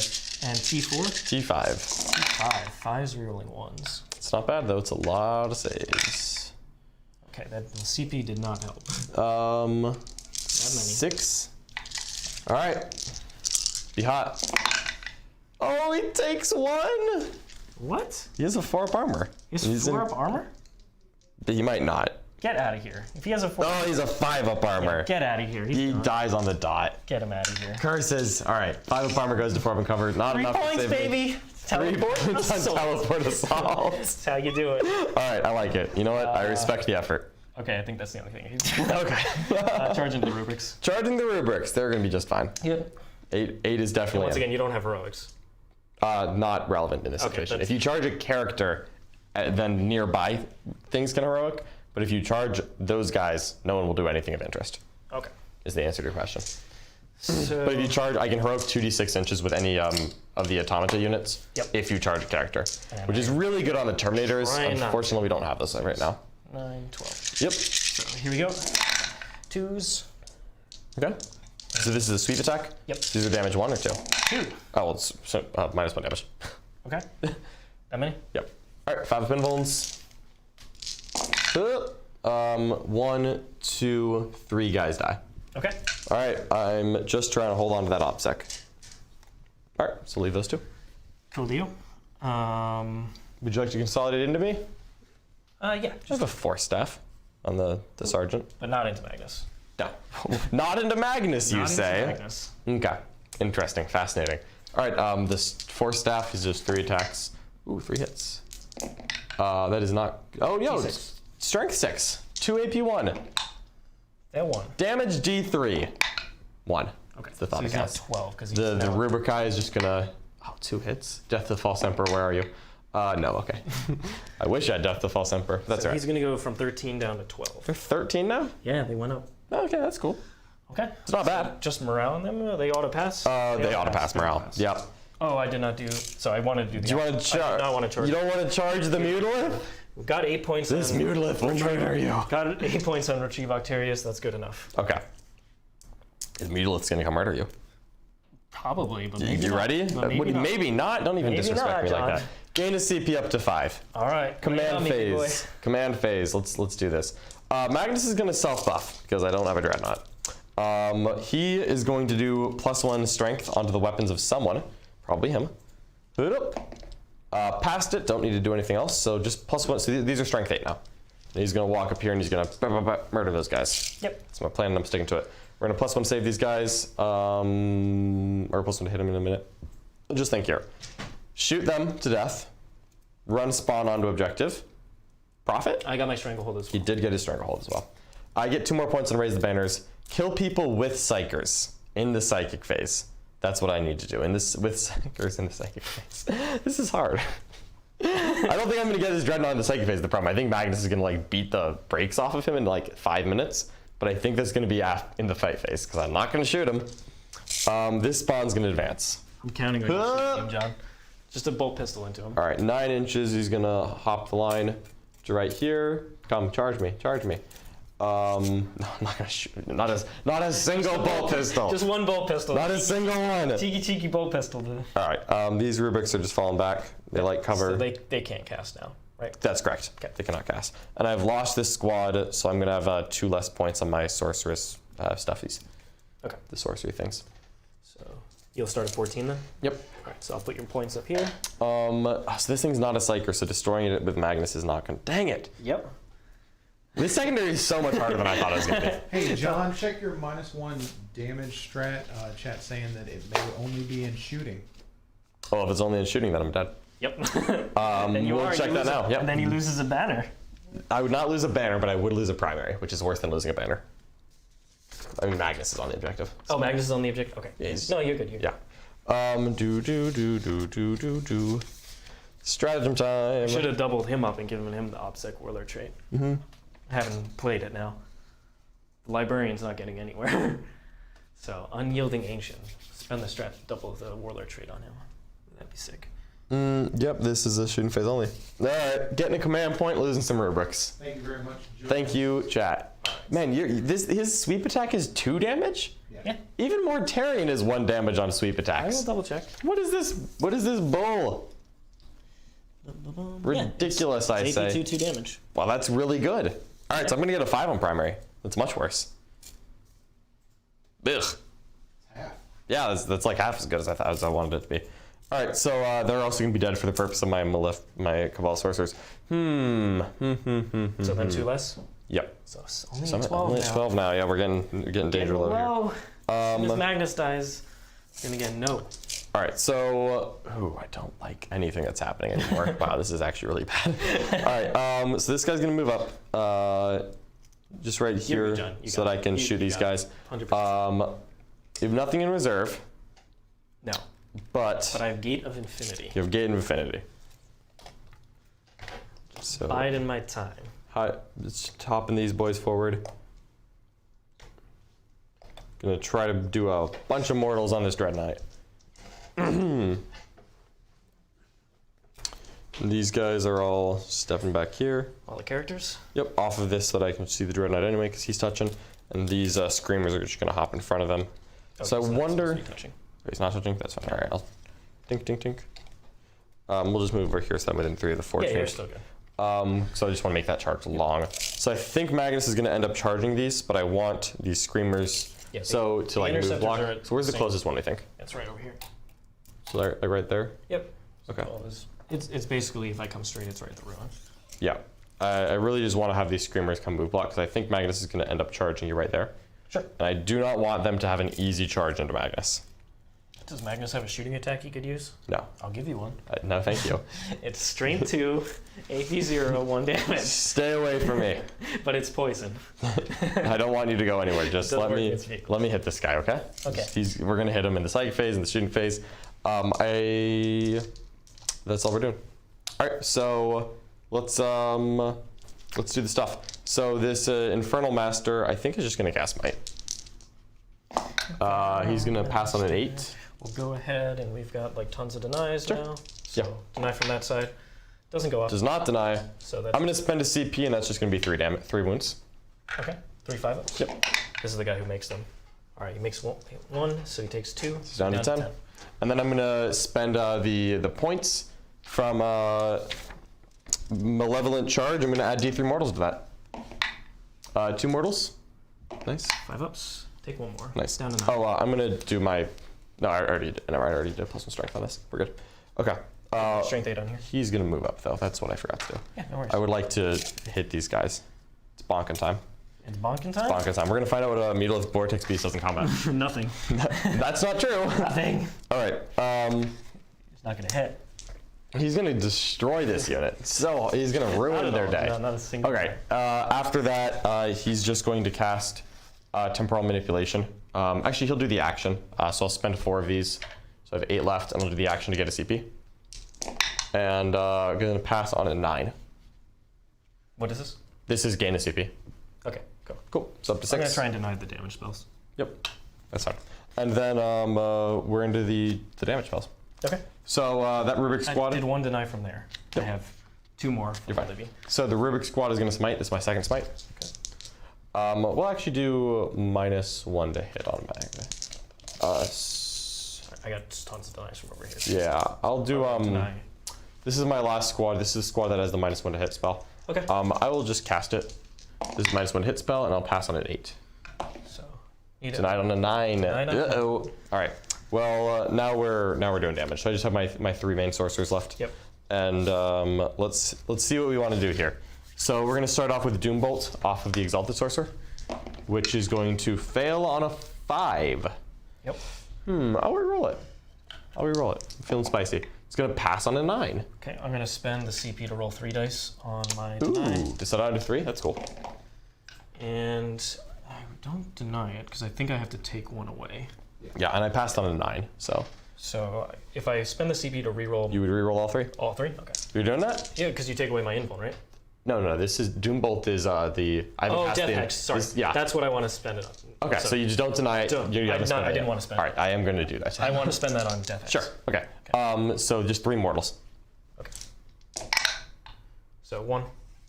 And T4. T5. 5's rerolling 1s. It's not bad though. It's a lot of saves. Okay, that the CP did not help. Not many. 6. All right. Be hot. Oh, he takes 1. What? He has a 4-up armor. He's 4-up armor? He might not. Get out of here. If he has a 4, Oh, he's a 5-up armor. get out of here. He's He gone. dies on the dot. Get him out of here. Curses. All right. 5-up armor goes to 4-up and cover. Not 3 enough to points, save me. baby. 3 Teleport points on assault. teleport assault. That's how you do it. All right, I like it. You know what? I respect the effort. Okay, I think that's the only thing he's Okay. charge into the rubrics. Charging the rubrics. They're going to be just fine. Yep. 8 is definitely Once in. again, you don't have heroics. Not relevant in this situation. that's- If you charge a character, then nearby things can heroic. But if you charge those guys, no one will do anything of interest. Okay. Is the answer to your question. So, But if you charge, I can heroic 2d6 inches with any of the automata units. Yep. If you charge a character, And which is really good on the Terminators. Try not- Unfortunately, we don't have those right now. 9, 12. Yep. So here we go. 2s. Okay. So this is a sweep attack. Yep. These are damage 1 or 2. 2. Oh well, it's -1 damage. Okay. That many? Yep. All right, 5 of pinvolts. 1, 2, 3 guys die. Okay. All right, I'm just trying to hold on to that OPSEC. All right, so leave those 2. Cool deal. Would you like to consolidate into me? Yeah. I have a 4 staff on the sergeant. But not into Magnus. No, not into Magnus, you Not into say? Magnus. Okay, interesting, fascinating. All right, this 4 staff is just 3 attacks. Ooh, 3 hits. That is not. Oh, yo, D6. strength 6, 2 AP 1, That one. damage D3, 1. Okay. It's the So thought he's it not counts. 12 because he's The now- Rubrikai is just gonna. Oh, 2 hits. Death to the False Emperor. Where are you? No. Okay. I wish I had Death to the False Emperor. That's So all right. he's gonna go from 13 down to 12. They're 13 now. Yeah, they went up. Oh, okay, that's cool. Okay. It's not bad. Just morale on them? They auto pass? They ought to pass morale. Pass. Yep. Oh, I did not do. So I wanted to do the. Do you want to I charge? did not want to charge. You don't want to charge the Mutilith? We've got 8 points. This on Mutilith will murder you. Got 8 points on Retrieve Octarius. That's good enough. Okay. The Mutilith's gonna come murder you. Probably, but maybe You not. ready? But maybe not. Don't even Maybe disrespect not, me like John. that. Gain a CP up to 5. All right. Command Lay it on me, big boy. phase. Command phase. Let's do this. Magnus is gonna self buff because I don't have a Dreadnought. He is going to do +1 strength onto the weapons of someone, probably him. Past it, don't need to do anything else. So just +1. So these are strength 8 now. And he's gonna walk up here and he's gonna murder those guys. Yep. That's my plan and I'm sticking to it. We're gonna +1 save these guys, or +1 to hit them in a minute. Just think here. Shoot them to death. Run spawn onto objective. Profit? I got my stranglehold as He well. did get his stranglehold as well. I get 2 more points and raise the banners. Kill people with psychers in the psychic phase. That's what I need to do. With psychers in the psychic phase. This is hard. I don't think I'm gonna get his Dreadnought in the psychic phase. The problem. I think Magnus is gonna like beat the brakes off of him in like 5 minutes. But I think that's gonna be in the fight phase because I'm not gonna shoot him. This spawn's gonna advance. I'm counting on you, him, John. Just a bolt pistol into him. All right, 9 inches. He's gonna hop the line to right here. Come, charge me, charge me. No, I'm not gonna shoot. Not a single bolt pistol. Just one bolt pistol. Not a single one. Cheeky bolt pistol. All right, these rubrics are just falling back. They like cover. So they can't cast now, right? That's correct. Okay. They cannot cast. And I've lost this squad, so I'm gonna have 2 less points on my sorceress stuffies. Okay. The sorcery things. So you'll start at 14 then? Yep. All right, so I'll put your points up here. So this thing's not a psyker, so destroying it with Magnus is not gonna. Dang it! Yep. This secondary is so much harder than I thought it was gonna be. Hey, John, check your -1 damage strat. Chat saying that it may only be in shooting. Oh, if it's only in shooting, then I'm dead. Yep. Then We'll check that now. Yep. And then he loses a banner. I would not lose a banner, but I would lose a primary, which is worse than losing a banner. I mean, Magnus is on the objective. Oh, Magnus is on the objective? Okay. Yeah, he's- No, you're good. You're good. Yeah. Do. Stratagem time. Should have doubled him up and given him the OPSEC Warlord trait. Mm-hmm. I haven't played it now. The Librarian's not getting anywhere. So, Unyielding Ancient. Spend the strat, double the Warlord trait on him. That'd be sick. Yep, this is a shooting phase only. Alright, getting a command point, losing some rubrics. Thank you very much, Joe. Thank you, chat. Man, his sweep attack is 2 damage? Yeah. Even Mortarion is 1 damage on sweep I will attacks. double check. What is this? What is this bull? Ridiculous, I say. 82 damage. Well, that's really good. Alright, so I'm gonna get a 5 on primary. That's much worse. Ugh. Half. Yeah, that's like half as good as I wanted it to be. Alright, so they're also gonna be dead for the purpose of my Cabal Sorcerers. So then 2 less? Yep. So it's only So 12 only now. 12 now. Yeah, we're getting danger low here. As soon as Magnus dies, we're gonna get no. All right, so I don't like anything that's happening anymore. Wow, this is actually really bad. All right, so this guy's gonna move up, just right here, done. You so got that I can shoot these guys. 100%. You have nothing in reserve, No, but I have Gate of Infinity. you have Gate of Infinity. So Biding my time. just hopping these boys forward. Gonna try to do a bunch of mortals on this Dreadknight. These guys are all stepping back here. All the characters? Yep, off of this so that I can see the Dreadknight anyway because he's touching. And these Screamers are just gonna hop in front of him. So I he's not wonder. supposed to be touching. He's not touching? That's fine. Alright, I'll tink. We'll just move over here so I'm within 3 of the 4 Yeah, you're trees. still good. So I just want to make that charge long. So I think Magnus is going to end up charging these, but I want these Screamers Yeah, so to like move Interceptors block. are at So where's the same- closest one, I think? It's right over here. So they're like right there? Yep. Okay. It's basically, if I come straight, it's right at the ruin. Yeah. I really just want to have these Screamers come move block because I think Magnus is going to end up charging you right there. Sure. And I do not want them to have an easy charge into Magnus. Does Magnus have a shooting attack he could use? No. I'll give you one. No, thank you. It's strength 2, AP 0, 1 damage. Stay away from me. But it's poison. I don't want you to go anywhere. Just Doesn't let work me against vehicles. let me hit this guy, okay? Okay. We're gonna hit him in the psychic phase and the shooting phase. That's all we're doing. All right, so let's do the stuff. So this Infernal Master, I think, is just gonna cast Might. He's gonna pass on an 8. We'll go ahead, and we've got like tons of denies Sure. now. So Yeah. deny from that side. Doesn't go up. Does not deny. So that's I'm gonna spend a CP, and that's just gonna be 3 damage, 3 wounds. okay. 3 5-ups. Yep. This is the guy who makes them. All right, he makes one, so he takes 2. He's down to 10. And then I'm gonna spend the points from Malevolent Charge. I'm gonna add D3 mortals to that. 2 mortals. Nice. 5-ups. Take 1 more. Nice. Down to 9. Oh, I'm gonna do my. No, I already did. No, I already did +1 strength on this. We're good. Okay. Strength 8 on here. He's gonna move up though. That's what I forgot to do. Yeah, no worries. I would like to hit these guys. It's bonking time. It's bonking time? Bonking time. We're gonna find out what a Meatless Vortex Beast does in combat. Nothing. That's not true. Nothing. All right. It's not going to hit. He's gonna destroy this unit. So he's gonna ruin their day. No, not a single Okay. After that, he's just going to cast Temporal Manipulation. Actually, he'll do the action. So I'll spend 4 of these. So I have 8 left, and I'll do the action to get a CP. And I'm gonna pass on a 9. What is this? This is gain a CP. Okay, go. Cool. It's up to 6. I'm going to try and deny the damage spells. Yep. That's fine. And then we're into the damage spells. Okay. So that Rubik I Squad. did 1 deny from there. I have 2 more for You're fine. Libby. So the Rubik Squad is gonna smite. This is my second smite. Okay. We'll actually do -1 to hit automatically. I got tons of denies from over here. Yeah, I'll do Deny. This is my last squad. This is the squad that has the -1 to hit spell. Okay. I will just cast it. This is -1 hit spell, and I'll pass on an 8. So, you did. Tonight on a 9. Tonight on a 9. Uh-oh. All right. Well, now we're doing damage. So I just have my 3 main sorcerers left. Yep. And let's see what we want to do here. So we're gonna start off with Doombolt off of the Exalted Sorcerer, which is going to fail on a 5. Yep. I'll reroll it. I'm feeling spicy. It's gonna pass on a 9. Okay, I'm going to spend the CP to roll 3 dice on my Ooh, deny. to set out to 3. That's cool. And don't deny it, because I think I have to take one away. Yeah, and I passed on a 9, so. So if I spend the CP to reroll... You would reroll all 3? All 3? Okay. You're doing that? Yeah, because you take away my invuln, right? No, this is Doombolt is the... I haven't passed Death the, Hedge, sorry. yeah. That's what I want to spend it on. Okay, so you just don't deny it. Don't. You haven't spent I it didn't yet. want to spend it. All right, I am going to do that. I want to spend that on Death Hedge. Sure, okay. So just 3 mortals. Okay. So 1.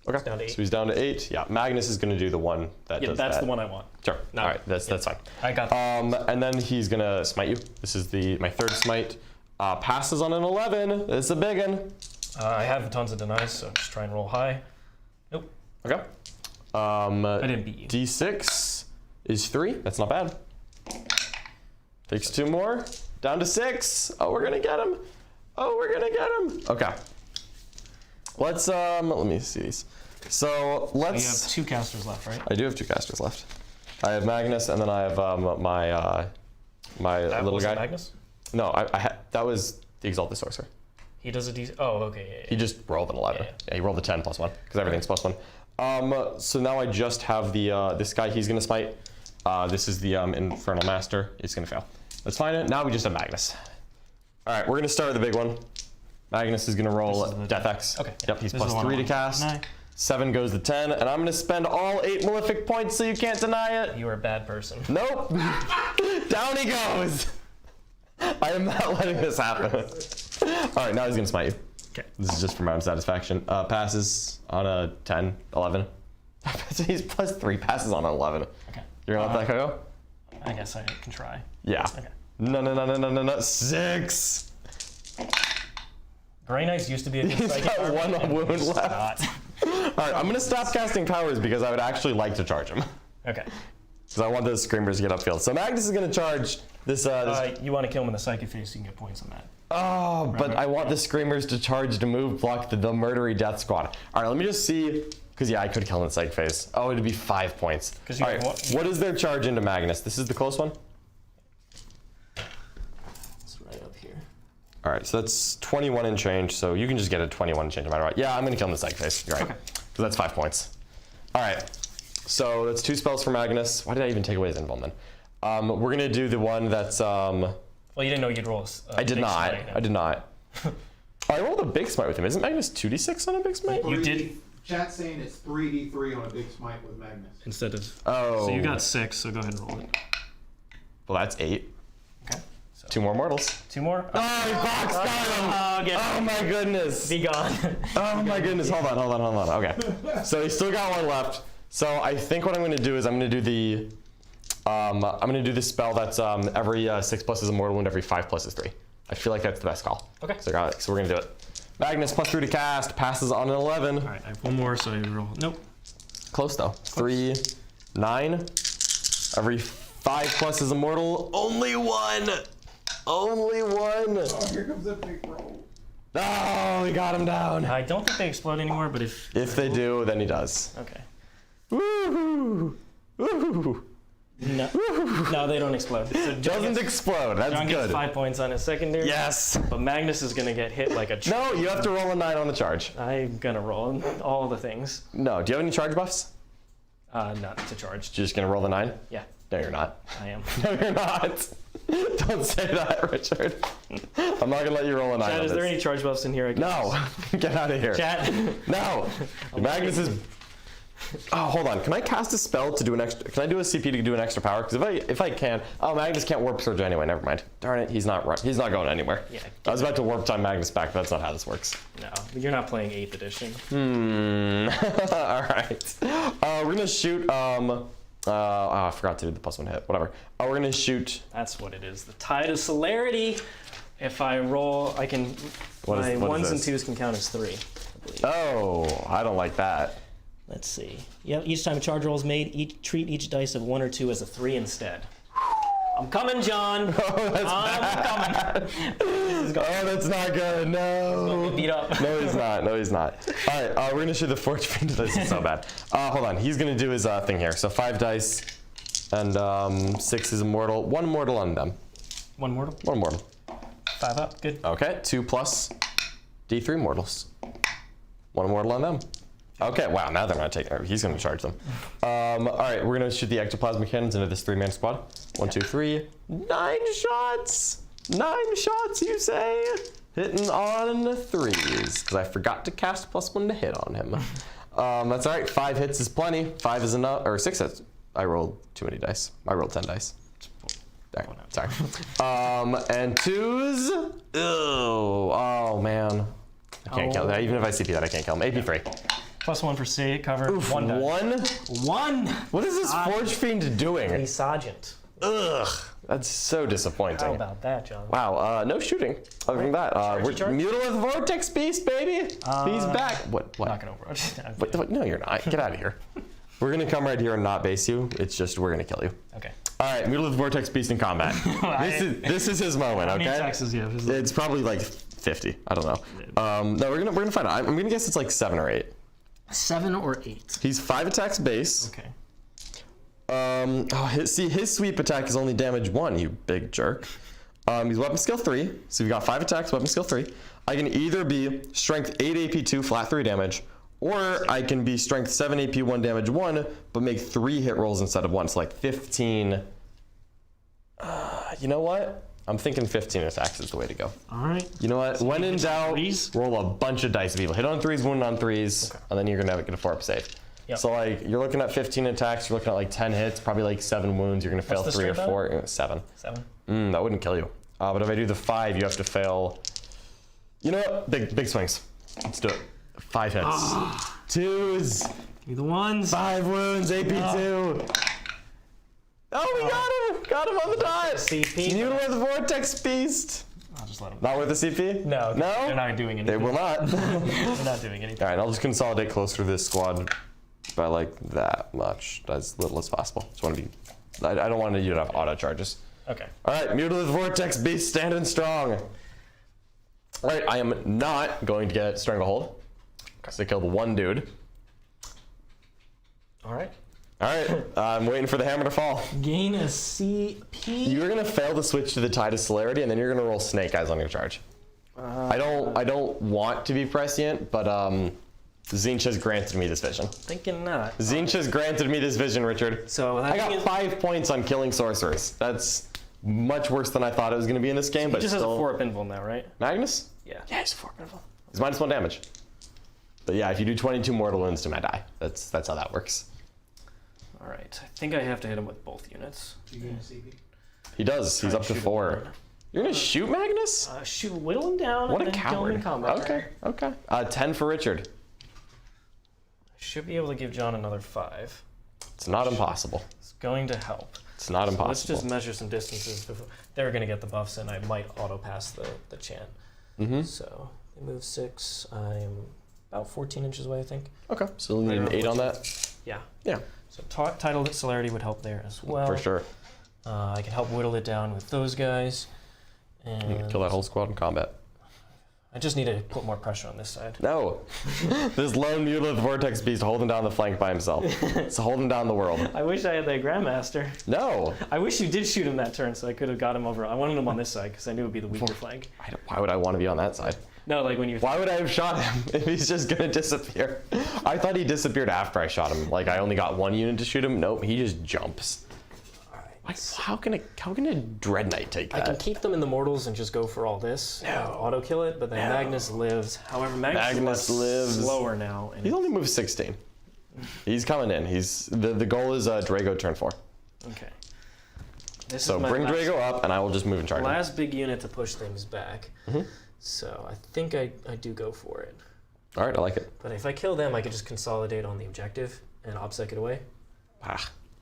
Okay, It's down to 8. so he's down to 8. Yeah, Magnus is going to do the one that Yeah, does that's that. the one I want. Sure, No. all right, that's fine. I got that. And then he's going to smite you. This is my 3rd smite. Passes on an 11. It's a big one. I have tons of denies, so just try and roll high. Nope. Okay. I didn't beat you. D6 is 3. That's not bad. Takes 2 more. Down to 6. Oh, we're gonna get him. Okay. Let's let me see these. So You let's. have 2 casters left, right? I do have 2 casters left. I have Magnus, and then I have my That little was guy. Magnus? No, that was the Exalted Sorcerer. He does a D. Oh, okay. Yeah, He just rolled an 11. Yeah, he rolled a 10 plus 1 because everything's plus 1. So now I just have the this guy. He's gonna smite. This is the Infernal Master. It's gonna fail. That's fine. Now we just have Magnus. All right, we're gonna start with the big one. Magnus is gonna roll Death X. Okay. Yep, he's This is plus the one 3 I to want. cast. 9. 7 goes to 10, and I'm gonna spend all 8 Malefic points so you can't deny it. You are a bad person. Nope. Down he goes. I am not letting this happen. All right, now he's gonna smite you. Okay. This is just for my own satisfaction. Passes on a 10, 11. He's plus 3, passes on an 11. Okay. You're gonna let that go? I guess I can try. Yeah. Okay. No. 6. Grey Knights used to be a good He's psychic got army, 1 and wound it's left. not. All right, I'm gonna stop casting powers because I would actually like to charge him. Okay. Because I want those screamers to get upfield. So Magnus is gonna charge this. You want to kill him in the psychic phase so you can get points on that. Oh, but I want the screamers to charge to move block the murdery death squad. All right, let me just see. Because yeah, I could kill in the psych phase. Oh, it'd be 5 points. You All right, what is their charge into Magnus? This is the close one? It's right up here. All right, so that's 21 and change, so you can just get a 21 and change no matter what. Yeah, I'm gonna kill him in the psych phase. You're right. Okay. So that's 5 points. All right, so that's 2 spells for Magnus. Why did I even take away his invuln then? We're gonna do the one that's... Well, you didn't know you'd roll a I did big not. smite, no. I did not. I rolled a big smite with him. Isn't Magnus 2d6 on a big smite? You did? Chat's saying it's 3d3 on a big smite with Magnus. Instead of... Oh. So you got 6, so go ahead and roll it. Well, that's 8. Okay. So 2 more mortals. 2 more? Oh, he box got him! Oh my goodness! Be gone. Oh my goodness! Hold on. Okay. So he's still got 1 left. So I think what I'm going to do is I'm going to do the spell that's every 6 plus is a mortal wound, every 5 plus is 3. I feel like that's the best call. Okay. So we're going to do it. Magnus plus 3 to cast, passes on an 11. All right, I have 1 more, so I roll. Nope. Close though. 3, 9. Every 5 plus is a mortal. Only 1. Only 1. Oh, here comes a big roll. Oh, we got him down. I don't think they explode anymore, but if They do, then he does. Okay. Woohoo! Woohoo! No, they don't explode. So John Doesn't gets, explode. That's John gets good. 5 points on his secondary. Yes. But Magnus is gonna get hit like a. No, you have to roll a 9 on the charge. I'm gonna roll all the things. No. Do you have any charge buffs? Not to charge. You're just gonna roll the 9? Yeah, No, you're not. I am. No, you're not. Don't say that, Richard. I'm not gonna let you roll a 9. Chat, on is there this. any charge buffs in here? I guess? No. Get out of here. Chat. No. Magnus is. Oh, hold on. Can I cast a spell to do an extra? Can I do a CP to do an extra power? Because if I can, oh, Magnus can't warp surge anyway. Never mind. Darn it, he's not going anywhere. Yeah. I was about to warp time Magnus back, but that's not how this works. No, you're not playing 8th edition. All right. We're gonna shoot. I forgot to do the +1 hit. Whatever. We're gonna shoot. That's what it is. The Tide of Celerity. If I roll, I can. What is my 1s and this? 2s can count as 3. I believe. Oh, I don't like that. Let's see. Yep, each time a charge roll is made, treat each dice of 1 or 2 as a 3 instead. I'm coming, John. Oh, that's I'm coming. Oh, that's not good. No. Beat up. No, he's not. No, he's not. All right, we're gonna shoot the Forge Fiend. This is so bad. Hold on. He's gonna do his thing here. So 5 dice, and 6 is a mortal. 1 mortal on them. 1 mortal. 1 mortal. 5 up. Good. Okay. 2 plus D3 mortals. 1 mortal on them. Okay, wow, now they're gonna take, he's gonna charge them. All right, we're gonna shoot the ectoplasmic cannons into this 3-man squad. 1, 2, 3, 9 shots! 9 shots, you say? Hitting on 3s, because I forgot to cast +1 to hit on him. That's all right, 5 hits is plenty. 5 is enough, or 6 hits. I rolled too many dice. I rolled 10 dice. There, sorry. And 2s. Ew. Oh, man. I can't kill that. Even if I CP that, I can't kill him. AP3. +1 for save cover. Oof, 1 die. 1? What is this Forge Fiend doing? Exigence. Ugh. That's so disappointing. How about that, John? Wow, no shooting. Other than that, we're Mutalith Vortex Beast, baby. He's back. What? I'm not gonna Overwatch. What? No, you're not. Get out of here. We're gonna come right here and not base you. It's just we're gonna kill you. Okay. All right, Mutalith Vortex Beast in combat. This is his moment. How Okay. many attacks does he have? It's probably like 50. I don't know. No, we're gonna find out. I'm gonna guess it's like 7 or 8. 7 or 8. He's 5 attacks base. Okay. His sweep attack is only damage 1, you big jerk. He's weapon skill 3, so we've got 5 attacks, weapon skill 3. I can either be strength 8 AP 2, flat 3 damage, or I can be strength 7 AP 1 damage 1, but make 3 hit rolls instead of 1, so like 15. You know what? I'm thinking 15 attacks is the way to go. All right. You know what? So when in doubt, threes? roll a bunch of dice of evil. Hit on 3s, wound on 3s, and then you're gonna get a 4-up save. Yep. So like you're looking at 15 attacks, you're looking at like 10 hits, probably like 7 wounds. You're gonna fail the 3 or straight 4. 7. 7. That wouldn't kill you. But if I do the 5, you have to fail. You know what? Big swings. Let's do it. 5 hits. 2s. Give me the 1s. 5 wounds. AP 2. Oh, we got him! Got him on the dot. CP. Mutalith Vortex Beast. I'll just let him. Not worth the CP? No. No. They're not doing anything. They will not. They're not doing anything. All right, I'll just consolidate closer to this squad by like that much, as little as possible. Just want to be. I don't want you to have auto charges. Okay. All right, Mutalith Vortex Beast standing strong. All right, I am not going to get Stranglehold because I killed 1 dude. All right. All right, I'm waiting for the hammer to fall. Gain a CP. You're gonna fail to switch to the Tide of Celerity, and then you're gonna roll Snake Eyes on your charge. I don't want to be prescient, but Zinch has granted me this vision. Thinking not. Zinch has granted me this vision, Richard. So I got 5 points on killing sorcerers. That's much worse than I thought it was gonna be in this game, but He just has a still. 4-up invul now, right? Magnus? Yeah. Yeah, he's 4 invul. He's -1 damage. But yeah, if you do 22 mortal wounds to my die, that's how that works. All right. I think I have to hit him with both units. You getting CP? He does. He's up to 4. You're gonna shoot Magnus? Shoot, whittle him down What and a then kill him in coward. combat. Okay. 10 for Richard. Should be able to give John another 5. It's not impossible. It's going to help. It's not Let's impossible. just measure some distances. Before. They're going to get the buffs, and I might auto pass the chant. So they move 6. I'm about 14 inches away, I think. Okay. So we need an 8 on that. Yeah. Yeah. So Tidal Celerity would help there as well. For sure. I can help whittle it down with those guys. And You can kill that whole squad in combat. I just need to put more pressure on this side. No. This lone Mutalith Vortex Beast holding down the flank by himself. It's holding down the world. I wish I had that Grandmaster. No. I wish you did shoot him that turn so I could have got him over. I wanted him on this side because I knew it would be the weaker flank. Why would I want to be on that side? No, like when you. Why would I have shot him if he's just gonna disappear? I thought he disappeared after I shot him. Like I only got 1 unit to shoot him. Nope, he just jumps. Like, how can a Dreadknight take that? I can keep them in the mortals and just go for all this. Auto kill it, but then Magnus lives. However, Magnus lives slower now. And He's only moved 16. He's coming in. The goal is Drago turn 4. Okay. This So is my bring last, Drago up, and I will just move and charge him. last big unit to push things back. So I think I do go for it. All right, I like it. But if I kill them, I could just consolidate on the objective and OPSEC it away.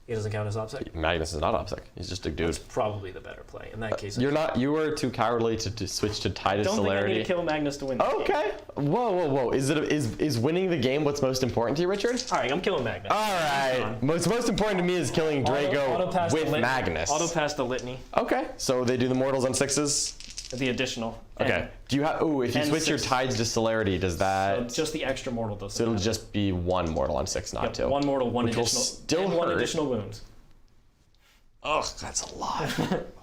He doesn't count as OPSEC. Magnus is not OPSEC. He's just a dude. Probably the better play in that case. You were too cowardly to switch to Tide of I don't think I need Celerity. to kill Magnus to win this game. Okay. Whoa. Is winning the game what's most important to you, Richard? All right, I'm killing Magnus. All right. What's most important to me is killing Drago with Magnus. Auto pass the litany. Okay. So they do the mortals on 6s. The additional. Okay. Do you have? Oh, if you and switch your 6s. Tides to Celerity, does that? So just the extra mortal does. So it'll just be 1 mortal on 6, not 2. 1 mortal, 1 Which will additional, still and 1 hurt. additional wounds. Ugh, that's a lot.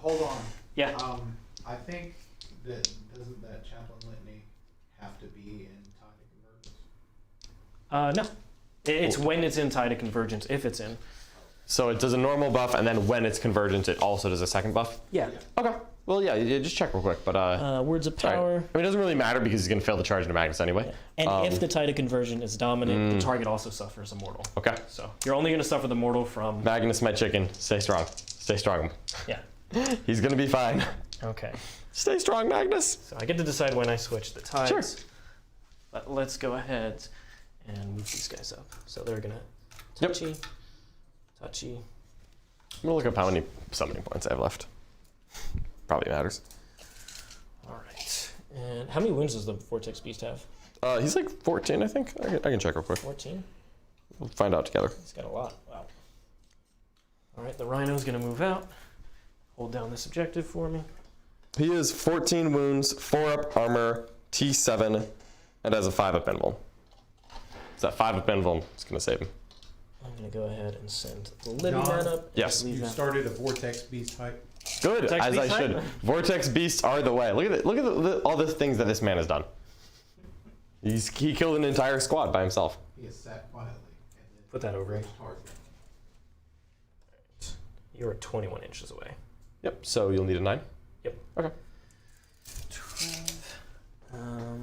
Hold on. Yeah. I think that doesn't that chaplain litany have to be in Tide of Convergence? No. It's when it's in Tide of Convergence, if it's in. So it does a normal buff, and then when it's convergent, it also does a second buff? Yeah. Okay. Well, yeah, just check real quick. But Words of sorry. Power. I mean, it doesn't really matter because he's going to fail the charge into Magnus anyway. And if the Tide of Conversion is dominant, the target also suffers a mortal. Okay. So you're only going to suffer the mortal from... Magnus, my chicken. Stay strong. Stay strong. Yeah. He's going to be fine. Okay. Stay strong, Magnus. So I get to decide when I switch the tides. Sure. But let's go ahead and move these guys up. So they're going to Yep. touchy, touchy. I'm going to look up how many summoning points I have left. Probably matters. All right. And how many wounds does the Vortex Beast have? He's like 14, I think. I can check real quick. 14? We'll find out together. He's got a lot. Wow. All right, the Rhino's going to move out. Hold down this objective for me. He has 14 wounds, 4 up armor, T7, and has a 5 up invuln. Is that 5 up invuln? It's going to save him. I'm going to go ahead and send the Libby John? man up. Yes. Leave You that. started a Vortex Beast hype. Good, Vortex as I beast should. type? Vortex beasts are the way. Look at it. Look at all the things that this man has done. He killed an entire squad by himself. He is sat quietly. And then Put that over. target. You're 21 inches away. Yep. So you'll need a 9. Yep. Okay. 12.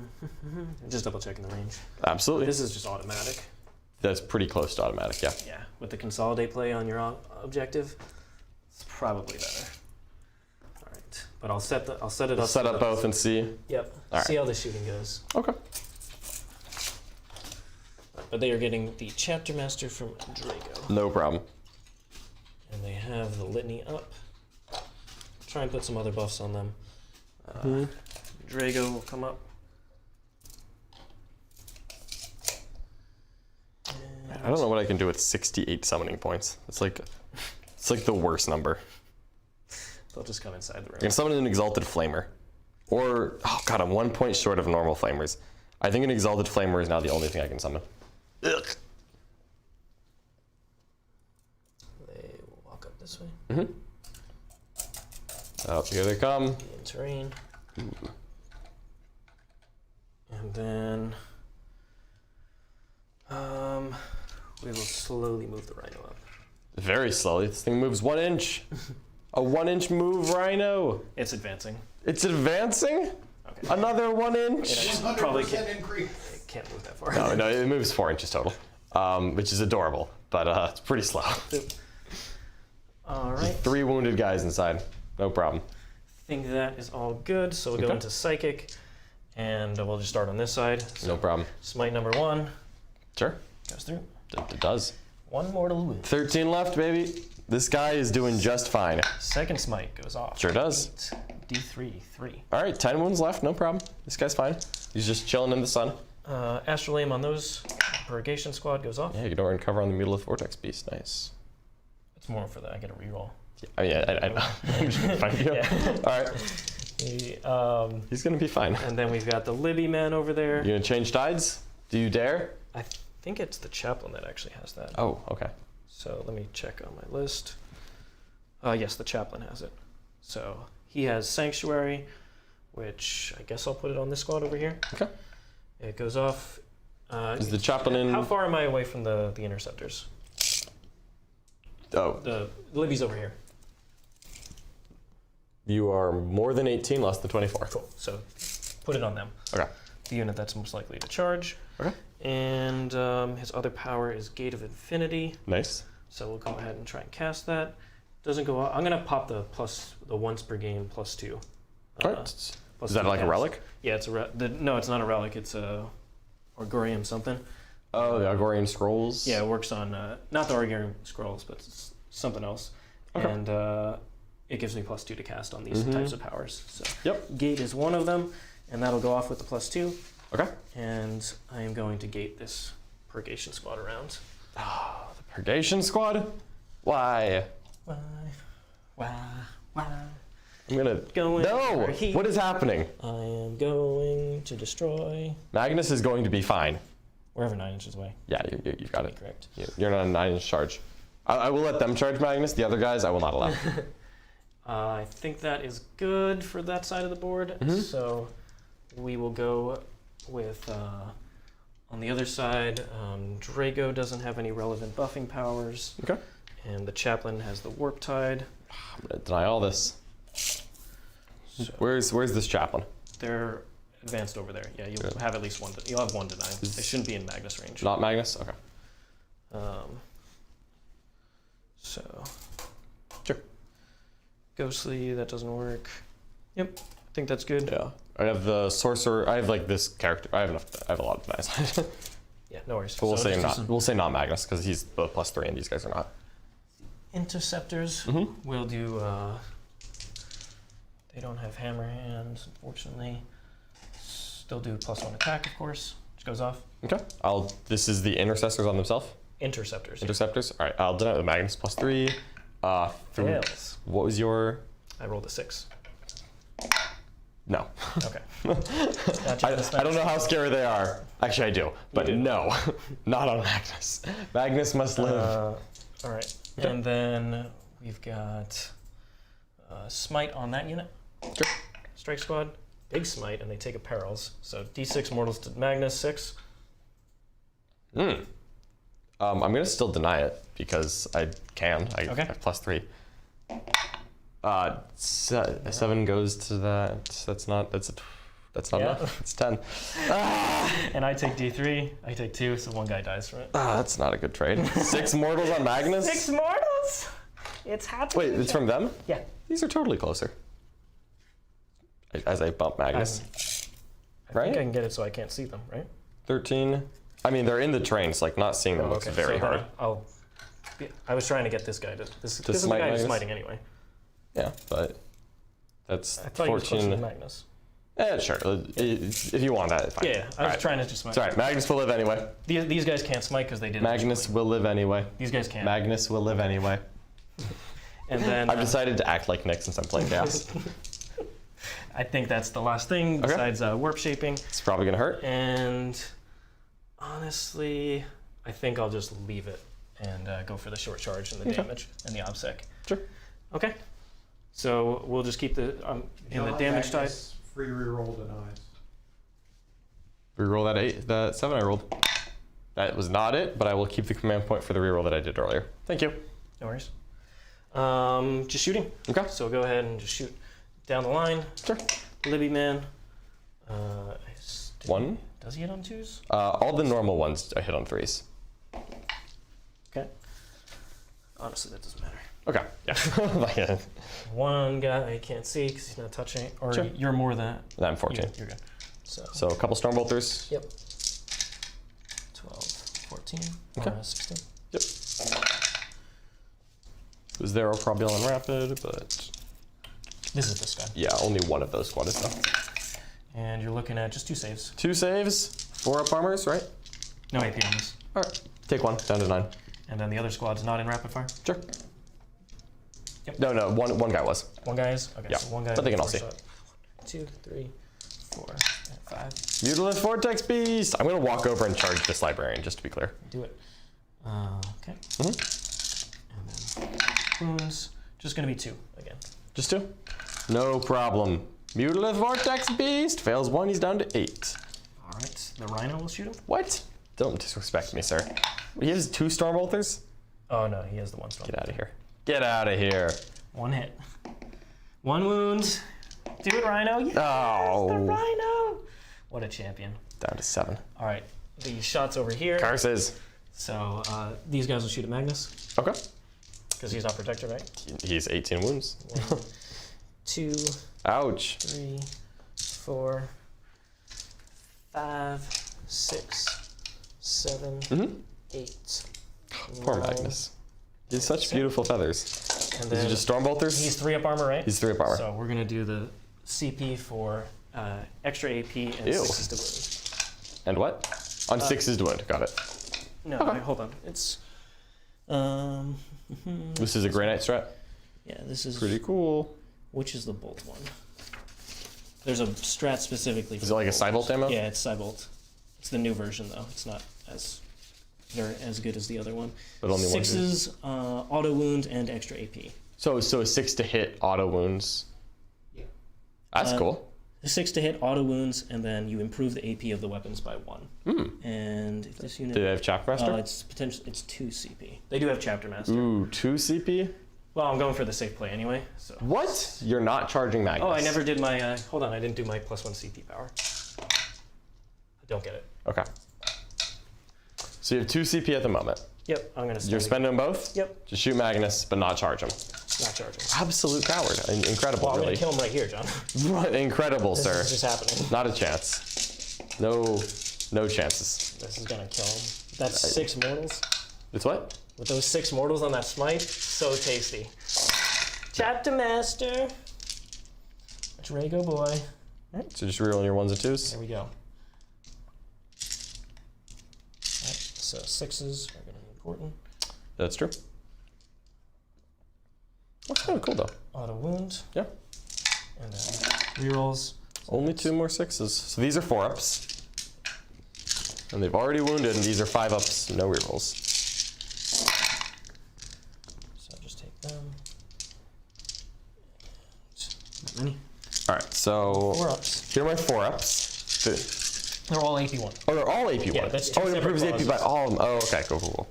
Just double checking the range. Absolutely. This is just automatic. That's pretty close to automatic. Yeah. Yeah, with the consolidate play on your objective, it's probably better. All right, but I'll set it up. Set up both and see. Yep. All See right. how the shooting goes. Okay. But they are getting the Chapter Master from Drago, No problem. and they have the Litany up. Try and put some other buffs on them. Drago will come up. I don't know what I can do with 68 summoning points. It's like the worst number. They'll just come inside the I can room. summon an Exalted Flamer. Or, oh god, I'm 1 point short of normal Flamers. I think an Exalted Flamer is now the only thing I can summon. Ugh. They will walk up this way. Mm-hmm. Oh, here they come. In terrain. And then we will slowly move the Rhino up. Very slowly. This thing moves 1 inch. A 1 inch move, Rhino. It's advancing. It's advancing? Okay. Another 1 inch? It probably 100% increase. It can't move that far. No, it moves 4 inches total, which is adorable, but it's pretty slow. All right. 3 wounded guys inside. No problem. Think that is all good. So we'll go Okay. into Psychic, and we'll just start on this side. No problem. Smite number 1 Sure. goes through. It does. 1 mortal wound. 13 left, baby. This guy is doing just fine. Second smite goes off. Sure does. 8, D3, 3. All right, 10 wounds left. No problem. This guy's fine. He's just chilling in the sun. Astral Aim on those. Purgation Squad goes off. Yeah, you don't recover on the Mutilith Vortex Beast. Nice. It's more for that. I get a reroll. Yeah, I know. I'm just gonna find you. Yeah. All right. He's gonna be fine. And then we've got the Libby man over there. You gonna change tides? Do you dare? I think it's the chaplain that actually has that. Oh, okay. So let me check on my list. Yes, the chaplain has it. So he has Sanctuary, which I guess I'll put it on this squad over here. Okay. It goes off. Is the chaplain in? How far am I away from the Interceptors? Oh, The Libby's over here. you are more than 18, less than 24. Cool. So put it on them. Okay. The unit that's most likely to charge. Okay. And his other power is Gate of Infinity. Nice. So we'll go ahead and try and cast that. Doesn't go off. I'm gonna pop the once per game +2. All right. Plus Is that 2 like a cast. relic? Yeah, it's a no, it's not a relic. It's a Orgorium something. Oh, the Agorian Scrolls? Yeah, it works on not the Orgorium Scrolls, but it's something else. Okay. And it gives me +2 to cast on these types of powers. So Yep. Gate is one of them, and that'll go off with the +2. Okay. And I am going to gate this Purgation Squad around. The Purgation Squad? Why? Why? I'm gonna... Going No! for heat. What is happening? I am going to destroy Magnus is going to be fine. wherever 9 inches away. Yeah, you've got it. Correct. You're not a 9-inch charge. I will let them charge Magnus. The other guys, I will not allow. I think that is good for that side of the board. So we will go with On the other side, Drago doesn't have any relevant buffing powers. Okay. And the Chaplain has the Warp Tide. I'm gonna deny all this. So Where's this chaplain? they're advanced over there. Yeah, you'll have at least one. You'll have one denied. They shouldn't be in Magnus range. Not Magnus? Okay. So Sure. Ghostly, that doesn't work. Yep, I think that's good. Yeah. I have the sorcerer. I have like this character. I have enough. I have a lot of denies. Yeah, no worries. But we'll So say just do not. some We'll say not Magnus because he's both +3 and these guys are not. Interceptors. Mhm. We'll do. They don't have hammer hands, unfortunately. Still do +1 attack, of course, which goes off. Okay. This is the intercessors on themselves. Interceptors. Interceptors. All right. I'll deny the Magnus +3. Fails. What was your? I rolled a 6. No. Okay. I don't know how scary they are. Actually, I do. But do. no, not on Magnus. Magnus must live. All right. Okay. And then we've got Smite on that unit. Sure. Strike Squad. Big Smite, and they take a perils. So D6 mortals to Magnus 6. I'm gonna still deny it because I can. I have +3. 7 goes to that. That's not enough. It's 10. And I take D3. I take 2, so one guy dies from it. That's not a good trade. 6 mortals on Magnus. 6 mortals. It's happening. Wait, it's from them? Yeah. These are totally closer. As I bump Magnus. I Right? think I can get it so I can't see them, right? 13. I mean, they're in the trains. Like not seeing them looks very so hard. I was trying to get this guy to. This is the smite guy who's Magnus? smiting anyway. Yeah, but that's I thought he was closer 14. to Magnus. Sure. If you want that, fine. Yeah, I was trying to just smite. It's all right. Magnus will live anyway. These guys can't smite because they didn't. Magnus will live anyway. These guys can't. Magnus will live anyway. And then I've decided to act like Nick since I'm playing Chaos. I think that's the last thing besides warp shaping. It's probably gonna hurt. And honestly, I think I'll just leave it and go for the short charge and the damage and the obsec. Sure. Okay. So we'll just keep the in the damage type. Free reroll denies. Reroll that 8, that 7 I rolled. That was not it, but I will keep the command point for the reroll that I did earlier. Thank you. No worries. Just shooting. Okay. So go ahead and just shoot down the line. Sure. Libby man. 1. Does he hit on 2s? All the normal ones I hit on 3s. Okay. Honestly, that doesn't matter. Okay. Yeah. One guy I can't see because he's not touching. Or Sure. you're more than. I'm 14. You're good. So a couple Stormbolters. Yep. 12, 14, Okay. 16. Yep. Zero probably on rapid, but This is this guy. yeah, only one of those squad is though. And you're looking at just 2 saves. 2 saves, 4 up armors, right? No AP on this. All right. Take 1 down to 9. And then the other squad's not in rapid fire. Sure. Yep. No, one guy was. One guy is? Okay, Yeah, so one guy. but they can all first see. shot. 2, 3, 4, 5. Mutilus Vortex Beast! I'm gonna walk over and charge this Librarian, just to be clear. Do it. Okay. And then wounds. Just gonna be 2 again. Just 2? No problem. Mutilus Vortex Beast! Fails 1, he's down to 8. Alright, the Rhino will shoot him. What? Don't disrespect me, sir. He has 2 Stormbolters? Oh no, he has the 1 storm. Get out of here. Get out of here. 1 hit. 1 wound. Do it, Rhino. Yes, Oh. the Rhino. What a champion. Down to 7. All right, the shot's over here. Curses. So these guys will shoot at Magnus Okay. because he's not protected, right? He's 18 wounds. 1, 2, Ouch. 3, 4, 5, 6, 7, 8. Poor 9, Magnus. He has such beautiful feathers. And Is then he just Stormbolters? he's 3 up armor, right? He's 3 up armor. So we're gonna do the CP for extra AP and Ew. 6 is to wound. And what? On 6 is to wound. Got it. No, wait, hold on. It's This is a Grey Knight strat. yeah. This is Pretty cool. Which is the bolt one? There's a strat specifically. For Is it like a Cybolt ammo? Yeah, it's Cybolt. It's the new version though. It's not as good as the other one. But only 1 hit. 6s, auto wound and extra AP. So a 6 to hit auto wounds. Yeah. That's cool. 6 to hit, auto wounds, and then you improve the AP of the weapons by 1. And if this unit... Do they have Chapter Master? It's 2 CP. They do have Chapter Master. Ooh, 2 CP? Well, I'm going for the safe play anyway. So. What? You're not charging Magnus. Oh, I never did my... hold on, I didn't do my +1 CP power. I don't get it. Okay. So you have 2 CP at the moment. Yep, I'm going to You're spending them both? Yep. Just shoot Magnus, but not charge him. Not charging. Absolute coward. Incredible, Well, I'm really. going to kill him right here, John. What? Incredible, This sir. is just happening. Not a chance. No chances. This is going to kill him. That's 6 mortals. It's what? With those 6 mortals on that smite, so tasty. Chapter Master. Drago boy. Alright, so just rerolling your 1s and 2s. There we go. Alright, so 6s are going to be important. That's true. That's kind of cool, though. Auto wound. Yeah. And then rerolls. Only 2 more 6s. So these are 4-ups. And they've already wounded, and these are 5-ups, no rerolls. So just take them. Not many. Alright, so 4-ups. here are my 4-ups. They're all AP1. Oh, they're all AP1. Yeah, that's 2 oh, it separate improves the AP by clauses. all of them. Oh, okay, cool.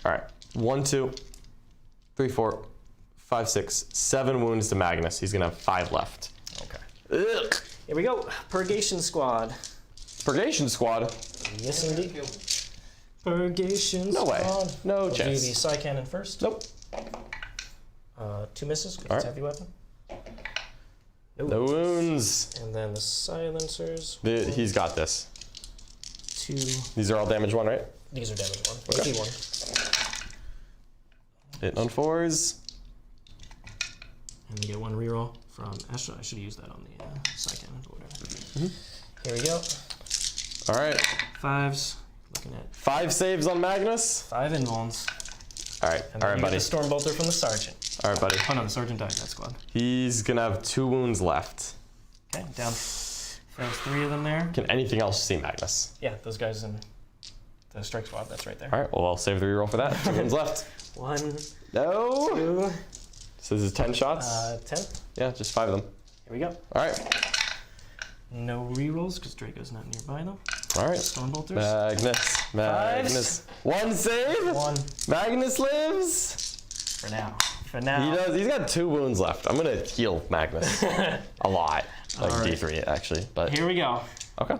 Alright, 1, 2, 3, 4, 5, 6, 7 wounds to Magnus. He's gonna have 5 left. Okay. Ugh. Here we go. Purgation Squad. Purgation Squad? Yes, indeed. Purgation No way. Squad. No We'll chance. do the Psycannon first. Nope. 2 misses, because All it's right. heavy weapon. No wounds. And then the Silencers. He's got this. 2. These are all damage 1, right? These are damage 1. Okay. AP 1. Hitting on 4s. And we get 1 reroll from... Actually, I should have used that on the Psycannon or whatever. Here we go. Alright. 5s. Looking at 5 saves on Magnus. 5 invulns. Alright, And then alright, you buddy. get the Stormbolter from the Sergeant. Alright, buddy. Oh no, the Sergeant died in that squad. He's gonna have 2 wounds left. Okay, down. Fails 3 of them there. Can anything else see Magnus? Yeah, those guys in the strike squad, that's right there. Alright, well, I'll save the reroll for that. 2 wounds left. 1, No! 2, So this is 10 shots? 10. Yeah, just 5 of them. Here we go. Alright. No rerolls, because Draco's not nearby though. Alright. Stormbolters. Magnus. 1 save? 1 Magnus lives? for now. For He now. does. He's got 2 wounds left. I'm gonna heal Magnus a lot. Like Alright. D3 actually, but Here we go. okay.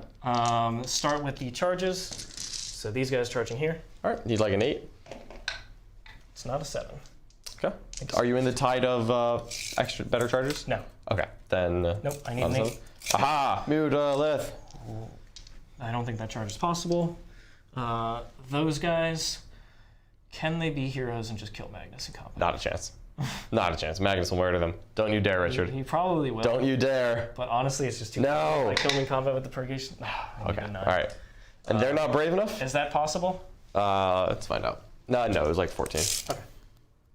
Start with the charges. So these guys charging here. Alright, need like an 8. It's not a 7. Okay. Are you in the tide of extra better chargers? No. Okay, then. Nope, I need an 8. Aha! Mutolith! I don't think that charge is possible. Those guys, can they be heroes and just kill Magnus in combat? Not a chance. Not a chance. Magnus will murder them. Don't you dare, Richard. He probably will. Don't you dare. But honestly, it's just too No. Like kill him in combat with the purgation. Okay, alright. And they're not brave enough? Is that possible? Let's find out. No, it was like 14. Okay.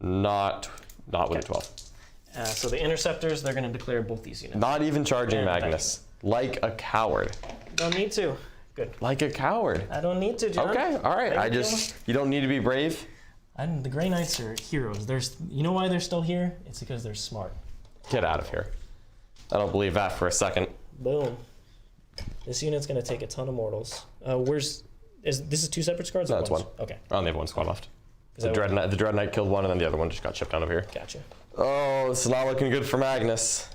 Not with a 12. So the Interceptors, they're going to declare both these units. Not even charging And Magnus. Like a coward. Don't need to. Good. Like a coward. I don't need to, John. Okay, alright. Thank you. You don't need to be brave. The Grey Knights are heroes. You know why they're still here? It's because they're smart. Get out of here. I don't believe that for a second. Boom. This unit's going to take a ton of mortals. This is 2 separate squads? No, or it's ones? one. Okay. I only have 1 squad left. Is The that what- Dreadknight killed 1, and then the other one just got shipped down over here. Gotcha. Oh, it's not looking good for Magnus.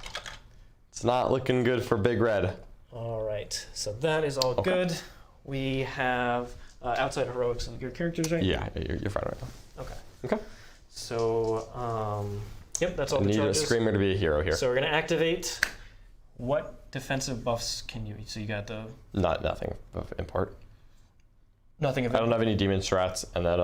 It's not looking good for Big Red. All right. So that is all good. We have outside heroics of your characters, right? Yeah, you're fine right now. Okay. Okay. So, yep, that's all I the need charges. a Screamer to be a hero here. So we're going to activate. What defensive buffs can you... So you got the... Nothing of import. Nothing of I don't have any demon strats, and then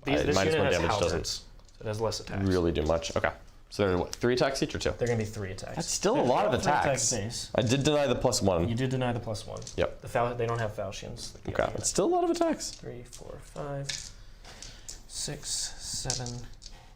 This minus unit 1 has damage Halberds, doesn't so it has less attacks. really do much. Okay. So they're what, 3 attacks each or 2? They're going to be 3 attacks. That's still a They're lot of all 3 attacks. base. I did deny the +1. You did deny the +1. Yep. They don't have Falchions. Okay. It's still a lot of attacks. 3, 4, 5, 6, 7,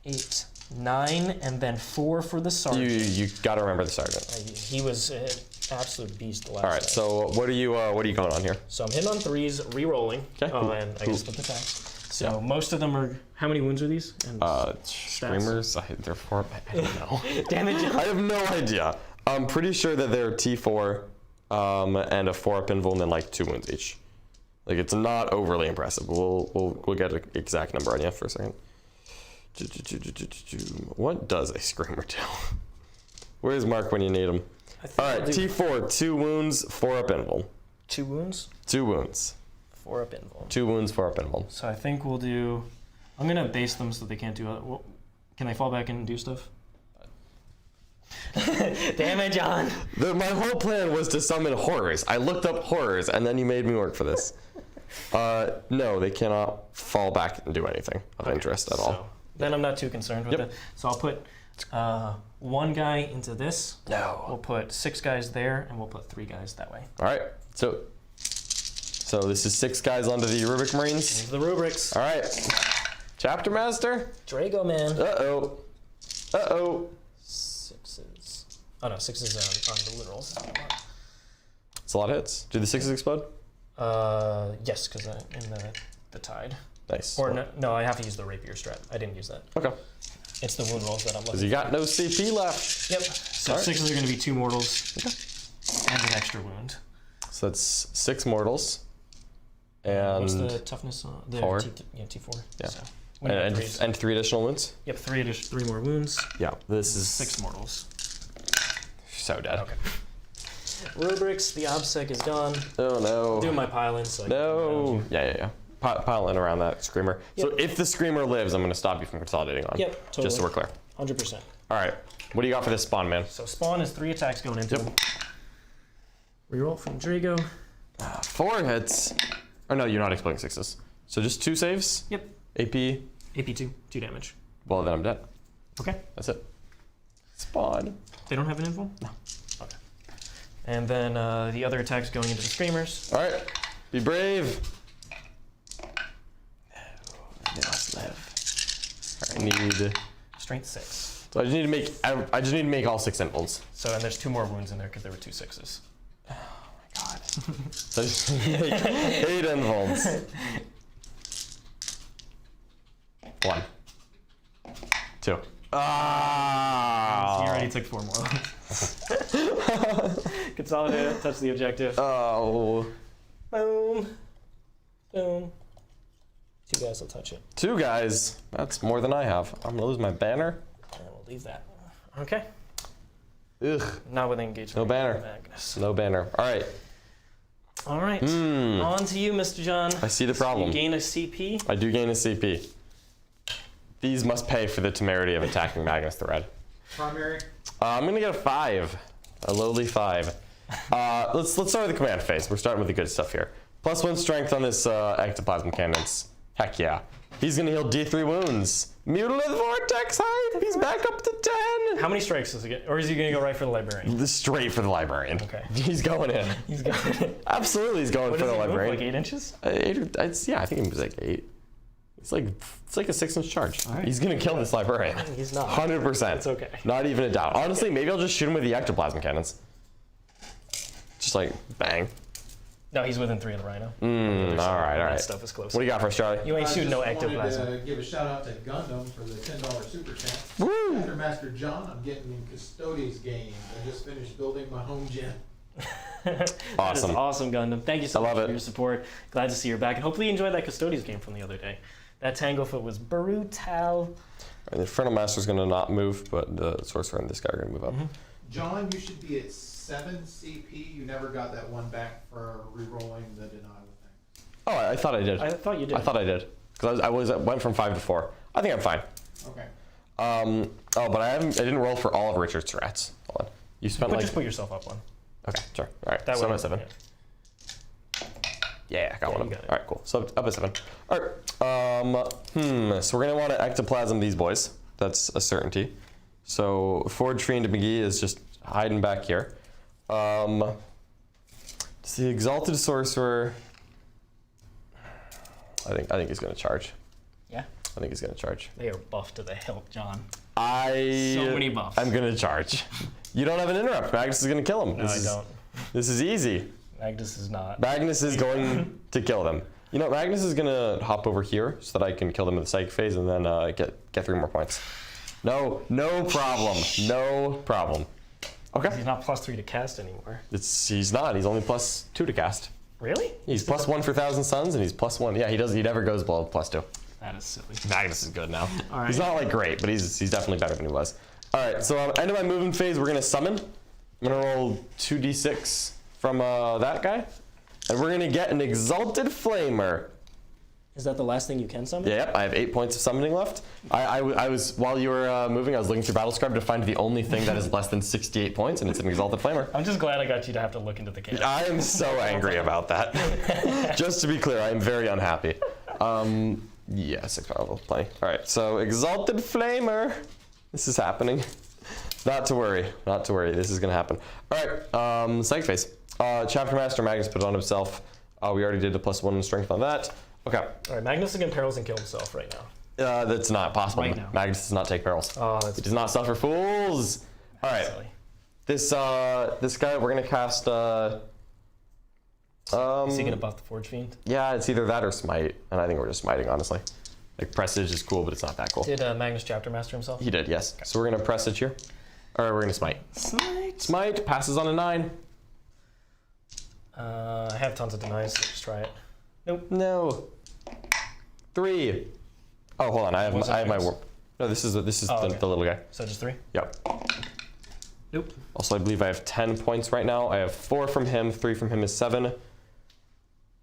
8, 9, and then 4 for the Sergeant. You gotta remember the Sergeant. He was an absolute beast the last All right. time. So what are you going on here? So I'm hitting on 3s, re-rolling. Okay. Oh, and I guess split the attacks. So most of them are... How many wounds are these? And Screamers. They're 4. I don't know. damage. I have no idea. I'm pretty sure that they're T4 and a 4-up invul and then like 2 wounds each. Like it's not overly impressive. We'll get an exact number on you for a second. What does a screamer do? Where's Mark when you need him? All right, T4, 2 wounds, 4-up invul. 2 wounds? 2 wounds. 4-up invul. 2 wounds, 4-up invul. So I think we'll do... I'm going to base them so they can't do... can they fall back and do stuff? Damn it, John. My whole plan was to summon horrors. I looked up horrors, and then you made me work for this. No, they cannot fall back and do anything of interest at all. Then I'm not too concerned with it. So I'll put 1 guy into this. No. We'll put 6 guys there, and we'll put 3 guys that way. All right. So this is 6 guys onto the Rubric Marines. Into the rubrics. All right. Chapter Master. Drago, man. Uh-oh. Uh-oh. 6s. Oh, no, 6s on the literals. It's a lot of hits. Do the 6s explode? Yes, because in the tide. Nice. Or no, I have to use the rapier strat. I didn't use that. Okay. It's the wound rolls that I'm looking Because you got no CP left. Yep. So 6s are going to be 2 mortals and an extra wound. So that's 6 mortals. And what's the toughness on the 4? T4. Yeah. So, and 3 additional wounds? Yep, 3 more wounds. Yeah. This is 6 mortals. so dead. Okay. Rubrics, the obsec is gone. Oh no. I'm doing my pile-in so No. Yeah. Pile in around that screamer. Yep. So if the screamer lives, I'm going to stop you from consolidating on. Yep, totally. Just so we're clear. 100%. All right. What do you got for this spawn, man? So spawn is 3 attacks going into him. Reroll from Drago. 4 hits. Oh no, you're not exploding 6s. So just 2 saves? Yep. AP? AP2, 2 damage. Well, then I'm dead. Okay. That's it. Spawn. They don't have an info? No. Okay. And then the other attacks going into the screamers. All right. Be brave. They must live. I need... Strength 6. So I just need to make all 6 invulns. So, and there's 2 more wounds in there because there were 2 6s. Oh my god. So I just need to make 8 invulns. 1. 2. Ah! You already took 4 more. Consolidate, touch the objective. Oh. Boom. Boom. 2 guys will touch it. 2 guys. That's more than I have. I'm gonna lose my banner. And we'll leave that. Okay. Ugh. Not with engagement. No banner. Magnus. No banner. All right. All right. On to you, Mr. John. I see the problem. You gain a CP. I do gain a CP. These must pay for the temerity of attacking Magnus the Red. Primary? I'm gonna get a 5. A lowly 5. Let's start with the command phase. We're starting with the good stuff here. +1 strength on this ectoplasm cannons. Heck yeah. He's gonna heal D3 wounds. Mutilate Vortex hype. He's back up to 10. How many strikes does he get? Or is he going to go right for the Librarian? Straight for the Librarian. Okay. He's going in. He's going. Absolutely, he's going What for does the he move, Librarian. like 8 inches? Yeah, I think it was like 8. It's like a 6-inch charge. All right. He's gonna kill this Librarian. He's not. 100%. It's okay. Not even a doubt. Honestly, maybe I'll just shoot him with the ectoplasm cannons. Just like bang. No, he's within 3 of the Rhino. All right. That stuff is close. What do you got for us, Charlie? You ain't shooting no I just wanted ectoplasm. to give a shout out to Gundam for the $10 super chat. Woo! After Master John, I'm getting in Custodes games. I just finished building my home gym. That is Awesome. awesome, Gundam. Thank you so I much love for it. your support. Glad to see you're back. And hopefully you enjoyed that Custodes game from the other day. That Tanglefoot was brutal. The Infernal Master's gonna not move, but the Sorcerer and this guy are gonna move up. John, you should be at 7 CP. You never got that one back for re-rolling the denial thing. Oh, I thought I did. I thought you did. I thought I did. Because I went from 5 to 4. I think I'm fine. Okay. Oh, but I didn't roll for all of Richard's strats. Hold on. You spent like... Just put yourself up one. Okay, sure. All right, That so I'm way. at 7. Yeah, I got one of you them. got it. All right, cool. So up at 7. All right. So we're gonna want to ectoplasm these boys. That's a certainty. So Forge Fiend McGee is just hiding back here. It's the Exalted Sorcerer. I think he's gonna charge. Yeah. I think he's gonna charge. They are buffed to the hilt, John. So many buffs. I'm gonna charge. You don't have an interrupt. Magnus is gonna kill him. No, I don't. This is easy. Magnus is not. Magnus is going to kill them. You know, Magnus is gonna hop over here so that I can kill them in the psychic phase and then get 3 more points. No problem. No problem. Okay. He's not +3 to cast anymore. He's not. He's only +2 to cast. Really? He's +1 for Thousand Suns, and he's +1. Yeah, he never goes below +2. That is silly. Magnus is good now. All right. He's not like great, but he's definitely better than he was. All right, so end of my movement phase, we're gonna summon. I'm gonna roll 2d6 from that guy, and we're gonna get an Exalted Flamer. Is that the last thing you can summon? Yep, I have 8 points of summoning left. I was while you were moving, I was looking through Battlescribe to find the only thing that is less than 68 points, and it's an Exalted Flamer. I'm just glad I got you to have to look into the chaos. I am so angry about that. Just to be clear, I am very unhappy. Yeah, 6 powerful, plenty. All right, so Exalted Flamer. This is happening. Not to worry, not to worry. This is gonna happen. All right, Psychic Phase. Chapter Master Magnus put it on himself. We already did the +1 in strength on that. Okay. All right, Magnus can perils and kill himself right now. That's not possible. Right now. Magnus does not take perils. Oh, that's He does not suffer fools. All right. silly. This guy, we're gonna cast. Is he gonna buff the Forge Fiend? Yeah, it's either that or Smite, and I think we're just smiting, honestly. Like Presage is cool, but it's not that cool. Did Magnus Chapter Master himself? He did, yes. Okay. So we're gonna Presage here, or we're gonna Smite. Smite passes on a 9. I have tons of denies, so just try it. Nope. No. 3. Oh, hold on. I have my warp. No, this is okay. the little guy. So just 3? Yep. Nope. Also, I believe I have 10 points right now. I have 4 from him. 3 from him is 7.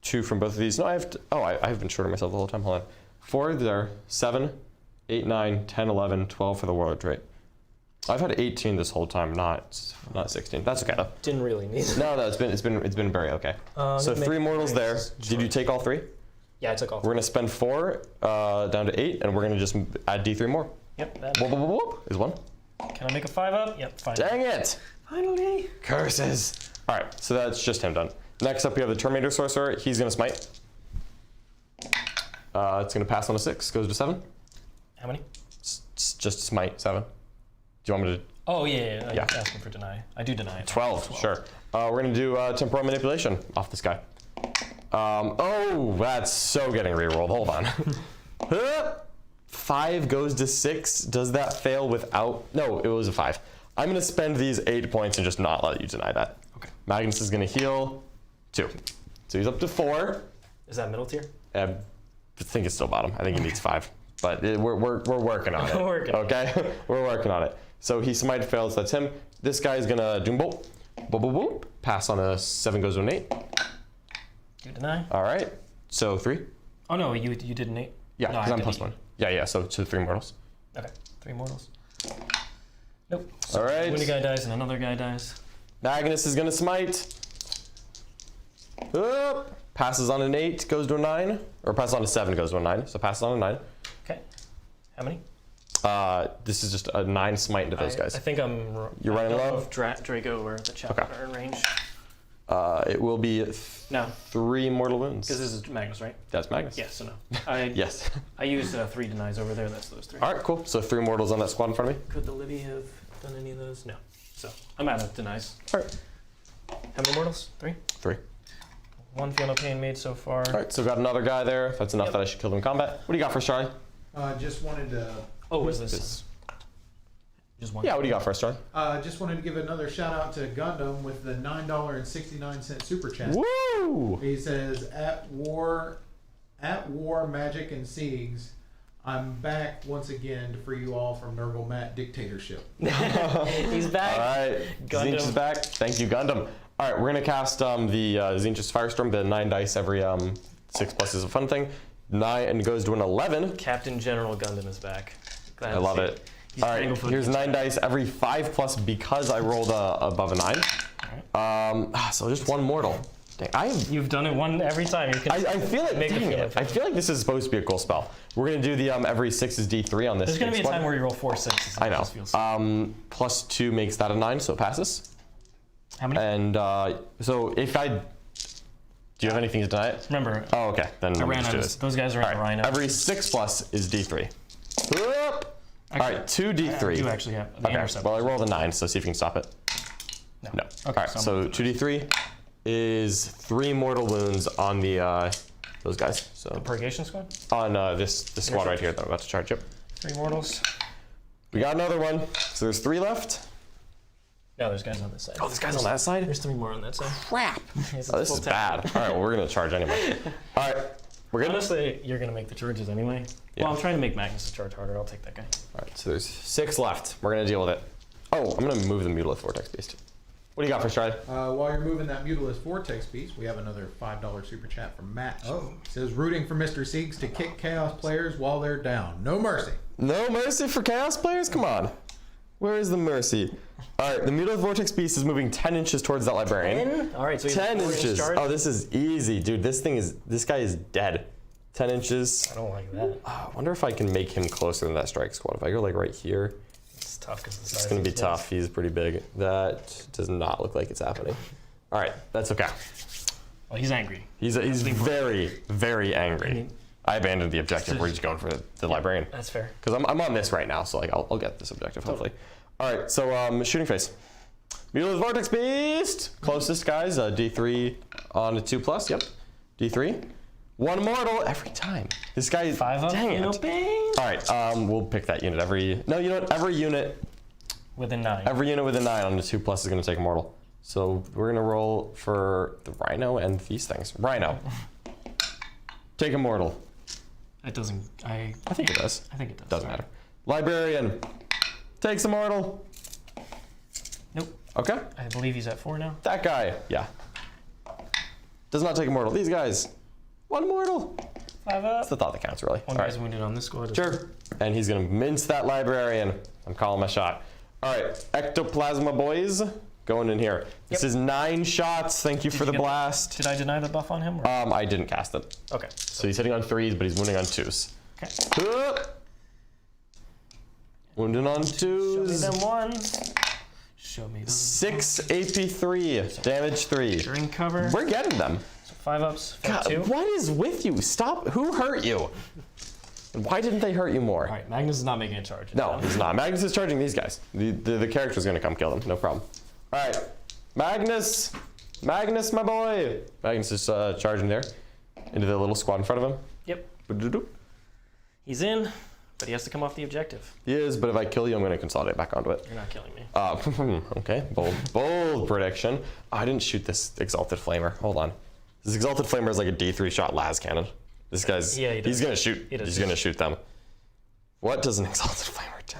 2 from both of these. No, I have. I've been shorting myself the whole time. Hold on. 4 there. 7, 8, 9, 10, 11, 12 for the Warlord trait. I've had 18 this whole time, not 16. That's okay though. Didn't really need it. No, it's been very okay. So 3 mortals there. Did you take all 3? Yeah, I took all 3. We're gonna spend 4 down to 8, and we're gonna just add D3 more. Yep. That Whoop, whoop, whoop, whoop, is 1. Can I make a 5 up? Yep, 5. Dang it! Finally. Curses. All right, so that's just him done. Next up, we have the Terminator Sorcerer. He's gonna smite. It's gonna pass on a 6. Goes to 7. How many? Just smite 7. Do you want me to? Oh yeah. I'm asking for deny. I do deny it. 12. Sure. We're gonna do temporal manipulation off this guy. Oh, that's so getting rerolled. Hold on. 5 goes to 6. Does that fail without? No, it was a 5. I'm gonna spend these 8 points and just not let you deny that. Okay. Magnus is gonna heal 2. So he's up to 4. Is that middle tier? I think it's still bottom. I think he needs 5. But we're working on it. We're working on okay? We're working on it. So he smite fails, that's him. This guy's gonna Doom Bolt. Boop, boop, boop. Pass on a 7 goes to an 8. You deny? All right. So 3. Oh no, you did an 8? Yeah, no, because I'm did +1. Yeah, so 3 mortals. Okay, 3 mortals. Nope. So All right. when a guy dies and another guy dies. Magnus is gonna smite. Passes on an 8, goes to a 9. Or passes on a 7, goes to a 9. So passes on a 9. Okay. How many? This is just a 9 smite into those guys. I think You're running low? Of Draco or the chapter are in range. It will be No. 3 mortal wounds. Because this is Magnus, right? That's Magnus. Yes, so no. Yes. I used 3 denies over there. That's those 3. All right, cool. So 3 mortals on that squad in front of me. Could the Libby have done any of those? No. So I'm out of denies. All right. How many mortals? 3? 3. 1 Feel No Pain made so far. All right, so got another guy there. That's enough that I should kill them in combat. What do you got for us, Charlie? Just wanted to. Oh, is this? Just one. Yeah, what do you got for us, Charlie? Just wanted to give another shout out to Gundam with the $9.69 super chat. Woo! He says, "At war, magic and siegs. I'm back once again to free you all from Nurgle Matt dictatorship." He's back. All right, Gundam. Zinch is back. Thank you, Gundam. All right, we're gonna cast the Zinch's Firestorm, the 9 dice every 6+ is a fun thing. 9 and goes to an 11. Captain General Gundam is back. Glad I love it. All right, here's 9 dice every 5+ because I rolled above a 9. So just 1 mortal. Dang, You've done it one every time. You can I feel like, make dang it. I feel like this is supposed to be a cool spell. We're gonna do the every 6 is D3 on this. There's gonna be a squad. time where you roll 4 6s. I know. +2 makes that a 9, so it passes. How many? And so if I, do you have anything to deny it? Remember. Oh, okay. Then I we'll ran just out do of this. those guys are in the Rhino. Every 6+ is D3. All right, 2 D3. I do actually have the Interceptors. Well, I rolled a 9, so see if you can stop it. No. Okay, All right, so 2 D3 is 3 mortal wounds on the those guys. So The Purgation Squad? on this squad right here that I'm about to charge. Yep. 3 mortals. We got another one. So there's 3 left. No, there's guys on this side. Oh, this guy's on that side? There's 3 more on that side. Crap. Yes, Oh, this is bad. All right, well, we're going to charge anyway. All right, we're good? Honestly, you're going to make the charges anyway. Yeah. Well, I'm trying to make Magnus charge harder. I'll take that guy. All right, so there's 6 left. We're going to deal with it. Oh, I'm going to move the Mutalith Vortex Beast. What do you got for stride? While you're moving that Mutalist Vortex piece, we have another $5 super chat from Matt. Oh. It says, rooting for Mr. Siegs to kick Chaos players while they're down. No mercy. No mercy for Chaos players? Come on. Where is the mercy? All right, the Mutalith Vortex Beast is moving 10 inches towards that Librarian. 10? All right, so 10 he's inches. Oh, this is easy, dude. This guy is dead. 10 inches. I don't like that. I wonder if I can make him closer than that strike squad. If I go like right here, It's tough because the size. it's gonna be tough. He's pretty big. That does not look like it's happening. All right, that's okay. Well, he's angry. He's very, very angry. I abandoned the objective. We're just going for the Librarian. That's fair. Because I'm on this right now, so like I'll get this objective hopefully. All right, so shooting phase. Mutalith Vortex Beast. Closest guys, D3 on a 2+. Yep, D3. 1 mortal every time. This guy is 5 up. Dang it. Pain. All right, we'll pick that unit every. No, you know what? Every unit Within 9. Every unit with a 9 on the 2+ is going to take a mortal. So we're going to roll for the Rhino and these things. Rhino. Take a mortal. It doesn't. I think it does. I think it does. Doesn't matter. Librarian. Takes a mortal. Nope. Okay. I believe he's at 4 now. That guy. Yeah. Does not take a mortal. These guys. 1 mortal. 5 up. That's the thought that counts, really. One guy's wounded on this squad. Sure. And he's going to mince that Librarian. I'm calling my shot. All right. Ectoplasma boys. Going in here. This is 9 shots. Thank you for the blast. Did I deny the buff on him? Or? I didn't cast it. Okay. So he's hitting on 3s, but he's wounding on 2s. Okay. Wounding on 2s. Show me them ones. Show me them. 6 AP3. Damage 3. During cover. We're getting them. So 5 ups. God, 2. what is with you? Stop. Who hurt you? Why didn't they hurt you more? All right. Magnus is not making a charge. No, he's not. Magnus is charging these guys. The character's going to come kill them. No problem. All right. Magnus. Magnus, my boy. Magnus is charging there into the little squad in front of him. Yep. He's in, but he has to come off the objective. He is, but if I kill you, I'm going to consolidate back onto it. You're not killing me. Okay. Bold prediction. Oh, I didn't shoot this Exalted Flamer. Hold on. This Exalted Flamer is like a D3 shot las cannon. This guy's, yeah, he's going to shoot. He's going to shoot them. What does an Exalted Flamer do?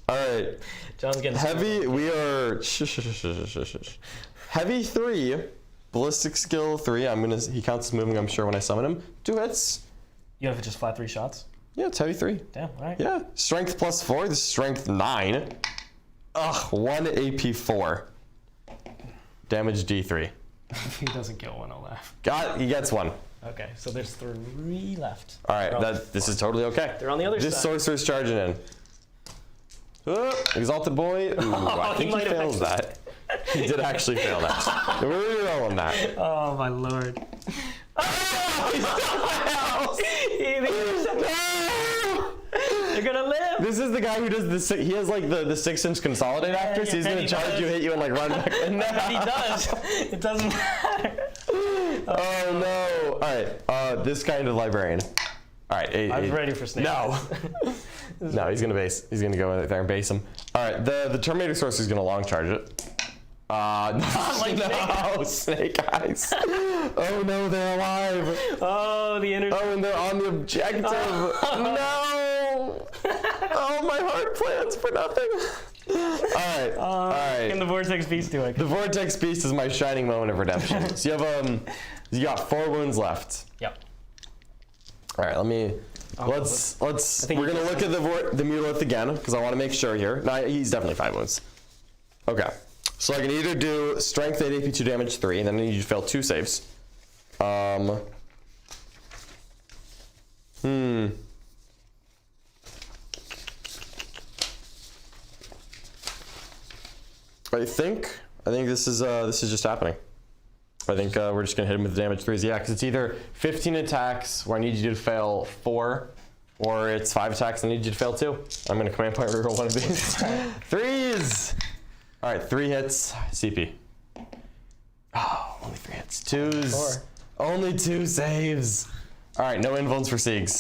All right. John's getting heavy. We are heavy 3, ballistic skill 3. He counts as moving. I'm sure when I summon him. 2 hits. You have just flat 3 shots. Yeah, it's heavy 3. Damn. All right. Yeah. Strength +4. This is strength 9. Ugh. 1 AP 4. Damage D3. If he doesn't kill one, I'll laugh. He gets 1. Okay, so there's 3 left. All right. This is totally okay. They're on the other side. This sorcerer's charging in. Exalted boy. Ooh, I think he fails that. He did actually fail that. We're re-rolling that. Oh my lord. Oh, You're gonna live. This is the guy who does he has like the 6-inch consolidate after, so he's gonna charge you, hit you, and like run back. No. He does. It doesn't matter. Oh no. All right. This guy into the Librarian. All right. I'm ready for snake. No. No, he's gonna base. He's gonna go in there and base him. All right. The Terminator Sorcerer is gonna long charge it. No, Snake Eyes. Oh no, they're alive. Oh, the energy. Oh, and they're on the objective. No. Oh, my heart plans for nothing. All right. Can the Vortex Beast do it? The Vortex Beast is my shining moment of redemption. So you have you got 4 wounds left. Yep. All right, let's we're gonna look at the Mutalith again because I want to make sure here. No, he's definitely 5 wounds. Okay, so I can either do strength 8 AP 2 damage 3, and then I need you to fail 2 saves. I think this is just happening. I think we're just gonna hit him with damage 3s. Yeah, because it's either 15 attacks where I need you to fail 4, or it's 5 attacks and I need you to fail 2. I'm gonna command point reroll one of these. 3s. All right, 3 hits. CP. Oh, only 3 hits. 2s. Only 2 saves. All right, no invulns for Siegs.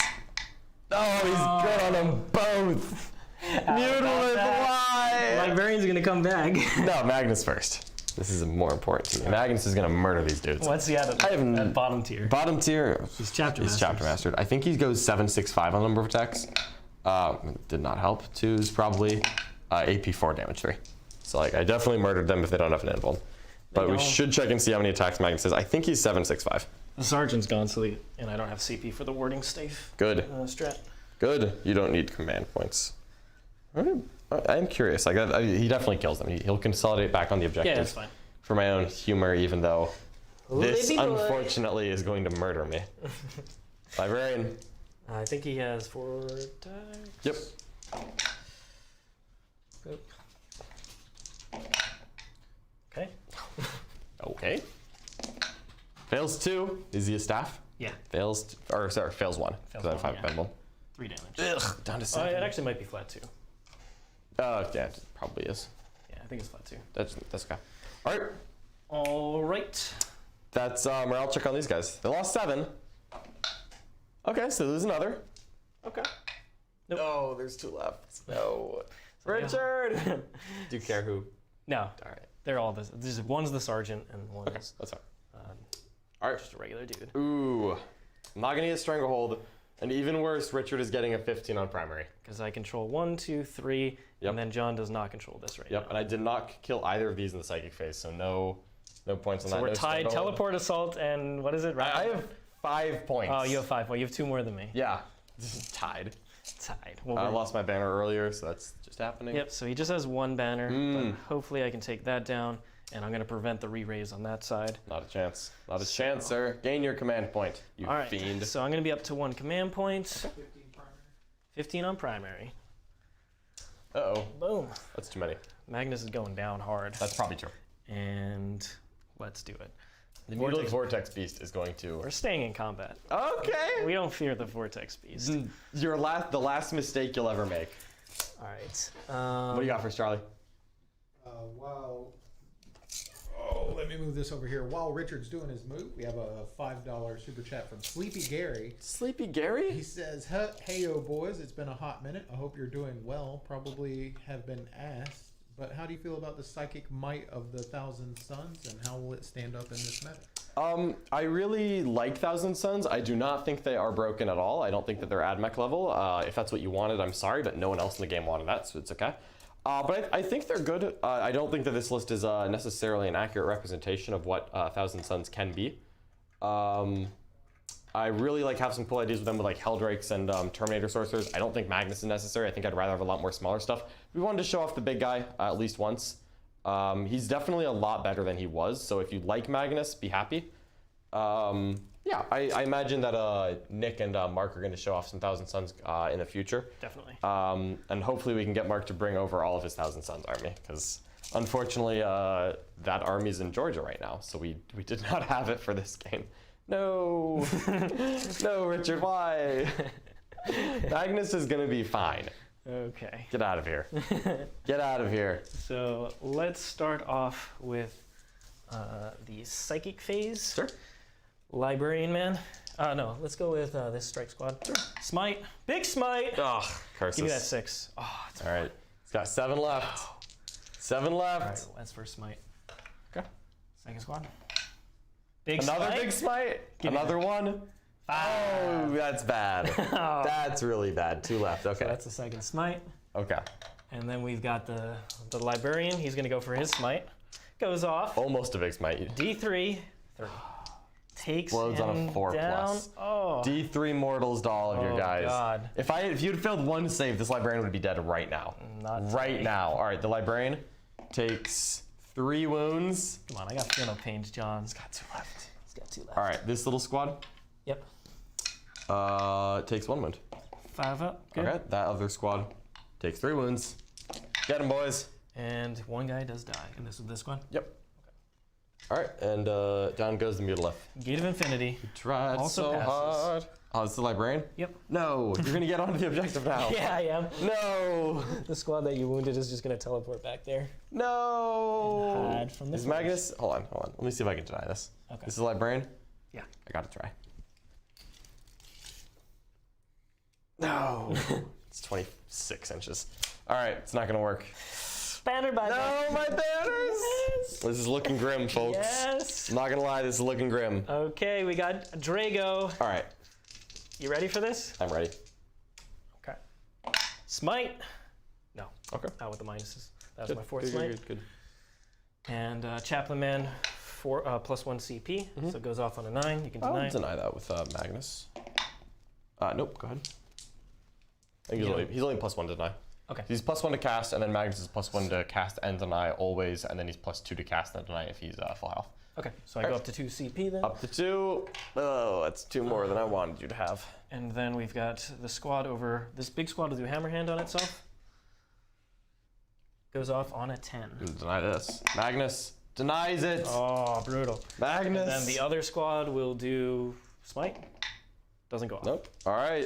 Oh, he's good on them both. Mutilus, why? Librarian's gonna come back. No, Magnus first. This is more important to me. Magnus is gonna murder these dudes. What's he at at bottom tier? Bottom tier. He's chapter He's chapter mastered. I think he goes 765 on number of attacks. Did not help. 2 is probably AP 4 damage 3. So like I definitely murdered them if they don't have an Anvil. But we should check and see how many attacks Magnus has. I think he's 765. The sergeant's gone, and I don't have CP for the warding stave. Good. Strat. Good. You don't need command points. I'm curious. Like he definitely kills them. He'll consolidate back on the objective. Yeah, that's fine. For my own humor, even though this Baby boy. unfortunately is going to murder me. Librarian. I think he has 4 attacks. Yep. Oop. Okay. Okay. Fails 2. Is he a staff? Yeah. Fails 1. Because I have 5 Benmal. 3 damage. Ugh, down to 7. It actually might be flat 2. Yeah, it probably is. Yeah, I think it's flat 2. That's okay. All right. All right. That's morale check on these guys. They lost 7. Okay, so there's another. Okay. Nope. No, there's 2 left. No. Richard! Do you care who? No. All right. They're all this. One's the sergeant and one is That's fine. All right. just a regular dude. Ooh. I'm not going to get Stranglehold. And even worse, Richard is getting a 15 on primary. Because I control 1, 2, 3, Yep. and then John does not control this right now. Yep, and I did not kill either of these in the psychic phase, so no points on that. So we're no tied. Stranglehold. Teleport, assault, and what is it? I have 5 points. Oh, you have 5. Well, you have 2 more than me. Yeah, this is tied. Tied. Well, I lost my banner earlier, so that's just happening. Yep. So he just has 1 banner, but hopefully I can take that down, and I'm going to prevent the re-raise on that side. Not a chance. Not a chance, sir. Gain your command point, you All right. fiend. So I'm going to be up to 1 command point. 15 primary. 15 on primary. Uh-oh, Boom. that's too many. Magnus is going down hard. That's probably true. And let's do it. The Vortex, Vortex Beast is going to... We're staying in combat. Okay! We don't fear the Vortex Beast. The last mistake you'll ever make. All right. What do you got for us, Charlie? Let me move this over here. While Richard's doing his move, we have a $5 super chat from Sleepy Gary. Sleepy Gary? He says, "Hey, yo, boys, it's been a hot minute. I hope you're doing well. Probably have been asked, but how do you feel about the psychic might of the Thousand Suns, and how will it stand up in this meta?" I really like Thousand Suns. I do not think they are broken at all. I don't think that they're AdMech level. If that's what you wanted, I'm sorry, but no one else in the game wanted that, so it's okay. But I think they're good. I don't think that this list is necessarily an accurate representation of what Thousand Suns can be. I really have some cool ideas with them with like Helldrakes and Terminator Sorcerers. I don't think Magnus is necessary. I think I'd rather have a lot more smaller stuff. We wanted to show off the big guy at least once. He's definitely a lot better than he was, so if you like Magnus, be happy. Yeah, I imagine that Nick and Mark are going to show off some Thousand Suns in the future. Definitely. And hopefully we can get Mark to bring over all of his Thousand Suns army, because unfortunately that army's in Georgia right now, so we did not have it for this game. No, no, Richard, why? Magnus is going to be fine. Okay. Get out of here. Get out of here. So let's start off with the psychic phase. Sure. Librarian man. No, let's go with this strike squad. Sure. Smite. Big smite. Oh, curses. Give me that 6. Oh, it's all right. He's got 7 left. 7 left. all right. That's first smite. Okay. Second squad. Big Another smite. big smite. Give me Another one. 5. Oh, that's bad. Oh. That's really bad. 2 left. Okay. So that's the second smite. Okay. And then we've got the librarian. He's gonna go for his smite. Goes off. Almost a big smite. D3. 30. Takes Explodes him on a 4+. down. Oh. D3 mortals to all of your guys. God. If you'd failed 1 save, this librarian would be dead right now. Not right today. now. All right, the librarian takes 3 wounds. Come on, I got piano pains, John. He's got 2 left. He's got 2 left. All right, this little squad Yep. takes 1 wound. 5 up. Good. Okay, that other squad takes 3 wounds. Get him, boys. And 1 guy does die. And this is this one. Yep. All right, and down goes the Mutilith. Gate of Infinity. Tried Also so passes. hard. Oh, it's the librarian? Yep. No, you're gonna get onto the objective now. Yeah, I am. No. The squad that you wounded is just gonna teleport back there. No. Hide from the Is flash. Magnus? Hold on. Let me see if I can deny this. Okay. This is librarian? Yeah. I gotta try. No. It's 6 inches. All right, it's not gonna work. Banner by No, my banners! Yes. This is looking grim, folks. Yes. I'm not gonna lie, this is looking grim. Okay, we got Drago. All right, You ready for this? I'm ready. Okay. Smite. No, Okay. not with the minuses. That was Good, my 4th good, smite. good. And Chaplain Man, +1 CP. So it goes off on a 9. You can I'll deny. deny that with Magnus. Nope, go ahead. I think Yeah. he's only +1 to deny. Okay. He's +1 to cast, and then Magnus is +1 to cast and deny always, and then he's +2 to cast and deny if he's full health. Okay, so I go up to 2 CP then. Up to 2. Oh, that's 2 more than I wanted you to have. And then we've got the squad over. This big squad will do Hammerhand on itself. Goes off on a 10. Deny this. Magnus denies it. Oh, brutal. Magnus. And then the other squad will do Smite. Doesn't go off. Nope. All right.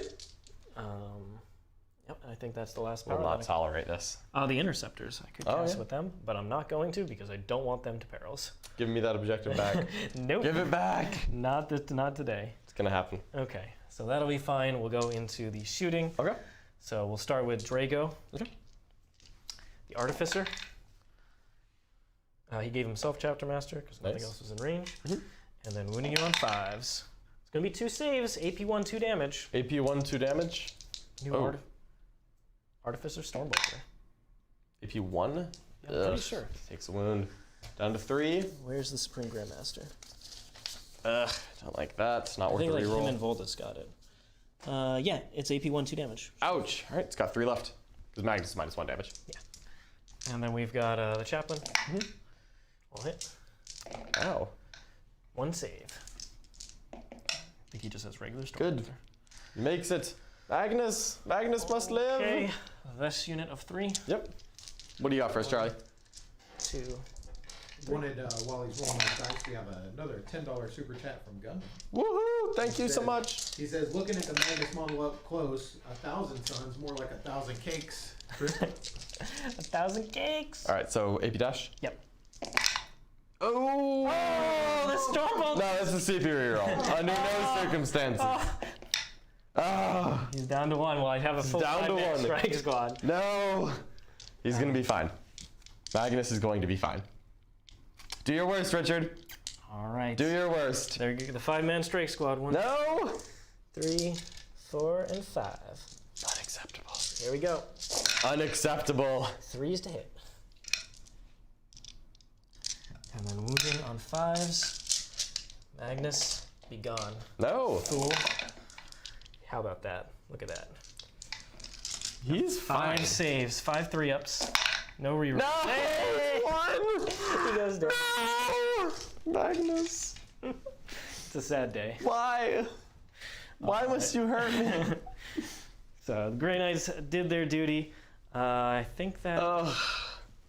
Yep, I think that's the last Will power. not tolerate this. The Interceptors. I could Oh, cast yeah. with them, but I'm not going to because I don't want them to perils. Give me that objective back. Nope. Give it back. Not today. It's gonna happen. Okay, so that'll be fine. We'll go into the shooting. Okay. So we'll start with Drago. Okay. The Artificer. He gave himself Chapter Master because nothing Nice. else was in range. And then wounding you on 5s. It's going to be 2 saves, AP1, 2 damage. AP1, 2 damage. New Oh. Artificer Stormbolter. AP1. Yeah, I'm pretty sure. Takes a wound. Down to 3. Where's the Supreme Grandmaster? Ugh, don't like that. It's not I worth think the like him reroll. and Voltus got it. Yeah, it's AP1, 2 damage. Ouch. All right, it's got 3 left. Because Magnus is -1 damage. And then we've got the Chaplain. Will hit. Ow. 1 save. I think he just has regular Stormbolter. Good. He makes it. Magnus. Magnus must live. Okay, this unit of 3. Yep. What do you got for us, Charlie? 2. Wanted, while he's rolling his dice, we have another $10 super chat from Gunman. Woohoo! Thank you so much. He says, looking at the Magnus model up close, 1,000 suns, more like 1,000 cakes. 1,000 cakes. All right, so AP dash. Yep. Oh! Oh, the Stormbolt! No, that's a CP reroll. Under no circumstances. Ah, He's down to 1. Well, I have a full down to 5-man 1. strike squad. no. He's gonna be fine. Magnus is going to be fine. Do your worst, Richard. All right. Do your worst. There you go. The 5-man strike squad. 1, No. 3, 4, and 5. Unacceptable. Here we go. Unacceptable. 3s to hit. And then wounding on 5s. Magnus, be gone. No. Fool. How about that? Look at that. He's fine. 5 saves, 5 3-ups. No reroll. No. Hey! One. He goes down. No. Magnus. It's a sad day. Why? Why must you hurt me? So the Grey Knights did their duty. I think that,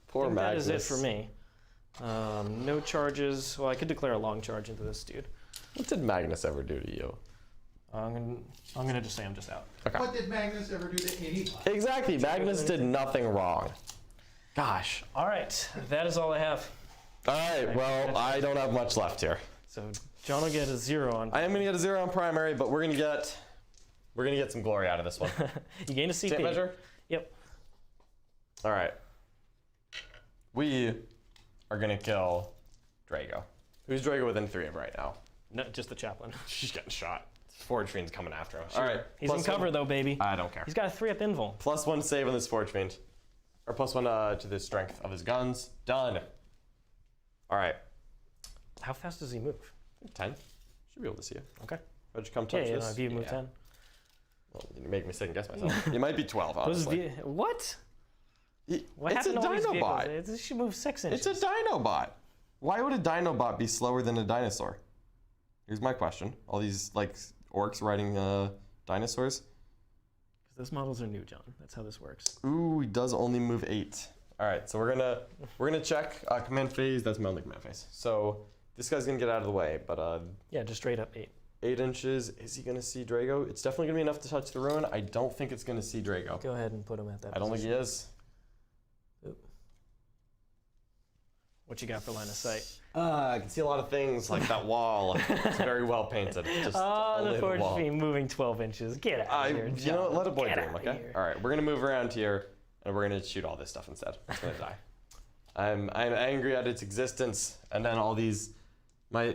Poor that Magnus. is it for me. No charges. Well, I could declare a long charge into this dude. What did Magnus ever do to you? I'm gonna just say I'm just out. What did Magnus ever do to anybody? Exactly. Magnus did nothing wrong. Gosh. All right, that is all I have. All right. Well, I don't have much left here. So John will get a 0 on. I am gonna get a 0 on primary, but we're gonna get some glory out of this one. You gain a CP. Tape measure. Yep. All right. We are gonna kill Drago. Who's Drago within 3 of right now? No, just the Chaplain. She's getting shot. Forge Fiend's coming after him. All right. He's in cover though, baby. I don't care. He's got a 3-up invul. +1 save on this Forge Fiend. Or +1 to the strength of his guns. Done. All right. How fast does he move? 10. Should be able to see you. Okay. Why'd you come Yeah, touch yeah, this? no, if you move 10. Well, you make me second guess myself. You might be 12, honestly. What? What It's a happened to all these Dinobot. vehicles? It should move 6 inches. It's a Dinobot. Why would a Dinobot be slower than a dinosaur? Here's my question. All these like orcs riding dinosaurs. Because those models are new, John. That's how this works. Ooh, he does only move 8. All right, so we're gonna check command phase. That's my only command phase. So this guy's gonna get out of the way, but Yeah, just straight up 8. 8 inches. Is he gonna see Drago? It's definitely gonna be enough to touch the ruin. I don't think it's gonna see Drago. Go ahead and put him at that I don't think he position. is. Oop. What you got for line of sight? I can see a lot of things, like that wall. It's very well painted. Just Oh, only the Forge wall. Fiend moving 12 inches. Get out of here, You John. know what? Let a boy Get dream, outta okay? here. All right, we're gonna move around here, and we're gonna shoot all this stuff instead. It's gonna die. I'm angry at its existence, and then all these, my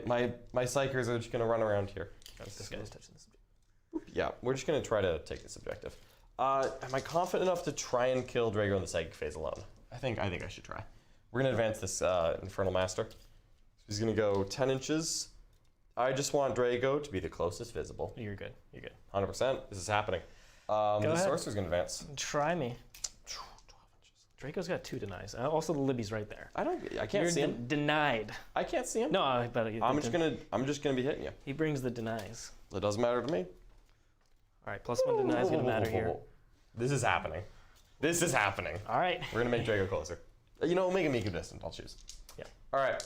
psychers are just gonna run around here. This guy's touching this. Yeah, we're just gonna try to take this objective. Am I confident enough to try and kill Drago in the psychic phase alone? I think I should try. We're gonna advance this Infernal Master. He's gonna go 10 inches. I just want Drago to be the closest visible. You're good. You're good. 100%. This is happening. The ahead. Sorcerer's gonna advance. Try me. 12 inches. Draco's got 2 denies. Also, the Libby's right there. I can't You're see him. denied. I can't see him. No, but I'm just gonna be hitting you. He brings the denies. It doesn't matter to me. All right, +1 denies gonna matter here. This is happening. This is happening. All right. We're gonna make Drago closer. You know, make him equidistant. I'll choose. Yeah. All right.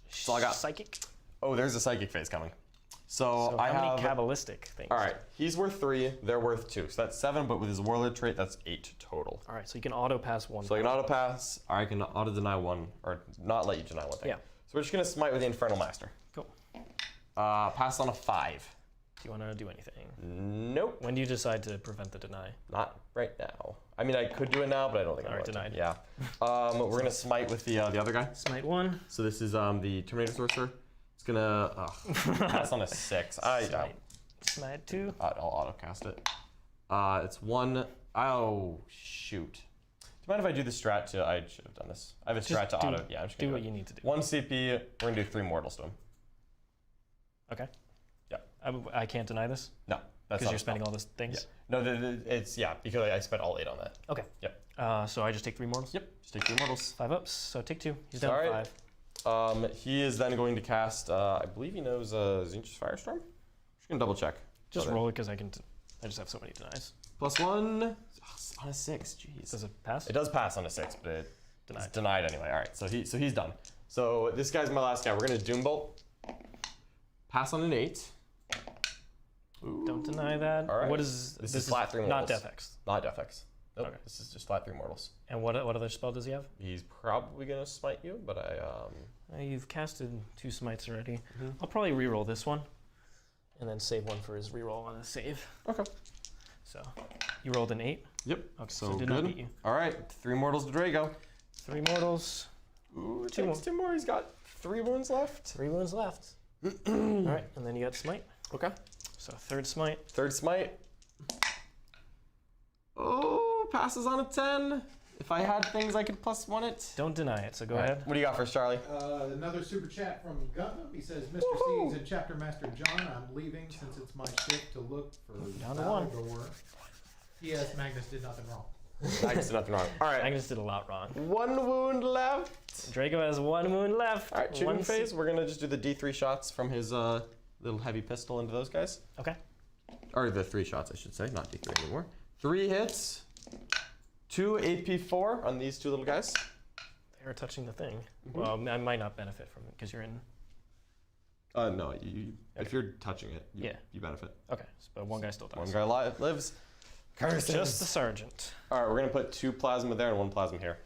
That's all I got. Psychic. Oh, there's a psychic phase coming. So So I how have. many Kabbalistic things? All right. He's worth 3. They're worth 2. So that's 7. But with his Warlord trait, that's 8 total. All right, so you can auto pass 1. So I can auto pass, or I can auto deny 1, or not let you deny 1 thing. Yeah. So we're just gonna smite with the Infernal Master. Cool. Pass on a 5. Do you want to do anything? Nope. When do you decide to prevent the deny? Not right now. I mean, I could do it now, but I don't think I'm All right, going to. denied. Yeah. We're gonna smite with the other guy. Smite 1. So this is the Terminator Sorcerer. It's gonna pass on a 6. Smite 2. I'll auto cast it. It's 1. Oh shoot. Do you mind if I do the strat to? I should have done this. I have a strat to auto. Yeah, I'm just gonna do what you need to do. 1 CP. We're gonna do 3 mortals to him. Okay. Yeah. I can't deny this No, that's because not you're a spell. spending all those things. No, it's because I spent all 8 on that. Okay. Yep. So I just take 3 mortals. Yep. Just take 3 mortals. 5 ups. So take 2. He's down All right. 5. He is then going to cast. I believe he knows Zinch's Firestorm. Just gonna double check. Just So roll it because I just have so many denies. +1 on a 6. Jeez. Does it pass? It does pass on a 6, but it's Denied. denied anyway. All right, so he's done. So this guy's my last guy. We're gonna Doombolt. Pass on an 8. Ooh. Don't deny that. All right. What is This is flat 3 Not mortals. Death X. Not Death X. Nope. Okay. This is just flat 3 mortals. And what other spell does he have? He's probably gonna smite you, but You've casted 2 smites already. I'll probably reroll this one, and then save 1 for his reroll on a save. Okay. So you rolled an 8. Yep. Okay, So so did good. not beat you. All right, 3 mortals to Drago. 3 mortals. Ooh, it 2 takes 2 more. He's got 3 wounds left. 3 wounds left. All right, and then you got smite. Okay. So 3rd smite. 3rd smite. Oh, passes on a 10. If I had things, I could +1 it. Don't deny it. So go All right. ahead. What do you got for us, Charlie? Another super chat from Gundam. He says, Mr. Woohoo! Seeds and Chapter Master John, I'm leaving since it's my shift to look for Down to 1. Kaldor. P.S. Magnus did nothing wrong. I just did nothing wrong. All right. Magnus did a lot wrong. 1 wound left. Draco has 1 wound left. All right, shooting 1 phase. We're gonna just do the D3 shots from his little heavy pistol into those guys, Okay. or the 3 shots, I should say, not D3 anymore. 3 hits, 2 AP4 on these 2 little guys. They are touching the thing. Well, I might not benefit from it because you're in. No, if you're touching it, you benefit. Okay, but 1 guy still dies. 1 guy lives. Curses. Just the sergeant. All right, we're gonna put 2 plasma there and 1 plasma here.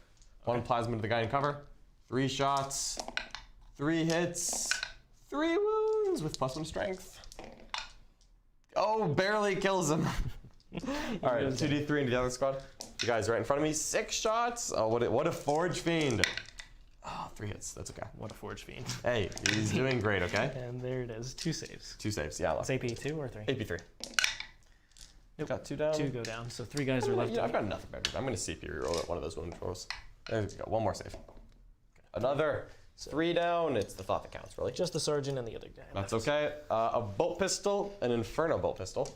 1 plasma to the guy in cover. 3 shots, 3 hits, 3 wounds with +1 strength. Oh, barely kills him. All right, 2d3 into the other squad. The guy's right in front of me. 6 shots. Oh, what a Forge Fiend. Oh, 3 hits. That's okay. What a Forge Fiend. Hey, he's doing great. Okay. And there it is. 2 saves. 2 saves. Yeah. It's AP 2 or 3? AP3. Nope. Got 2 down. 2 go down. So 3 guys are left. I've got nothing better. I'm gonna CP reroll at one of those wound rolls. There we go. 1 more save. Another 3 down. It's the thought that counts, really. Just the sergeant and the other guy. That's okay. A bolt pistol, an Inferno bolt pistol,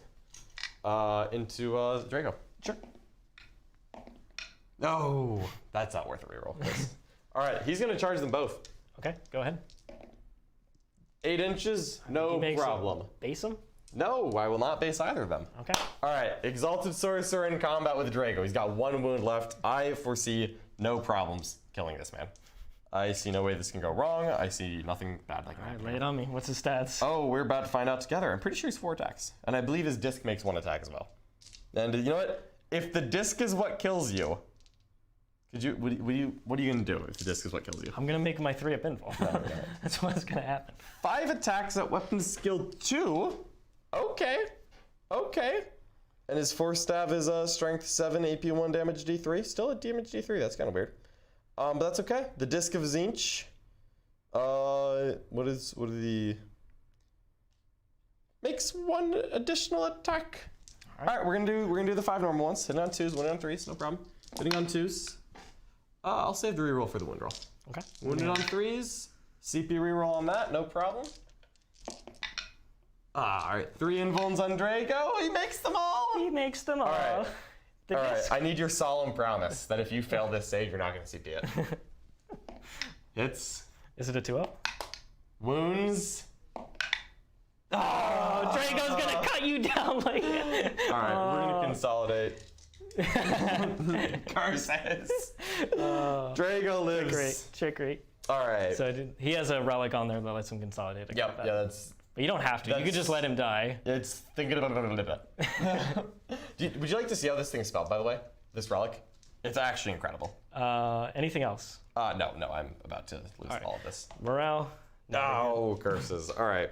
into Draco. Sure. No, that's not worth a reroll. All right, he's gonna charge them both. Okay, go ahead. 8 inches, no He makes problem. Base him? No, I will not base either of them. Okay. All right, Exalted Sorcerer in combat with Draco. He's got 1 wound left. I foresee no problems killing this man. I see no way this can go wrong. I see nothing bad that can All right, happen. lay it on me. What's his stats? Oh, we're about to find out together. I'm pretty sure he's 4 attacks. And I believe his disc makes 1 attack as well. And you know what? If the disc is what kills you, Could you? What are you gonna do if the disc is what kills you? I'm gonna make my 3-up invul. That's what's gonna happen. 5 attacks at weapon skill 2. Okay. And his force staff is strength 7, AP 1, damage D3. Still a damage D3. That's kind of weird. But that's okay. The disc of Zinch. What are the? Makes 1 additional attack. All right, we're gonna do the 5 normal ones. Hitting on 2s, winning on 3s, no problem. Hitting on 2s. I'll save the reroll for the wound roll. Okay. Wounded on 3s. CP reroll on that, no problem. All right, 3 invulns on Drago. He makes them all. He makes them all. All right, I need your solemn promise that if you fail this stage, you're not going to CP it. Hits. Is it a 2-up? Wounds. Oh, Drago's gonna cut you down like that. All right, we're going to consolidate. Curses. Drago lives. Great. All right. So he has a relic on there that lets him consolidate. Yep, yeah, that's... But you don't have to. You could just let him die. It's thinking about it. Would you like to see how this thing's spelled, by the way? This relic? It's actually incredible. Anything else? No, I'm about to lose all of this. Morale? No, curses. All right.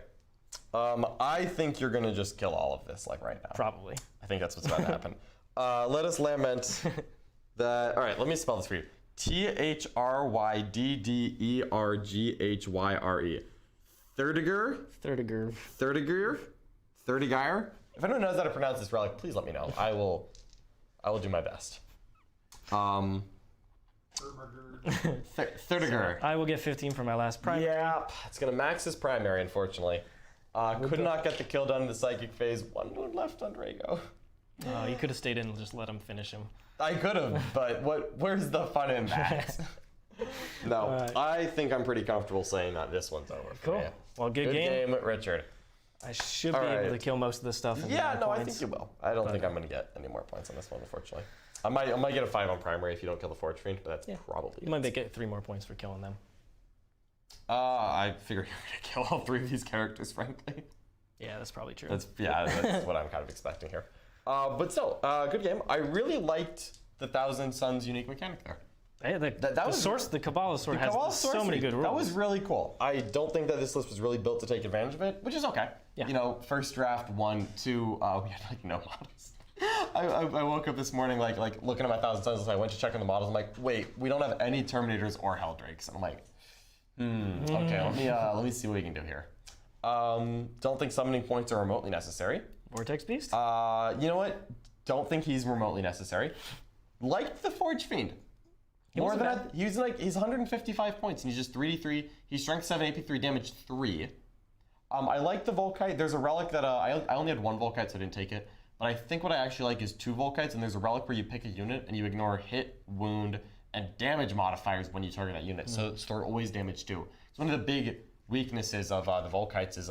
I think you're gonna just kill all of this, like right now. Probably. I think that's what's about to happen. Let us lament that. All right, let me spell this for you. THRYDDERGHYRE. Thirdiger. If anyone knows how to pronounce this relic, please let me know. I will do my best. Thirdiger. I will get 15 for my last primary. Yep, it's gonna max his primary, unfortunately. Could not get the kill done in the psychic phase. 1 wound left on Drago. You could have stayed in and just let him finish him. I could have, but where's the fun in that? No, right. I think I'm pretty comfortable saying that this one's over. Cool. Well, good game, Richard. I should be able to kill most of the stuff. Yeah, no, I think you will. I don't think I'm going to get any more points on this one, unfortunately. I might get a 5 on primary if you don't kill the Forge Fiend, but that's probably. You might get 3 more points for killing them. I figure you're going to kill all 3 of these characters, frankly. Yeah, that's probably true. That's what I'm kind of expecting here. But still, good game. I really liked the Thousand Suns unique mechanic there. Hey, the Kabbalah sword has so many good rules. That was really cool. I don't think that this list was really built to take advantage of it, which is okay. Yeah. You know, first draft, 1, 2, we had like no models. I woke up this morning like looking at my Thousand Suns, and I went to check on the models. I'm like, wait, we don't have any Terminators or Helldrakes. And I'm like, okay, let me see what we can do here. Don't think summoning points are remotely necessary. Vortex Beast? You know what? Don't think he's remotely necessary. Liked the Forge Fiend. More than that, he's 155 points and he's just 3d3. He's strength 7, AP 3, damage 3. I like the Volkite. There's a relic that I only had 1 Volkite, so I didn't take it. But I think what I actually like is 2 Volkites, and there's a relic where you pick a unit and you ignore hit, wound, and damage modifiers when you target that unit. So they're always damage 2. It's one of the big weaknesses of the Volkites is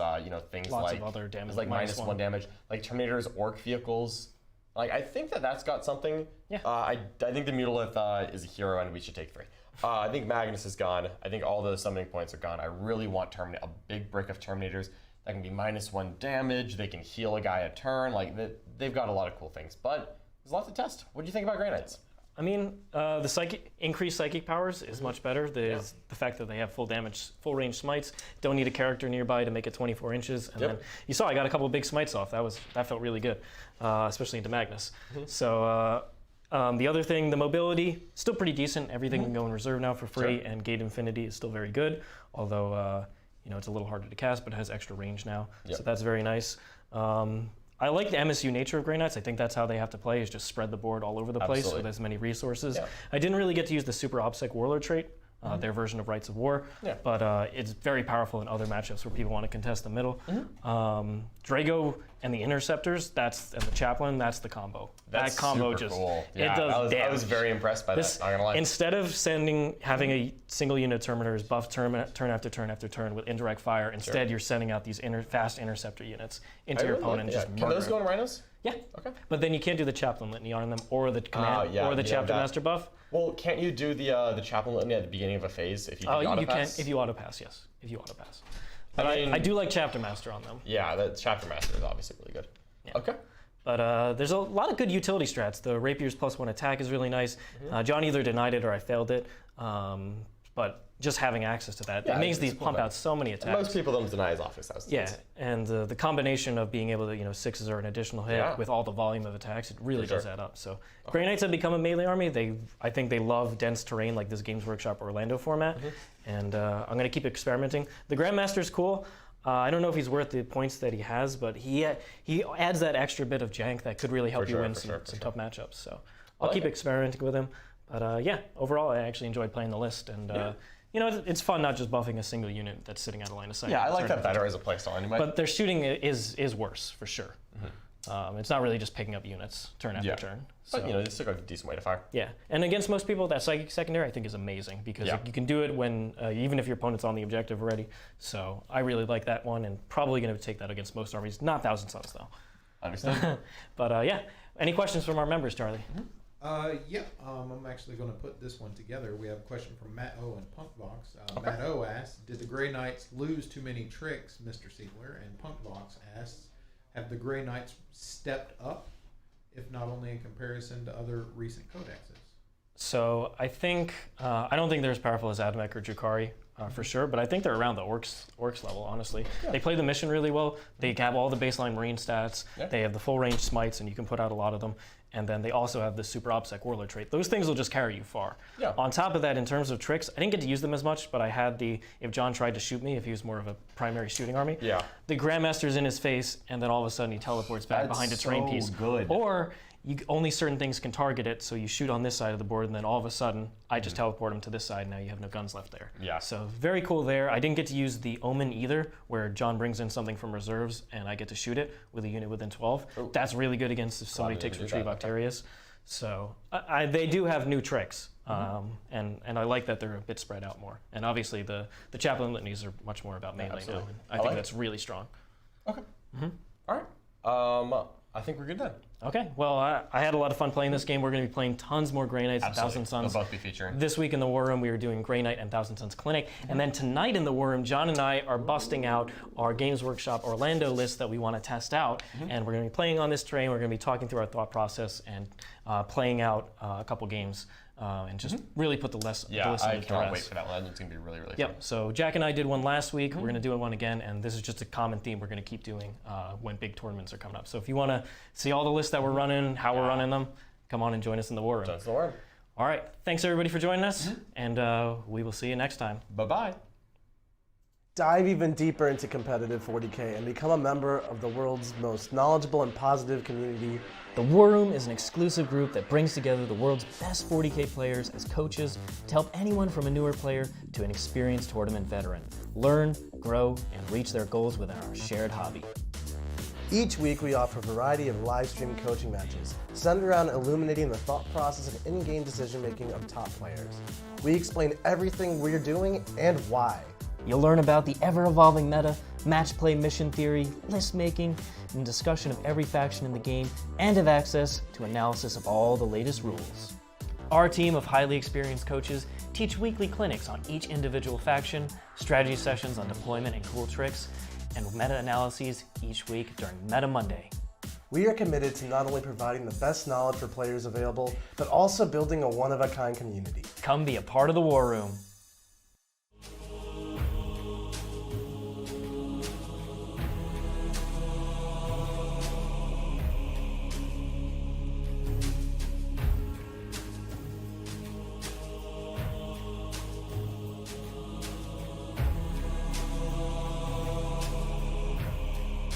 things Lots like of other damage, like -1 damage, like Terminators, Orc vehicles. Like I think that's got something. Yeah. I think the Mutalith is a hero, and we should take 3. I think Magnus is gone. I think all those summoning points are gone. I really want a big brick of Terminators that can be -1 damage. They can heal a guy a turn. Like they've got a lot of cool things, but there's a lot to test. What do you think about Grey Knights? I mean, the increased psychic powers is much better. The fact that they have full range smites, don't need a character nearby to make it 24 inches. And then you saw I got a couple of big smites off. That felt really good, especially into Magnus. So the other thing, the mobility, still pretty decent. Everything can go in reserve now for free, and Gate Infinity is still very good. Although it's a little harder to cast, but it has extra range now, so that's very nice. I like the MSU nature of Grey Knights. I think that's how they have to play, is just spread the board all over the place with as many resources. I didn't really get to use the Super OBSEC Warlord trait, their version of Rights of War, but it's very powerful in other matchups where people want to contest the middle. Drago and the Interceptors, and the Chaplain, that's the combo. That's that combo super cool. Yeah, it does damage. I was very impressed by that, not gonna lie. Instead of having a single unit Terminators buff turn after turn after turn with indirect fire, instead you're sending out these fast Interceptor units into your opponent and just murder. Can those go in Rhinos? Yeah. Okay. But then you can't do the Chaplain Litany on them, or the command, or the Chapter Master buff. Well, can't you do the Chaplain Litany at the beginning of a phase if you do auto you pass? can if you auto pass. Yes, if you auto pass. But I do like Chapter Master on them. Yeah, the Chapter Master is obviously really good. Yeah. Okay. But there's a lot of good utility strats. The Rapier's +1 attack is really nice. John either denied it or I failed it. But just having access to that, it makes these pump out so many attacks. Most people don't deny his office house. Yeah, and the combination of being able to, 6s are an additional hit with all the volume of attacks, it really does add up. So Grey Knights have become a melee army. I think they love dense terrain like this Games Workshop Orlando format, and I'm going to keep experimenting. The Grandmaster's cool. I don't know if he's worth the points that he has, but he adds that extra bit of jank that could really help you win some tough matchups. So I'll keep experimenting with him. But yeah, overall, I actually enjoyed playing the list, and it's fun not just buffing a single unit that's sitting out of line of sight. Yeah, I like that better as a playstyle anyway. But their shooting is worse for sure. It's not really just picking up units turn after turn. So, but it's still a decent way to fire. Yeah, and against most people, that psychic secondary I think is amazing because you can do it when even if your opponent's on the objective already. So I really like that one, and probably going to take that against most armies. Not Thousand Suns though. Understood. But yeah, any questions from our members, Charlie? I'm actually going to put this one together. We have a question from Matt O and Punkbox. Matt O asks, did the Grey Knights lose too many tricks, Mr. Siegler? And Punkbox asks, have the Grey Knights stepped up, if not only in comparison to other recent codexes? So I think, I don't think they're as powerful as Admech or Drukhari for sure, but I think they're around the Orcs level, honestly. They play the mission really well. They have all the baseline Marine stats. They have the full range smites, and you can put out a lot of them. And then they also have the super OBSEC Warlord trait. Those things will just carry you far. On top of that, in terms of tricks, I didn't get to use them as much, but I had if John tried to shoot me, if he was more of a primary shooting army, the Grandmaster's in his face, and then all of a sudden he teleports back behind a terrain piece. Good. Or only certain things can target it, so you shoot on this side of the board, and then all of a sudden, I just teleport him to this side, and now you have no guns left there. So very cool there. I didn't get to use the Omen either, where John brings in something from reserves, and I get to shoot it with a unit within 12. That's really good against if somebody takes Retrieve Octarius. So they do have new tricks, and I like that they're a bit spread out more. And obviously, the Chaplain Litanies are much more about melee now, and I think that's really strong. Okay. All right. I think we're good then. Okay, well, I had a lot of fun playing this game. We're going to be playing tons more Grey Knights and Thousand Suns. They'll both be featuring. This week in the War Room, we were doing Grey Knight and Thousand Suns Clinic. And then tonight in the War Room, John and I are busting out our Games Workshop Orlando list that we want to test out. And we're going to be playing on this terrain. We're going to be talking through our thought process and playing out a couple games. And just really put the list I to can't wait rest. for that one. It's going to be really, really fun. So Jack and I did one last week. We're going to do one again, and this is just a common theme we're going to keep doing when big tournaments are coming up. So if you want to see all the lists that we're running, how we're running them, come on and join us in the War Room. Join us in the War Room. All right. Thanks, everybody, for joining us, and we will see you next time. Bye-bye. Dive even deeper into competitive 40K and become a member of the world's most knowledgeable and positive community. The War Room is an exclusive group that brings together the world's best 40K players as coaches to help anyone from a newer player to an experienced tournament veteran learn, grow, and reach their goals within our shared hobby. Each week we offer a variety of live stream coaching matches centered around illuminating the thought process of in-game decision making of top players. We explain everything we're doing and why. You'll learn about the ever-evolving meta, match play mission theory, list making, and discussion of every faction in the game, and have access to analysis of all the latest rules. Our team of highly experienced coaches teach weekly clinics on each individual faction, strategy sessions on deployment and cool tricks, and meta-analyses each week during Meta Monday. We are committed to not only providing the best knowledge for players available, but also building a one-of-a-kind community. Come be a part of the War Room.